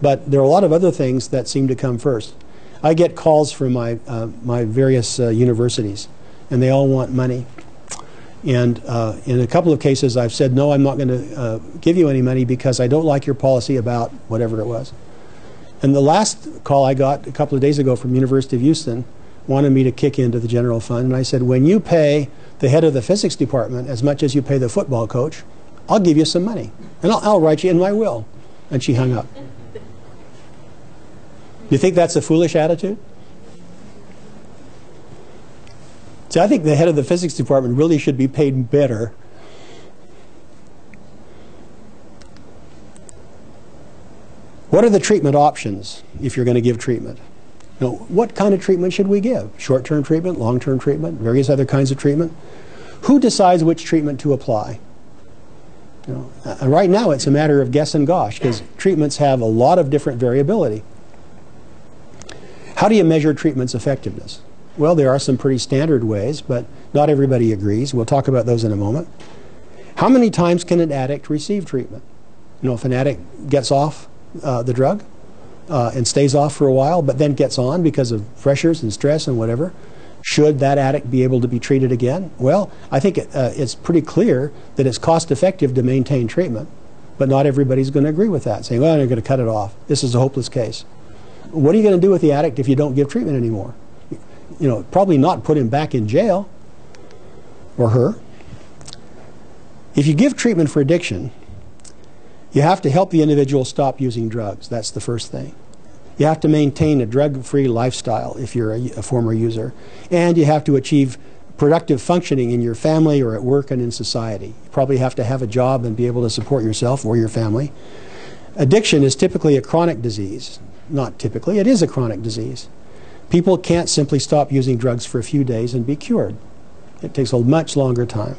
But there are a lot of other things that seem to come first. I get calls from my various universities, and they all want money. And in a couple of cases, I've said, no, I'm not going to give you any money because I don't like your policy about whatever it was. And the last call I got a couple of days ago from University of Houston wanted me to kick into the general fund. And I said, when you pay the head of the physics department as much as you pay the football coach, I'll give you some money. And I'll write you in my will. And she hung up. Do you think that's a foolish attitude? See, I think the head of the physics department really should be paid better. What are the treatment options if you're going to give treatment? You know, what kind of treatment should we give? Short-term treatment, long-term treatment, various other kinds of treatment? Who decides which treatment to apply? You know, right now it's a matter of guess and gosh, because treatments have a lot of different variability. How do you measure treatment's effectiveness? Well, there are some pretty standard ways, but not everybody agrees. We'll talk about those in a moment. How many times can an addict receive treatment? You know, if an addict gets off the drug and stays off for a while, but then gets on because of pressures and stress and whatever, should that addict be able to be treated again? Well, I think it's pretty clear that it's cost effective to maintain treatment, but not everybody's going to agree with that, saying, well, you're going to cut it off. This is a hopeless case. What are you going to do with the addict if you don't give treatment anymore? You know, probably not put him back in jail, or her. If you give treatment for addiction, you have to help the individual stop using drugs. That's the first thing. You have to maintain a drug-free lifestyle if you're a former user. And you have to achieve productive functioning in your family or at work and in society. You probably have to have a job and be able to support yourself or your family. Addiction is typically a chronic disease. Not typically, it is a chronic disease. People can't simply stop using drugs for a few days and be cured. It takes a much longer time.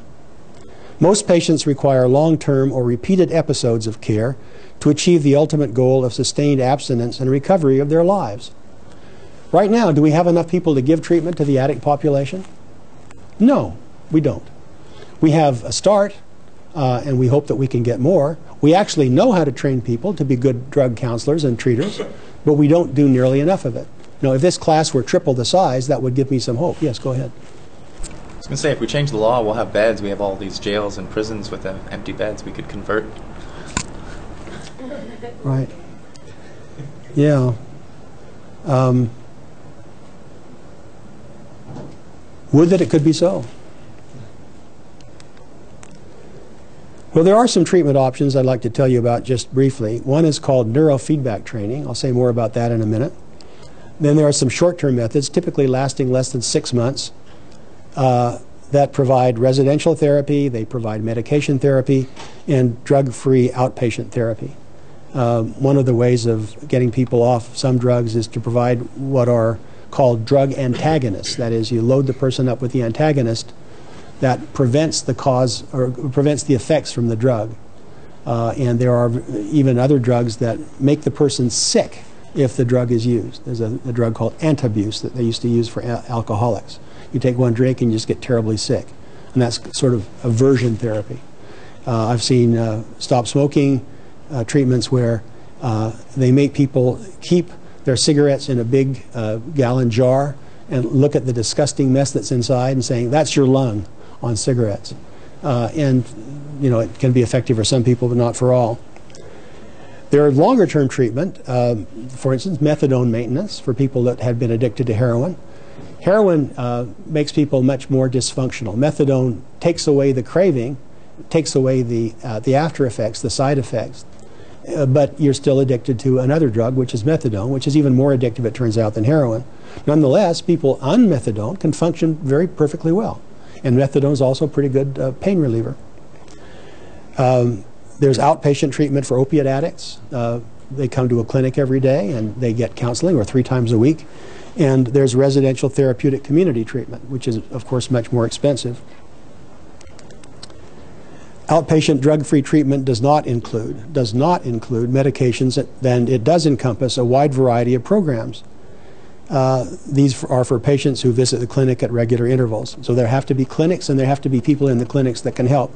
Most patients require long-term or repeated episodes of care to achieve the ultimate goal of sustained abstinence and recovery of their lives. Right now, do we have enough people to give treatment to the addict population? No, we don't. We have a start, and we hope that we can get more. We actually know how to train people to be good drug counselors and treaters, but we don't do nearly enough of it. You know, if this class were triple the size, that would give me some hope. Yes, go ahead. I was going to say, if we change the law, we'll have beds. We have all these jails and prisons with empty beds we could convert. Right. Yeah. Would that it could be so. Well, there are some treatment options I'd like to tell you about just briefly. One is called neurofeedback training. I'll say more about that in a minute. Then there are some short-term methods, typically lasting less than 6 months, that provide residential therapy, they provide medication therapy, and drug-free outpatient therapy. One of the ways of getting people off some drugs is to provide what are called drug antagonists. That is, you load the person up with the antagonist that prevents the cause or prevents the effects from the drug. And there are even other drugs that make the person sick if the drug is used. There's a drug called antabuse that they used to use for alcoholics. You take one drink and you just get terribly sick. And that's sort of aversion therapy. I've seen stop smoking treatments where they make people keep their cigarettes in a big gallon jar and look at the disgusting mess that's inside and saying, that's your lung on cigarettes. And, you know, it can be effective for some people, but not for all. There are longer-term treatment, for instance, methadone maintenance for people that had been addicted to heroin. Heroin makes people much more dysfunctional. Methadone takes away the craving, takes away the after effects, the side effects, but you're still addicted to another drug, which is methadone, which is even more addictive, it turns out, than heroin. Nonetheless, people on methadone can function very perfectly well. And methadone is also a pretty good pain reliever. There's outpatient treatment for opiate addicts. They come to a clinic every day and they get counseling, or 3 times a week. And there's residential therapeutic community treatment, which is, of course, much more expensive. Outpatient drug-free treatment does not include medications, then it does encompass a wide variety of programs. These are for patients who visit the clinic at regular intervals. So there have to be clinics and there have to be people in the clinics that can help.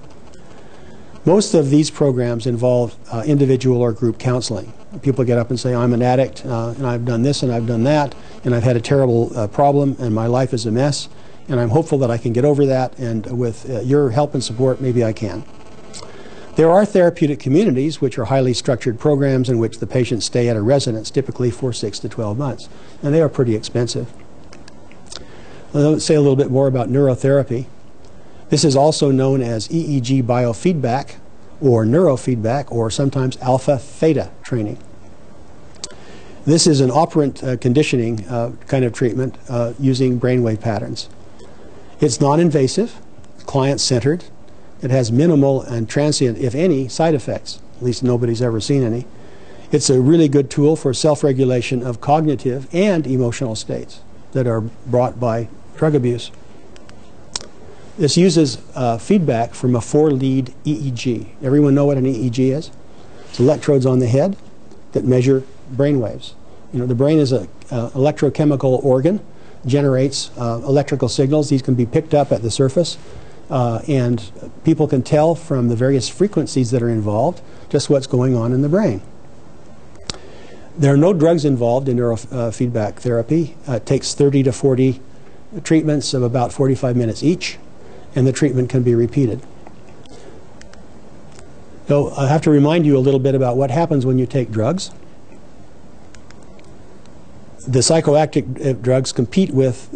Most of these programs involve individual or group counseling. People get up and say, I'm an addict, and I've done this and I've done that, and I've had a terrible problem, and my life is a mess, and I'm hopeful that I can get over that, and with your help and support, maybe I can. There are therapeutic communities, which are highly structured programs in which the patients stay at a residence, typically for 6 to 12 months, and they are pretty expensive. I'll say a little bit more about neurotherapy. This is also known as EEG biofeedback, or neurofeedback, or sometimes alpha-theta training. This is an operant conditioning kind of treatment using brainwave patterns. It's non-invasive, client-centered. It has minimal and transient, if any, side effects. At least nobody's ever seen any. It's a really good tool for self-regulation of cognitive and emotional states that are brought by drug abuse. This uses feedback from a 4-lead EEG. Everyone know what an EEG is? It's electrodes on the head that measure brain waves. You know, the brain is an electrochemical organ, generates electrical signals. These can be picked up at the surface, and people can tell from the various frequencies that are involved just what's going on in the brain. There are no drugs involved in neurofeedback therapy. It takes 30 to 40 treatments of about 45 minutes each, and the treatment can be repeated. So I have to remind you a little bit about what happens when you take drugs. The psychoactive drugs compete with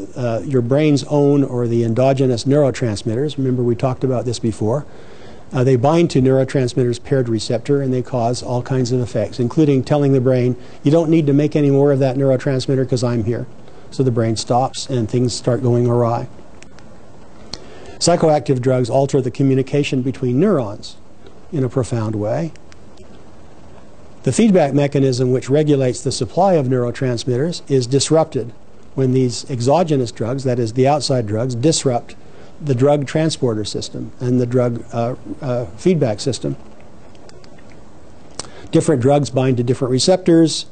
your brain's own or the endogenous neurotransmitters. Remember, we talked about this before. They bind to neurotransmitters paired receptor, and they cause all kinds of effects, including telling the brain, you don't need to make any more of that neurotransmitter because I'm here. So the brain stops and things start going awry. Psychoactive drugs alter the communication between neurons in a profound way. The feedback mechanism which regulates the supply of neurotransmitters is disrupted when these exogenous drugs, that is the outside drugs, disrupt the drug transporter system and the drug feedback system. Different drugs bind to different receptors.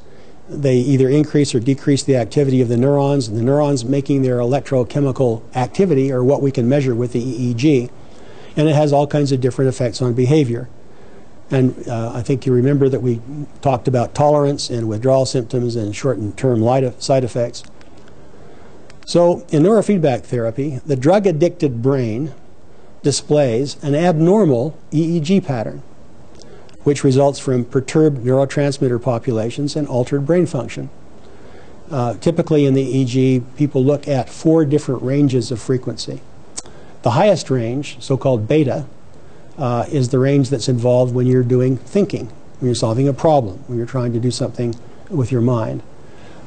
They either increase or decrease the activity of the neurons, and the neurons making their electrochemical activity are what we can measure with the EEG. And it has all kinds of different effects on behavior. And I think you remember that we talked about tolerance and withdrawal symptoms and short-term side effects. So in neurofeedback therapy, the drug-addicted brain displays an abnormal EEG pattern, which results from perturbed neurotransmitter populations and altered brain function. Typically in the EEG, people look at 4 different ranges of frequency. The highest range, so-called beta, is the range that's involved when you're doing thinking, when you're solving a problem, when you're trying to do something with your mind.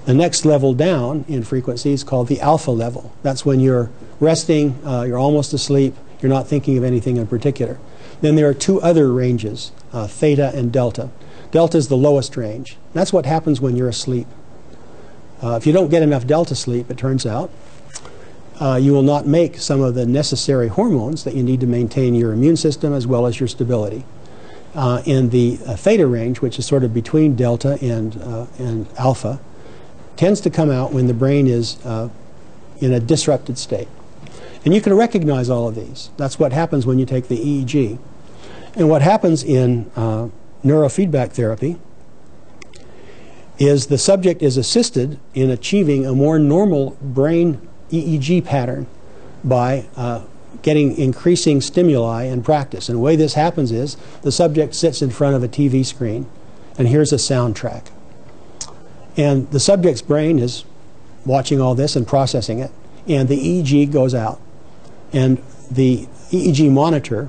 The next level down in frequency is called the alpha level. That's when you're resting, you're almost asleep, you're not thinking of anything in particular. Then there are 2 other ranges, theta and delta. Delta is the lowest range. That's what happens when you're asleep. If you don't get enough delta sleep, it turns out, you will not make some of the necessary hormones that you need to maintain your immune system as well as your stability. In the theta range, which is sort of between delta and alpha, tends to come out when the brain is in a disrupted state. And you can recognize all of these. That's what happens when you take the EEG. And what happens in neurofeedback therapy is the subject is assisted in achieving a more normal brain EEG pattern by getting increasing stimuli and practice. And the way this happens is the subject sits in front of a TV screen and hears a soundtrack. And the subject's brain is watching all this and processing it, and the EEG goes out. And the EEG monitor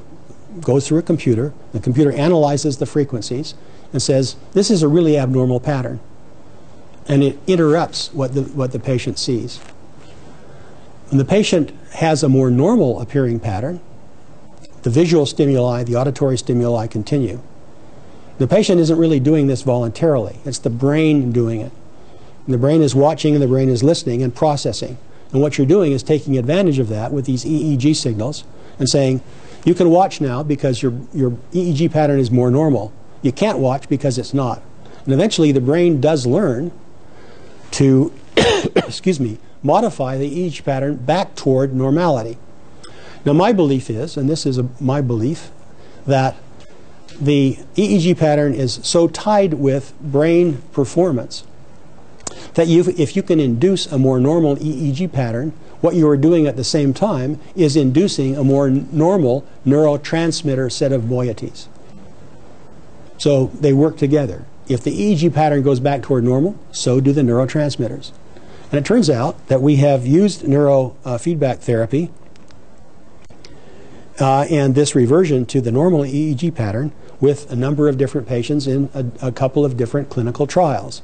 goes through a computer. The computer analyzes the frequencies and says, this is a really abnormal pattern. And it interrupts what the patient sees. When the patient has a more normal appearing pattern, the visual stimuli, the auditory stimuli continue. The patient isn't really doing this voluntarily. It's the brain doing it. And the brain is watching and the brain is listening and processing. And what you're doing is taking advantage of that with these EEG signals and saying, you can watch now because your EEG pattern is more normal. You can't watch because it's not. And eventually the brain does learn to excuse me, modify the EEG pattern back toward normality. Now my belief is, and this is my belief, that the EEG pattern is so tied with brain performance that if you can induce a more normal EEG pattern, what you are doing at the same time is inducing a more normal neurotransmitter set of moieties. So they work together. If the EEG pattern goes back toward normal, so do the neurotransmitters. And it turns out that we have used neurofeedback therapy and this reversion to the normal EEG pattern with a number of different patients in a couple of different clinical trials.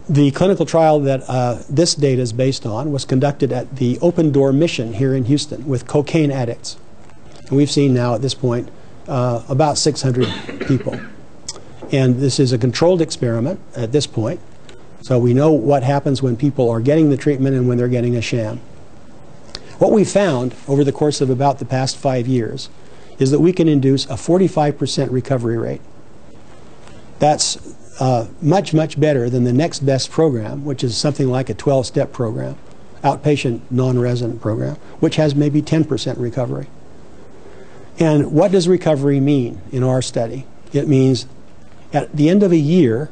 The clinical trial that this data is based on was conducted at the Open Door Mission here in Houston with cocaine addicts. And we've seen now at this point about 600 people. And this is a controlled experiment at this point. So we know what happens when people are getting the treatment and when they're getting a sham. What we found over the course of about the past 5 years is that we can induce a 45% recovery rate. That's much, much better than the next best program, which is something like a 12-step program, outpatient non-resident program, which has maybe 10% recovery. And what does recovery mean in our study? It means at the end of a year,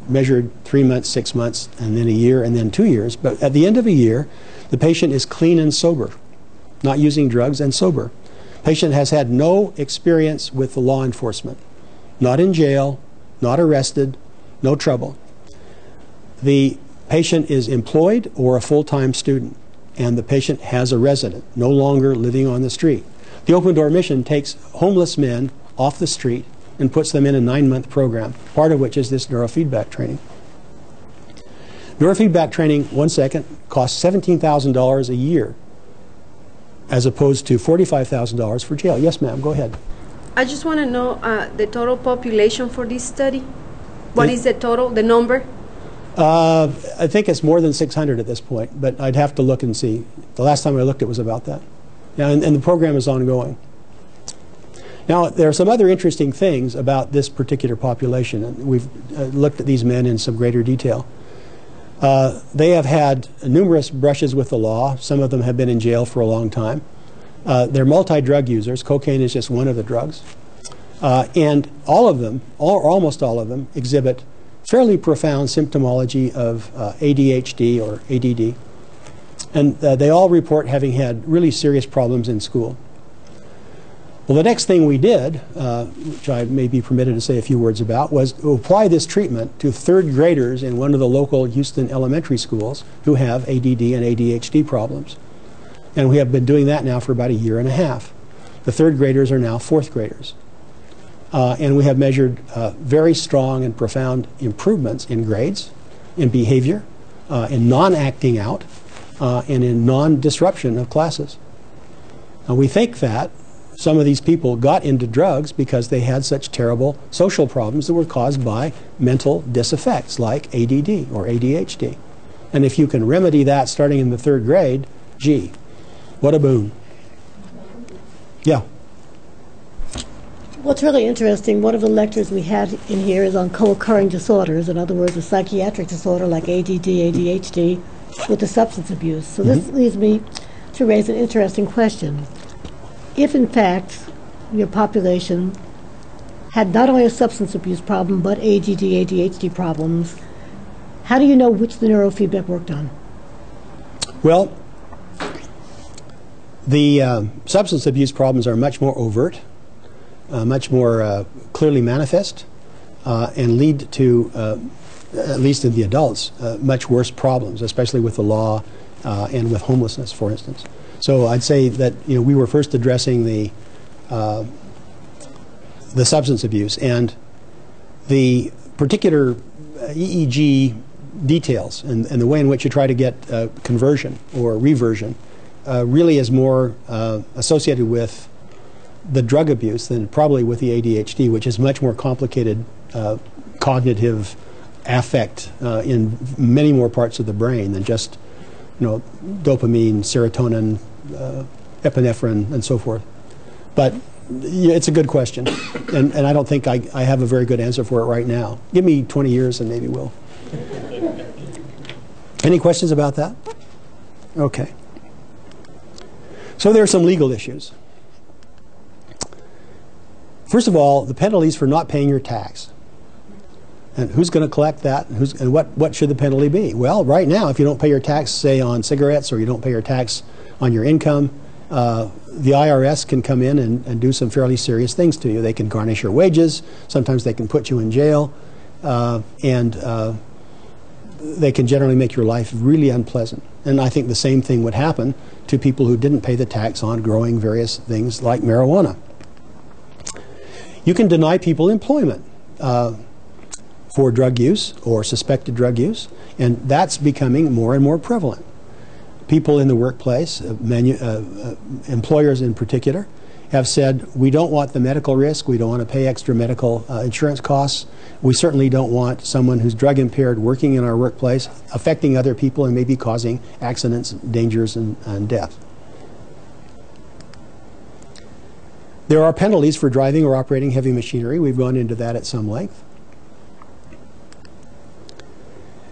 measured 3 months, 6 months, and then a year, and then 2 years, but at the end of a year, the patient is clean and sober, not using drugs and sober. Patient has had no experience with the law enforcement, not in jail, not arrested, no trouble. The patient is employed or a full-time student, and the patient has a resident, no longer living on the street. The Open Door Mission takes homeless men off the street and puts them in a 9-month program, part of which is this neurofeedback training. Neurofeedback training, one second, costs $17,000 a year as opposed to $45,000 for jail. Yes, ma'am, go ahead. I just want to know the total population for this study. What is the total, the number? I think it's more than 600 at this point, but I'd have to look and see. The last time I looked, it was about that. Yeah, and the program is ongoing. Now, there are some other interesting things about this particular population, and we've looked at these men in some greater detail. They have had numerous brushes with the law. Some of them have been in jail for a long time. They're multi-drug users. Cocaine is just one of the drugs. And all of them, or almost all of them, exhibit fairly profound symptomology of ADHD or ADD. And they all report having had really serious problems in school. Well, the next thing we did, which I may be permitted to say a few words about, was to apply this treatment to third graders in one of the local Houston elementary schools who have ADD and ADHD problems. And we have been doing that now for about a year and a half. The third graders are now fourth graders. And we have measured very strong and profound improvements in grades, in behavior, in non-acting out, and in non-disruption of classes. And we think that some of these people got into drugs because they had such terrible social problems that were caused by mental disaffects like ADD or ADHD. And if you can remedy that starting in the third grade, gee, what a boon. Yeah. What's really interesting, one of the lectures we had in here is on co-occurring disorders, in other words, a psychiatric disorder like ADD, ADHD, with the substance abuse. So this leads me to raise an interesting question. If, in fact, your population had not only a substance abuse problem, but ADD, ADHD problems, how do you know which the neurofeedback worked on? Well, the substance abuse problems are much more overt, much more clearly manifest, and lead to, at least in the adults, much worse problems, especially with the law and with homelessness, for instance. So I'd say that we were first addressing the substance abuse, and the particular EEG details and the way in which you try to get conversion or reversion really is more associated with the drug abuse than probably with the ADHD, which is much more complicated cognitive affect in many more parts of the brain than just dopamine, serotonin, epinephrine, and so forth. But it's a good question, and I don't think I have a very good answer for it right now. Give me 20 years and maybe we'll. Any questions about that? Okay. So there are some legal issues. First of all, the penalties for not paying your tax. And who's going to collect that? And what should the penalty be? Well, right now, if you don't pay your tax, say, on cigarettes, or you don't pay your tax on your income, the IRS can come in and do some fairly serious things to you. They can garnish your wages. Sometimes they can put you in jail. And they can generally make your life really unpleasant. And I think the same thing would happen to people who didn't pay the tax on growing various things like marijuana. You can deny people employment for drug use or suspected drug use, and that's becoming more and more prevalent. People in the workplace, employers in particular, have said, we don't want the medical risk, we don't want to pay extra medical insurance costs, we certainly don't want someone who's drug impaired working in our workplace, affecting other people and maybe causing accidents, dangers, and death. There are penalties for driving or operating heavy machinery. We've gone into that at some length.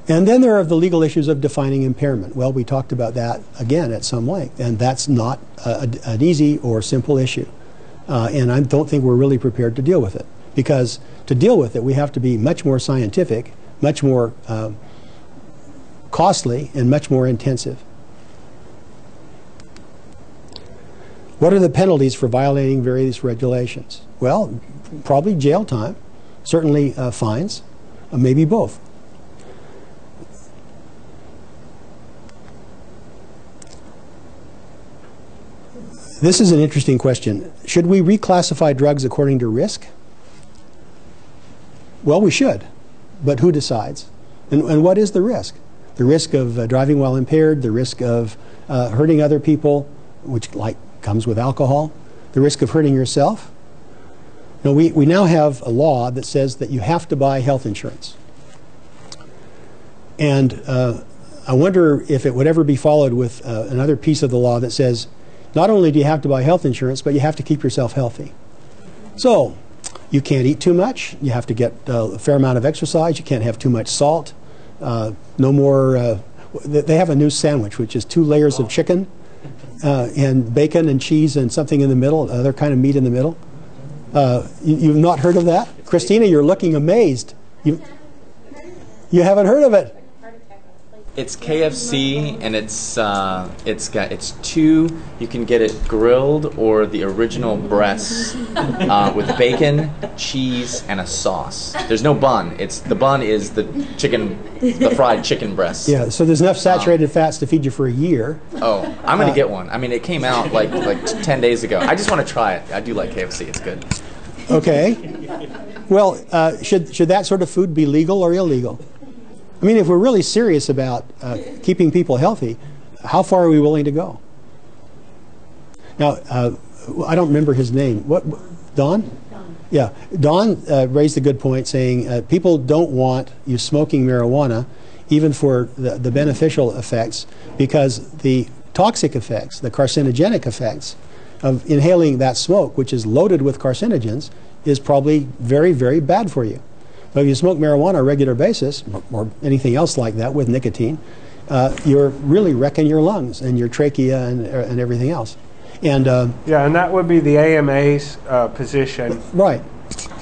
And then there are the legal issues of defining impairment. Well, we talked about that again at some length, and that's not an easy or simple issue. And I don't think we're really prepared to deal with it, because to deal with it, we have to be much more scientific, much more costly, and much more intensive. What are the penalties for violating various regulations? Well, probably jail time, certainly fines, maybe both. This is an interesting question. Should we reclassify drugs according to risk? Well, we should, but who decides? And what is the risk? The risk of driving while impaired, the risk of hurting other people, which comes with alcohol, the risk of hurting yourself. Now, we now have a law that says that you have to buy health insurance. And I wonder if it would ever be followed with another piece of the law that says, not only do you have to buy health insurance, but you have to keep yourself healthy. So, you can't eat too much. You have to get a fair amount of exercise. You can't have too much salt. No more. They have a new sandwich, which is 2 layers of chicken and bacon and cheese and something in the middle, other kind of meat in the middle. You've not heard of that? Christina, you're looking amazed. You haven't heard of it? It's KFC, and it's 2. You can get it grilled or the original breast with bacon, cheese, and a sauce. There's no bun. The bun is the fried chicken breast. Yeah. So there's enough saturated fats to feed you for a year. Oh, I'm gonna get one. I mean, it came out like 10 days ago. I just want to try it. I do like KFC. It's good. Okay. Well, should that sort of food be legal or illegal? I mean, if we're really serious about keeping people healthy, how far are we willing to go? Now, I don't remember his name. What? Don? Don. Yeah. Don raised a good point, saying people don't want you smoking marijuana, even for the beneficial effects, because the toxic effects, the carcinogenic effects of inhaling that smoke, which is loaded with carcinogens, is probably very, very bad for you. So if you smoke marijuana on a regular basis, or anything else like that with nicotine, you're really wrecking your lungs and your trachea and everything else. And yeah, and that would be the AMA's position. Right.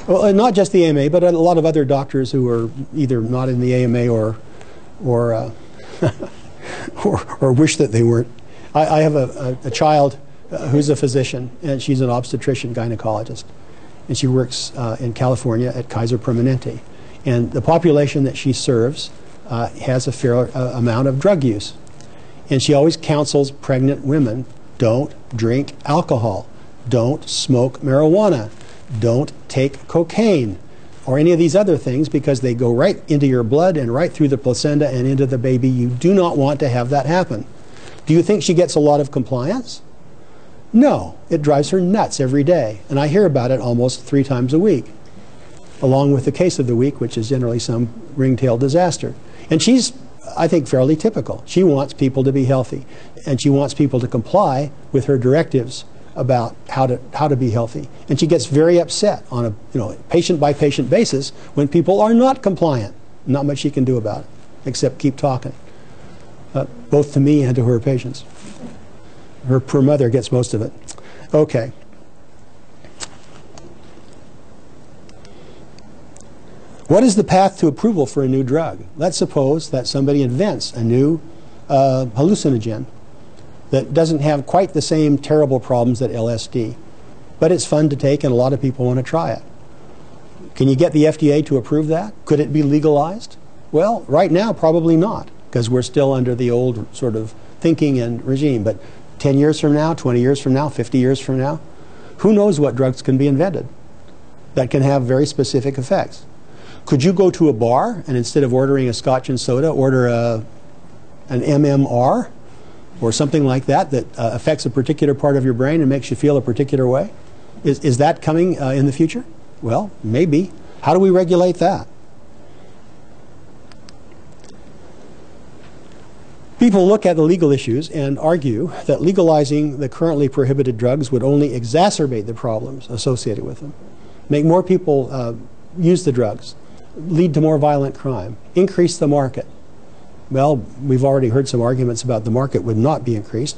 Well, not just the AMA, but a lot of other doctors who are either not in the AMA or wish that they weren't. I have a child who's a physician, and she's an obstetrician gynecologist. And she works in California at Kaiser Permanente. And the population that she serves has a fair amount of drug use. And she always counsels pregnant women, don't drink alcohol, don't smoke marijuana, don't take cocaine, or any of these other things, because they go right into your blood and right through the placenta and into the baby. You do not want to have that happen. Do you think she gets a lot of compliance? No, it drives her nuts every day, and I hear about it almost 3 times a week, along with the case of the week, which is generally some ringtail disaster. And she's, I think, fairly typical. She wants people to be healthy, and she wants people to comply with her directives about how to be healthy. And she gets very upset on a patient-by-patient basis when people are not compliant. Not much she can do about it, except keep talking, both to me and to her patients. Her poor mother gets most of it. Okay. What is the path to approval for a new drug? Let's suppose that somebody invents a new hallucinogen that doesn't have quite the same terrible problems that LSD, but it's fun to take and a lot of people want to try it. Can you get the FDA to approve that? Could it be legalized? Well, right now, probably not, because we're still under the old sort of thinking and regime. But 10 years from now, 20 years from now, 50 years from now, who knows what drugs can be invented that can have very specific effects. Could you go to a bar and instead of ordering a scotch and soda, order an MMR or something like that that affects a particular part of your brain and makes you feel a particular way? Is that coming in the future? Well, maybe. How do we regulate that? People look at the legal issues and argue that legalizing the currently prohibited drugs would only exacerbate the problems associated with them, make more people use the drugs, lead to more violent crime, increase the market. Well, we've already heard some arguments about the market would not be increased.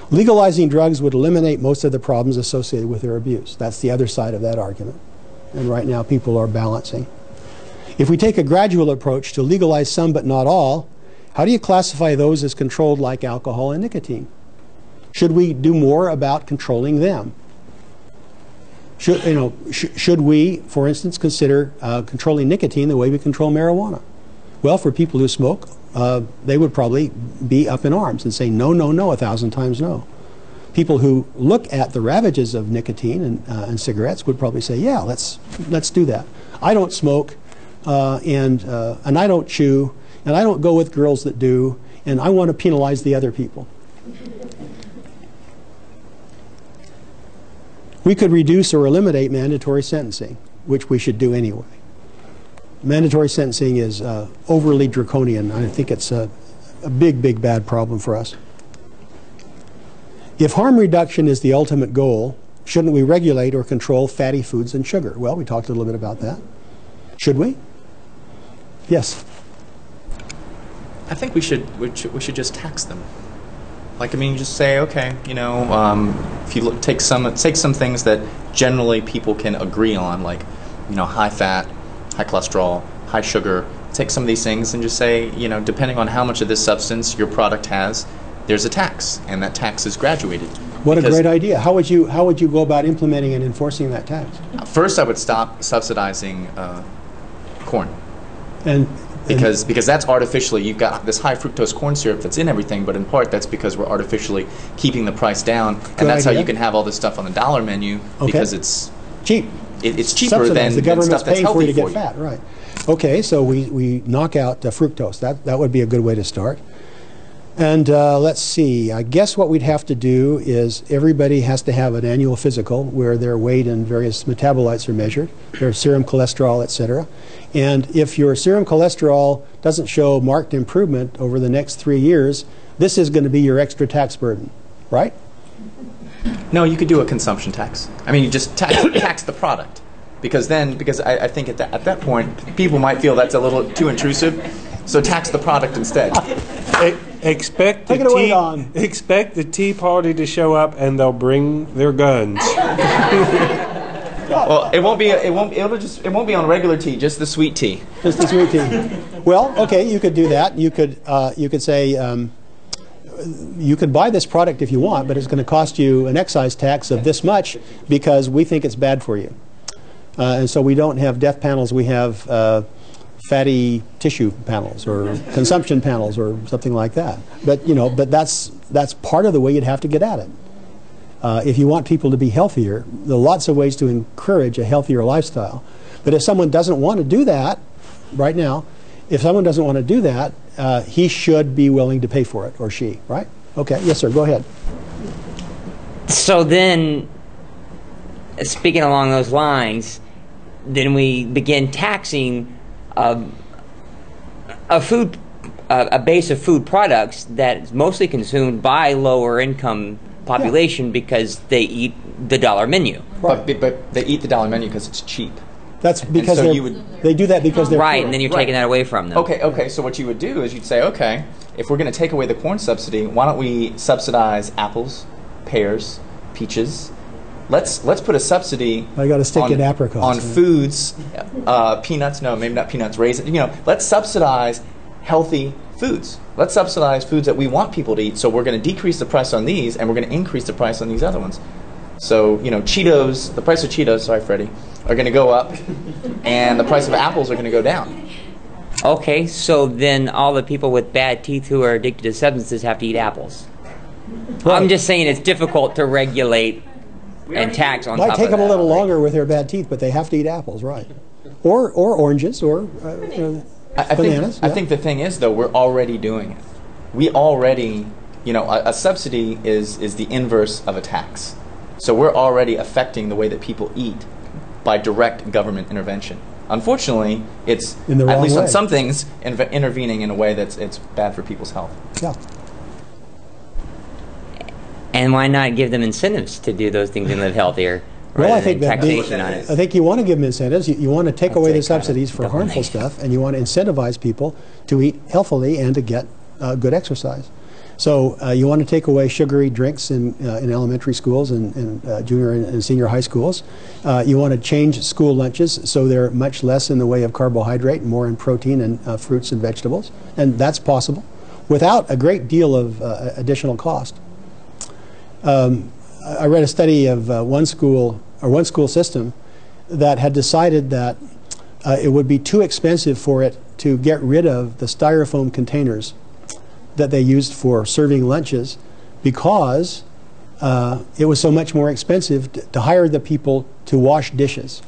Legalizing drugs would eliminate most of the problems associated with their abuse. That's the other side of that argument. And right now people are balancing. If we take a gradual approach to legalize some but not all, how do you classify those as controlled like alcohol and nicotine? Should we do more about controlling them? Should we, for instance, consider controlling nicotine the way we control marijuana? Well, for people who smoke, they would probably be up in arms and say no, no, no 1,000 times no. people who look at the ravages of nicotine and cigarettes would probably say, yeah, let's do that. I don't smoke, and I don't chew, and I don't go with girls that do, and I want to penalize the other people. We could reduce or eliminate mandatory sentencing, which we should do anyway. Mandatory sentencing is overly draconian. I think it's a big, big bad problem for us. If harm reduction is the ultimate goal, shouldn't we regulate or control fatty foods and sugar? Well, we talked a little bit about that. Should we? Yes. I think we should just tax them. Like, I mean, just say, okay, you know, if you take some things that generally people can agree on, like, you know, high fat, high cholesterol, high sugar. Take some of these things and just say, you know, depending on how much of this substance your product has, there's a tax, and that tax is graduated. What a great idea! How would you go about implementing and enforcing that tax? First, I would stop subsidizing corn. And because that's artificially, you've got this high fructose corn syrup that's in everything, but in part that's because we're artificially keeping the price down, and that's how you can have all this stuff on the dollar menu, because it's cheap. It's cheaper than the government's stuff that's paying for you to healthy get for fat, right? Okay, so we knock out fructose. That would be a good way to start. And let's see. I guess what we'd have to do is everybody has to have an annual physical where their weight and various metabolites are measured, their serum cholesterol, etc. And if your serum cholesterol doesn't show marked improvement over the next 3 years, this is going to be your extra tax burden, right? No, you could do a consumption tax. I mean, you just tax the product. Because I think at that point, people might feel that's a little too intrusive. So tax the product instead. Expect the Tea Party to show up, and they'll bring their guns. Well, it won't be on regular tea, just the sweet tea. Just the sweet tea. Well, okay, you could do that. You could say you could buy this product if you want, but it's going to cost you an excise tax of this much because we think it's bad for you. And so we don't have death panels. We have fatty tissue panels or consumption panels or something like that. But that's part of the way you'd have to get at it. If you want people to be healthier, there are lots of ways to encourage a healthier lifestyle. But if someone doesn't want to do that right now, if someone doesn't want to do that, he should be willing to pay for it, or she, right? Okay, yes, sir, go ahead. So then, speaking along those lines, then we begin taxing a base of food products that is mostly consumed by lower income population because they eat the dollar menu. Right. But they eat the dollar menu because it's cheap. That's because so they do that because they're right, poor. And then you're taking that away from them. Okay. So what you would do is you'd say, okay, if we're going to take away the corn subsidy, why don't we subsidize apples, pears, peaches? Let's put a subsidy. I got to stick in apricots on foods, peanuts. No, maybe not peanuts. Raisins. Let's subsidize healthy foods. Let's subsidize foods that we want people to eat. So we're going to decrease the price on these, and we're going to increase the price on these other ones. So Cheetos, the price of Cheetos, sorry, Freddie, are going to go up, and the price of apples are going to go down. Okay, so then all the people with bad teeth who are addicted to substances have to eat apples. Right. I'm just saying it's difficult to regulate and tax on top of that. Might take them a little longer with their bad teeth, but they have to eat apples, right? Or oranges, or bananas. I think the thing is, though, we're already doing it. We already, a subsidy is the inverse of a tax. So we're already affecting the way that people eat by direct government intervention. Unfortunately, it's, at least on some things, intervening in a way that's bad for people's health. Yeah. And why not give them incentives to do those things and live healthier? Well, I think taxation on it. I think you want to give them incentives. You want to take away the subsidies for harmful stuff, and you want to incentivize people to eat healthily and to get good exercise. So you want to take away sugary drinks in elementary schools and junior and senior high schools. You want to change school lunches so they're much less in the way of carbohydrate and more in protein and fruits and vegetables. And that's possible without a great deal of additional cost. I read a study of one school system that had decided that it would be too expensive for it to get rid of the styrofoam containers that they used for serving lunches because it was so much more expensive to hire the people to wash dishes.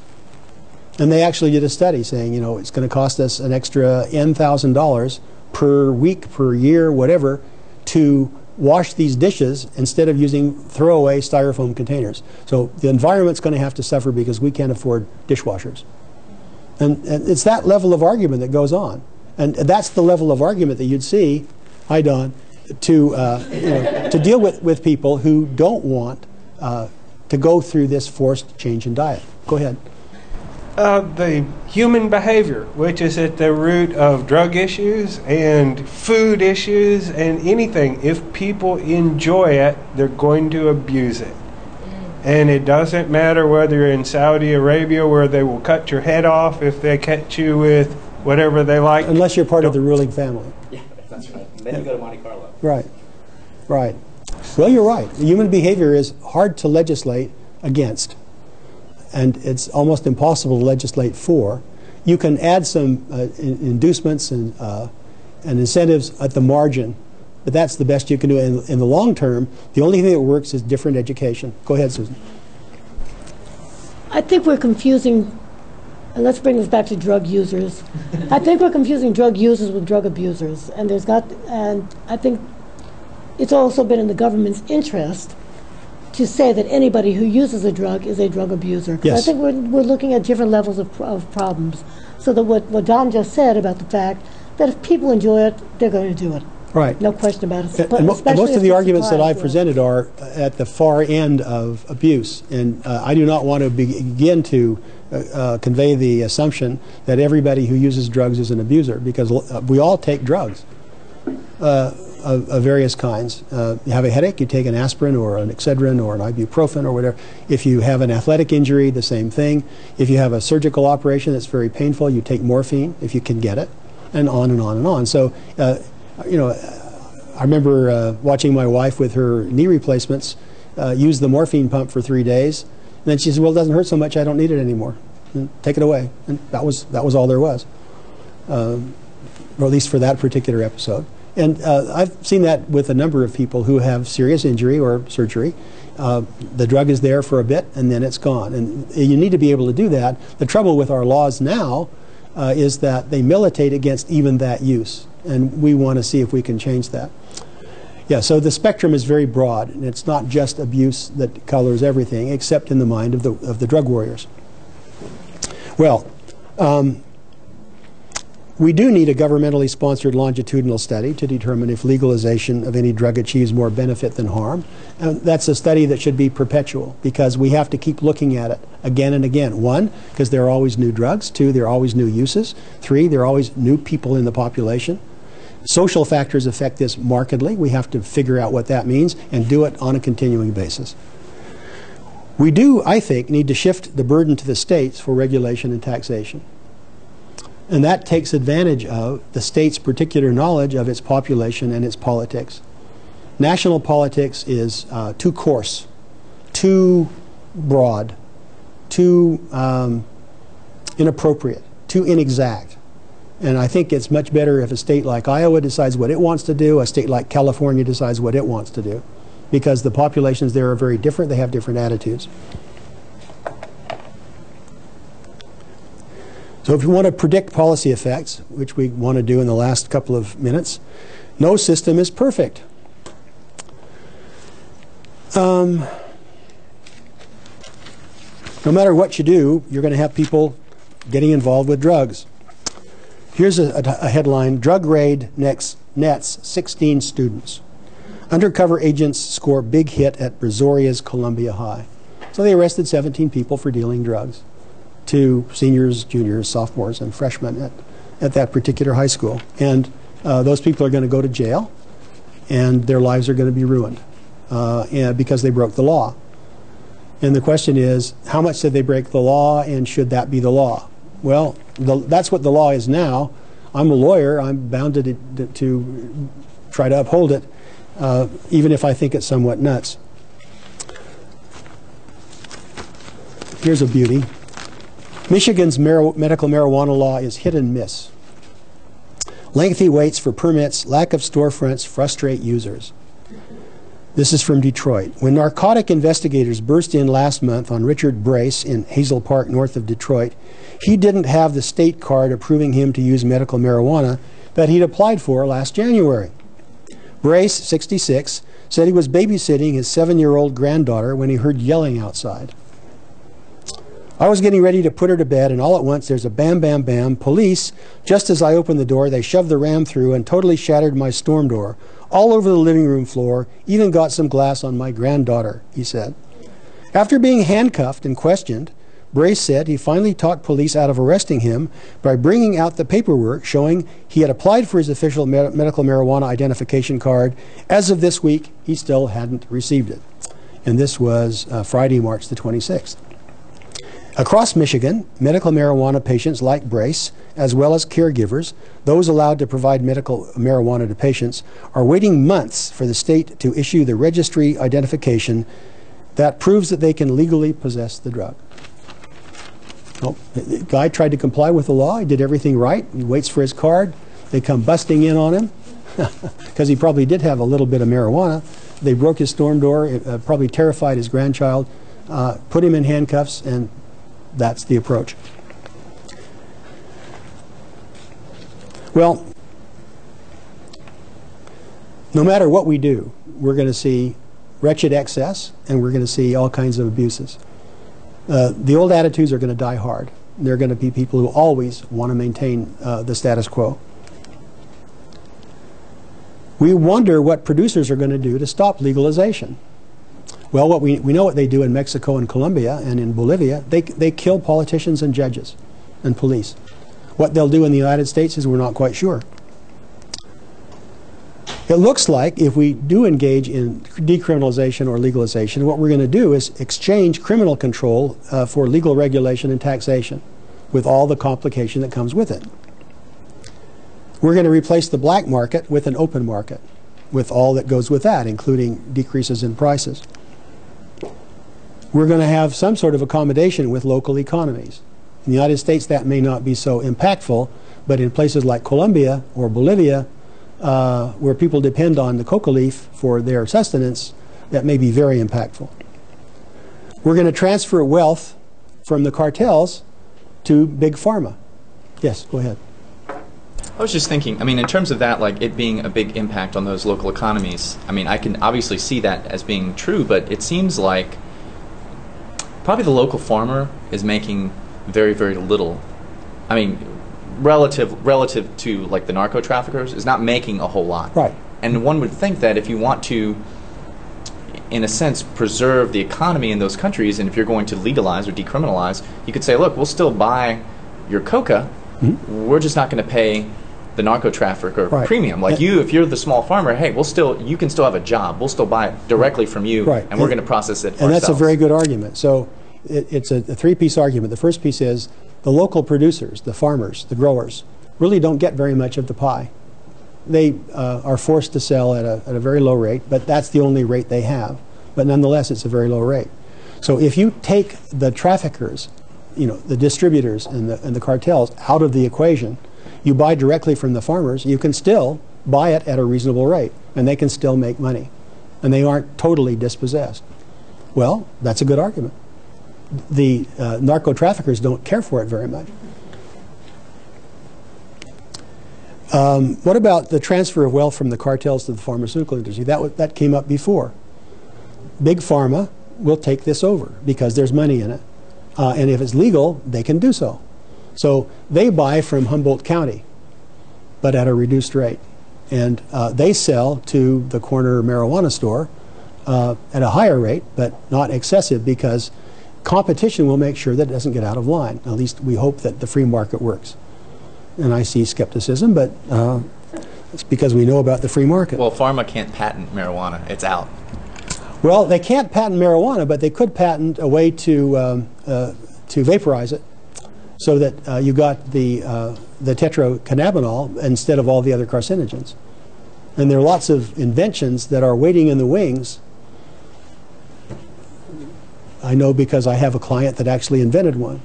And they actually did a study saying, you know, it's going to cost us an extra $N,000 per week, per year, whatever, to wash these dishes instead of using throwaway styrofoam containers. So the environment's going to have to suffer because we can't afford dishwashers. And it's that level of argument that goes on. And that's the level of argument that you'd see, hi Don, to deal with people who don't want to go through this forced change in diet. Go ahead. The human behavior, which is at the root of drug issues and food issues and anything. If people enjoy it, they're going to abuse it. And it doesn't matter whether you're in Saudi Arabia where they will cut your head off if they catch you with whatever they like. Unless you're part of the ruling family. Yeah, that's right. And then you go to Monte Carlo. Right. Right. Well, you're right. Human behavior is hard to legislate against. And it's almost impossible to legislate for. You can add some inducements and incentives at the margin, but that's the best you can do. In the long term, the only thing that works is different education. Go ahead, Susan. I think we're confusing, and let's bring this back to drug users. I think we're confusing drug users with drug abusers, and I think it's also been in the government's interest to say that anybody who uses a drug is a drug abuser. Yes. I think we're looking at different levels of problems. So that what Don just said about the fact that if people enjoy it, they're going to do it. Right. No question about it. And most of the arguments that I've yeah. presented are at the far end of abuse. And I do not want to begin to convey the assumption that everybody who uses drugs is an abuser, because we all take drugs. Of various kinds. You have a headache, you take an aspirin or an Excedrin or an ibuprofen or whatever. If you have an athletic injury, the same thing. If you have a surgical operation that's very painful, you take morphine if you can get it, and on and on and on. So, you know, I remember watching my wife with her knee replacements use the morphine pump for 3 days, and then she said, "Well, it doesn't hurt so much, I don't need it anymore. And take it away." And that was all there was, or at least for that particular episode. And I've seen that with a number of people who have serious injury or surgery. The drug is there for a bit and then it's gone. And you need to be able to do that. The trouble with our laws now is that they militate against even that use. And we want to see if we can change that. Yeah, so the spectrum is very broad. And it's not just abuse that colors everything, except in the mind of the drug warriors. Well, we do need a governmentally sponsored longitudinal study to determine if legalization of any drug achieves more benefit than harm. And that's a study that should be perpetual, because we have to keep looking at it again and again. 1, because there are always new drugs. 2, there are always new uses. 3, there are always new people in the population. Social factors affect this markedly. We have to figure out what that means and do it on a continuing basis. We do, I think, need to shift the burden to the states for regulation and taxation. And that takes advantage of the state's particular knowledge of its population and its politics. National politics is too coarse, too broad, too inappropriate, too inexact. And I think it's much better if a state like Iowa decides what it wants to do, a state like California decides what it wants to do, because the populations there are very different, they have different attitudes. So if you want to predict policy effects, which we want to do in the last couple of minutes, no system is perfect. No matter what you do, you're going to have people getting involved with drugs. Here's a headline: Drug raid nets 16 students. Undercover agents score big hit at Brazoria's Columbia High. So they arrested 17 people for dealing drugs to seniors, juniors, sophomores, and freshmen at that particular high school. And those people are going to go to jail, and their lives are going to be ruined because they broke the law. And the question is, how much did they break the law, and should that be the law? Well, that's what the law is now. I'm a lawyer. I'm bound to try to uphold it, even if I think it's somewhat nuts. Here's a beauty. Michigan's medical marijuana law is hit and miss. Lengthy waits for permits, lack of storefronts frustrate users. This is from Detroit. When narcotic investigators burst in last month on Richard Brace in Hazel Park, north of Detroit, he didn't have the state card approving him to use medical marijuana that he'd applied for last January. Brace, 66, said he was babysitting his 7-year-old granddaughter when he heard yelling outside. I was getting ready to put her to bed, and all at once there's a bam, bam, bam. Police, just as I opened the door, they shoved the ram through and totally shattered my storm door, all over the living room floor, even got some glass on my granddaughter, he said. After being handcuffed and questioned, Brace said he finally talked police out of arresting him by bringing out the paperwork showing he had applied for his official medical marijuana identification card. As of this week, he still hadn't received it. And this was Friday, March the 26th. Across Michigan, medical marijuana patients like Brace, as well as caregivers, those allowed to provide medical marijuana to patients, are waiting months for the state to issue the registry identification that proves that they can legally possess the drug. Well, the guy tried to comply with the law. He did everything right. He waits for his card. They come busting in on him because he probably did have a little bit of marijuana. They broke his storm door, probably terrified his grandchild, put him in handcuffs, and that's the approach. Well, no matter what we do, we're going to see wretched excess, and we're going to see all kinds of abuses. The old attitudes are going to die hard. They're going to be people who always want to maintain the status quo. We wonder what producers are going to do to stop legalization. Well, what we know what they do in Mexico and Colombia and in Bolivia. They kill politicians and judges and police. What they'll do in the United States is we're not quite sure. It looks like if we do engage in decriminalization or legalization, what we're going to do is exchange criminal control for legal regulation and taxation with all the complication that comes with it. We're going to replace the black market with an open market with all that goes with that, including decreases in prices. We're going to have some sort of accommodation with local economies. In the United States, that may not be so impactful, but in places like Colombia or Bolivia, where people depend on the coca leaf for their sustenance, that may be very impactful. We're going to transfer wealth from the cartels to big pharma. Yes, go ahead. I was just thinking, I mean, in terms of that, like it being a big impact on those local economies, I mean, I can obviously see that as being true, but it seems like probably the local farmer is making very, very little. I mean, relative to like the narco traffickers, is not making a whole lot. Right. And one would think that if you want to, in a sense, preserve the economy in those countries, and if you're going to legalize or decriminalize, you could say, look, we'll still buy your coca, we're just not going to pay the narco trafficker premium. Like you, if you're the small farmer, hey, you can still have a job. We'll still buy it directly from you, and we're going to process it ourselves. That's a very good argument. So it's a three-piece argument. The first piece is the local producers, the farmers, the growers, really don't get very much of the pie. They are forced to sell at a very low rate, but that's the only rate they have. But nonetheless, it's a very low rate. So if you take the traffickers, the distributors and the cartels out of the equation, you buy directly from the farmers, you can still buy it at a reasonable rate, and they can still make money, and they aren't totally dispossessed. Well, that's a good argument. The narco traffickers don't care for it very much. What about the transfer of wealth from the cartels to the pharmaceutical industry? That came up before. Big pharma will take this over because there's money in it. And if it's legal, they can do so. So they buy from Humboldt County, but at a reduced rate. And they sell to the corner marijuana store at a higher rate, but not excessive, because competition will make sure that it doesn't get out of line. At least we hope that the free market works. And I see skepticism, but it's because we know about the free market. Well, pharma can't patent marijuana. It's out. Well, they can't patent marijuana, but they could patent a way to vaporize it, so that you got the tetracannabinol instead of all the other carcinogens. And there are lots of inventions that are waiting in the wings. I know because I have a client that actually invented one.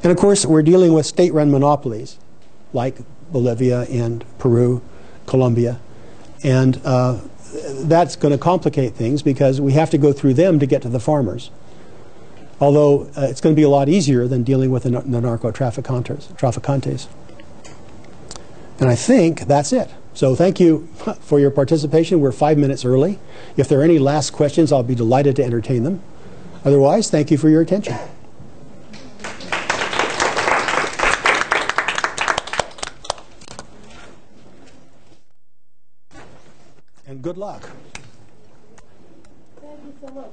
And of course, we're dealing with state-run monopolies like Bolivia and Peru Colombia. And that's going to complicate things because we have to go through them to get to the farmers. Although it's going to be a lot easier than dealing with the narco-traficantes. And I think that's it. So thank you for your participation. We're 5 minutes early. If there are any last questions, I'll be delighted to entertain them. Otherwise, thank you for your attention. And good luck. Thank you so much.